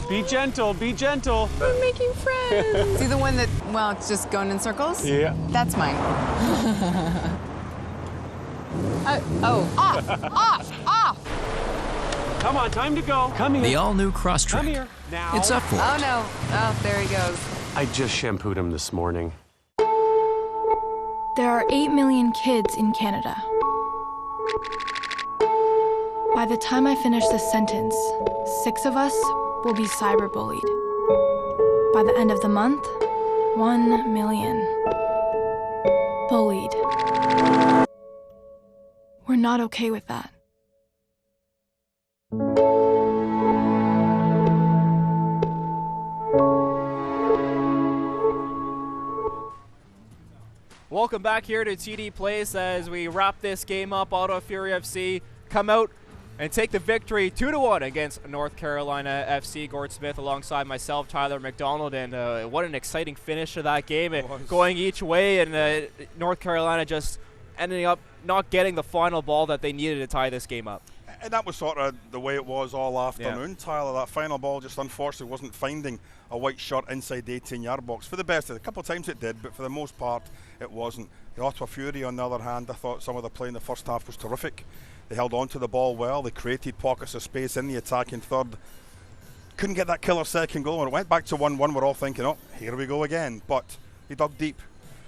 Be gentle, be gentle. We're making friends. See the one that, well, it's just going in circles? Yeah. That's mine. Off. Come on, time to go. Come here. The all-new Crosstrek. Come here. Now. It's up for it. Oh, no. Oh, there he goes. I just shampooed him this morning. There are 8 million kids in Canada. By the time I finish this sentence, 6 of us will be cyberbullied. By the end of the month, 1 million. Bullied. We're not okay with that. Welcome back here to TD Place as we wrap this game up. Ottawa Fury FC come out and take the victory 2-1 against North Carolina FC. Gord Smith alongside myself, Tyler McDonald, and what an exciting finish to that game. Going each way, and North Carolina just ending up not getting the final ball that they needed to tie this game up. And that was sort of the way it was all afternoon, Tyler. That final ball just unfortunately wasn't finding a white shirt inside the 18-yard box. For the best of it, a couple of times it did, but for the most part it wasn't. The Ottawa Fury, on the other hand, I thought some of the play in the first half was terrific. They held on to the ball well. They created pockets of space in the attacking third. Couldn't get that killer second goal. When it went back to 1-1, we're all thinking, oh, here we go again. But they dug deep.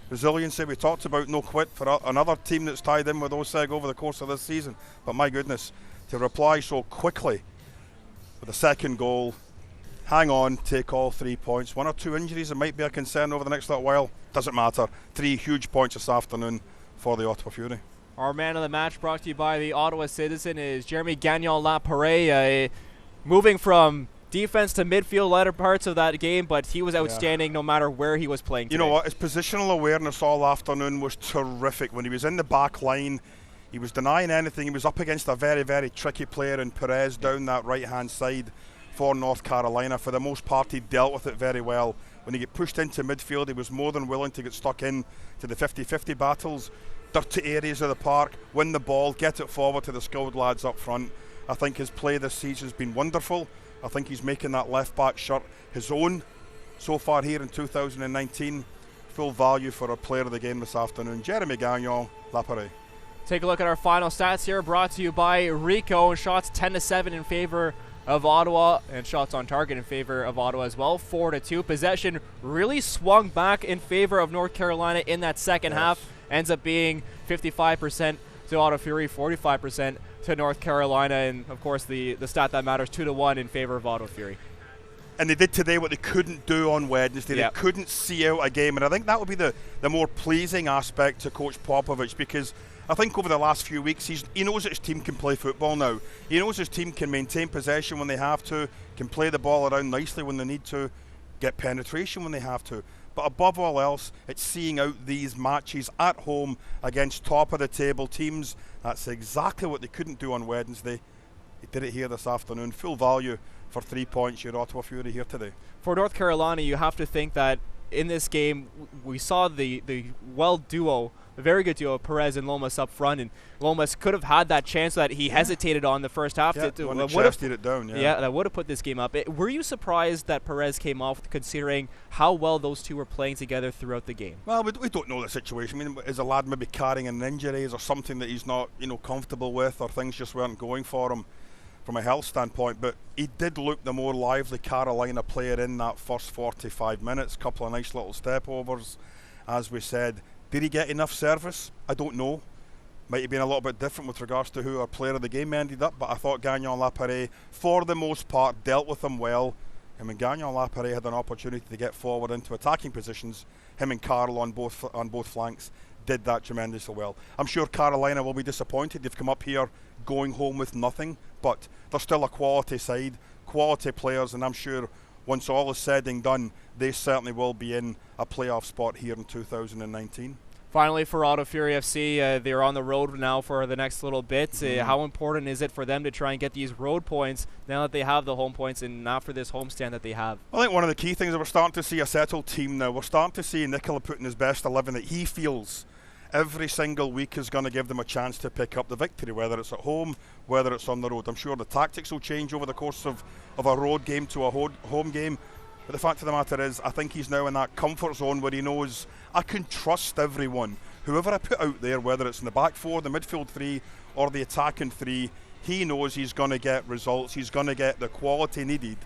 Resiliency, we talked about, no quit for another team that's tied in with OSEG over the course of this season. But my goodness, to reply so quickly with a second goal, hang on, take all 3 points. 1 or 2 injuries that might be a concern over the next little while. Doesn't matter. 3 huge points this afternoon for the Ottawa Fury. Our man of the match, brought to you by the Ottawa Citizen, is Jeremy Gagnon-Laparé. Moving from defense to midfield latter parts of that game, but he was outstanding no matter where he was playing today. You know what? His positional awareness all afternoon was terrific. When he was in the back line, he was denying anything. He was up against a very, very tricky player in Perez down that right-hand side for North Carolina. For the most part, he dealt with it very well. When he get pushed into midfield, he was more than willing to get stuck in to the 50-50 battles, dirty areas of the park, win the ball, get it forward to the skilled lads up front. I think his play this season has been wonderful. I think he's making that left-back shirt his own so far here in 2019. Full value for a player of the game this afternoon. Jeremy Gagnon-Laparé. Take a look at our final stats here, brought to you by Rico. Shots 10-7 in favor of Ottawa, and shots on target in favor of Ottawa as well, 4-2. Possession really swung back in favor of North Carolina in that second half. Ends up being 55% to Ottawa Fury, 45% to North Carolina, and of course the stat that matters, 2-1 in favor of Ottawa Fury. And they did today what they couldn't do on Wednesday. They couldn't see out a game, and I think that would be the more pleasing aspect to Coach Popovich, because I think over the last few weeks he knows that his team can play football now. He knows his team can maintain possession when they have to, can play the ball around nicely when they need to, get penetration when they have to. But above all else, it's seeing out these matches at home against top-of-the-table teams. That's exactly what they couldn't do on Wednesday. They did it here this afternoon. Full value for 3 points, your Ottawa Fury here today. For North Carolina, you have to think that in this game, we saw the well duo a very good duo of Perez and Lomas up front, and Lomas could have had that chance that he hesitated on the first half. Yeah, to when he would have chested it down. yeah, that would have put this game up. Were you surprised that Perez came off, considering how well those two were playing together throughout the game? Well, we don't know the situation. I mean, is a lad maybe carrying an injury or something that he's not, comfortable with, or things just weren't going for him from a health standpoint? But he did look the more lively Carolina player in that first 45 minutes. Couple of nice little step overs, as we said. Did he get enough service? I don't know. Might have been a little bit different with regards to who our player of the game ended up, but I thought Gagnon Lapare, for the most part, dealt with him well. And when Gagnon Lapare had an opportunity to get forward into attacking positions, him and Carl on both flanks did that tremendously well. I'm sure Carolina will be disappointed. They've come up here going home with nothing, but they're still a quality side, quality players, and I'm sure once all is said and done, they certainly will be in a playoff spot here in 2019. Finally, for Ottawa Fury FC, they're on the road now for the next little bit. How important is it for them to try and get these road points now that they have the home points and after this homestand that they have? I think one of the key things is we're starting to see a settled team now. We're starting to see Nicola putting his best 11 that he feels every single week is going to give them a chance to pick up the victory, whether it's at home, whether it's on the road. I'm sure the tactics will change over the course of a road game to a home game. But the fact of the matter is, I think he's now in that comfort zone where he knows I can trust everyone. Whoever I put out there, whether it's in the back four, the midfield three, or the attacking three, he knows he's going to get results. He's going to get the quality needed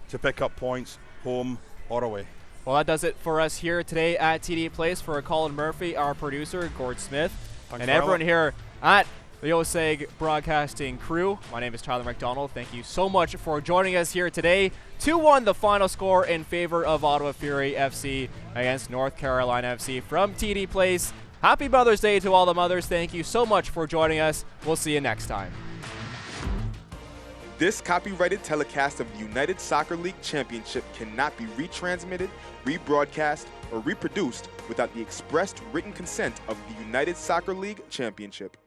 to pick up points, home or away. Well, that does it for us here today at TD Place. For Colin Murphy, our producer, Gord Smith, and everyone here at the OSEG Broadcasting crew. My name is Tyler McDonald. Thank you so much for joining us here today. 2-1 the final score in favor of Ottawa Fury FC against North Carolina FC from TD Place. Happy Mother's Day to all the mothers. Thank you so much for joining us. We'll see you next time. This copyrighted telecast of the United Soccer League Championship cannot be retransmitted, rebroadcast, or reproduced without the expressed written consent of the United Soccer League Championship.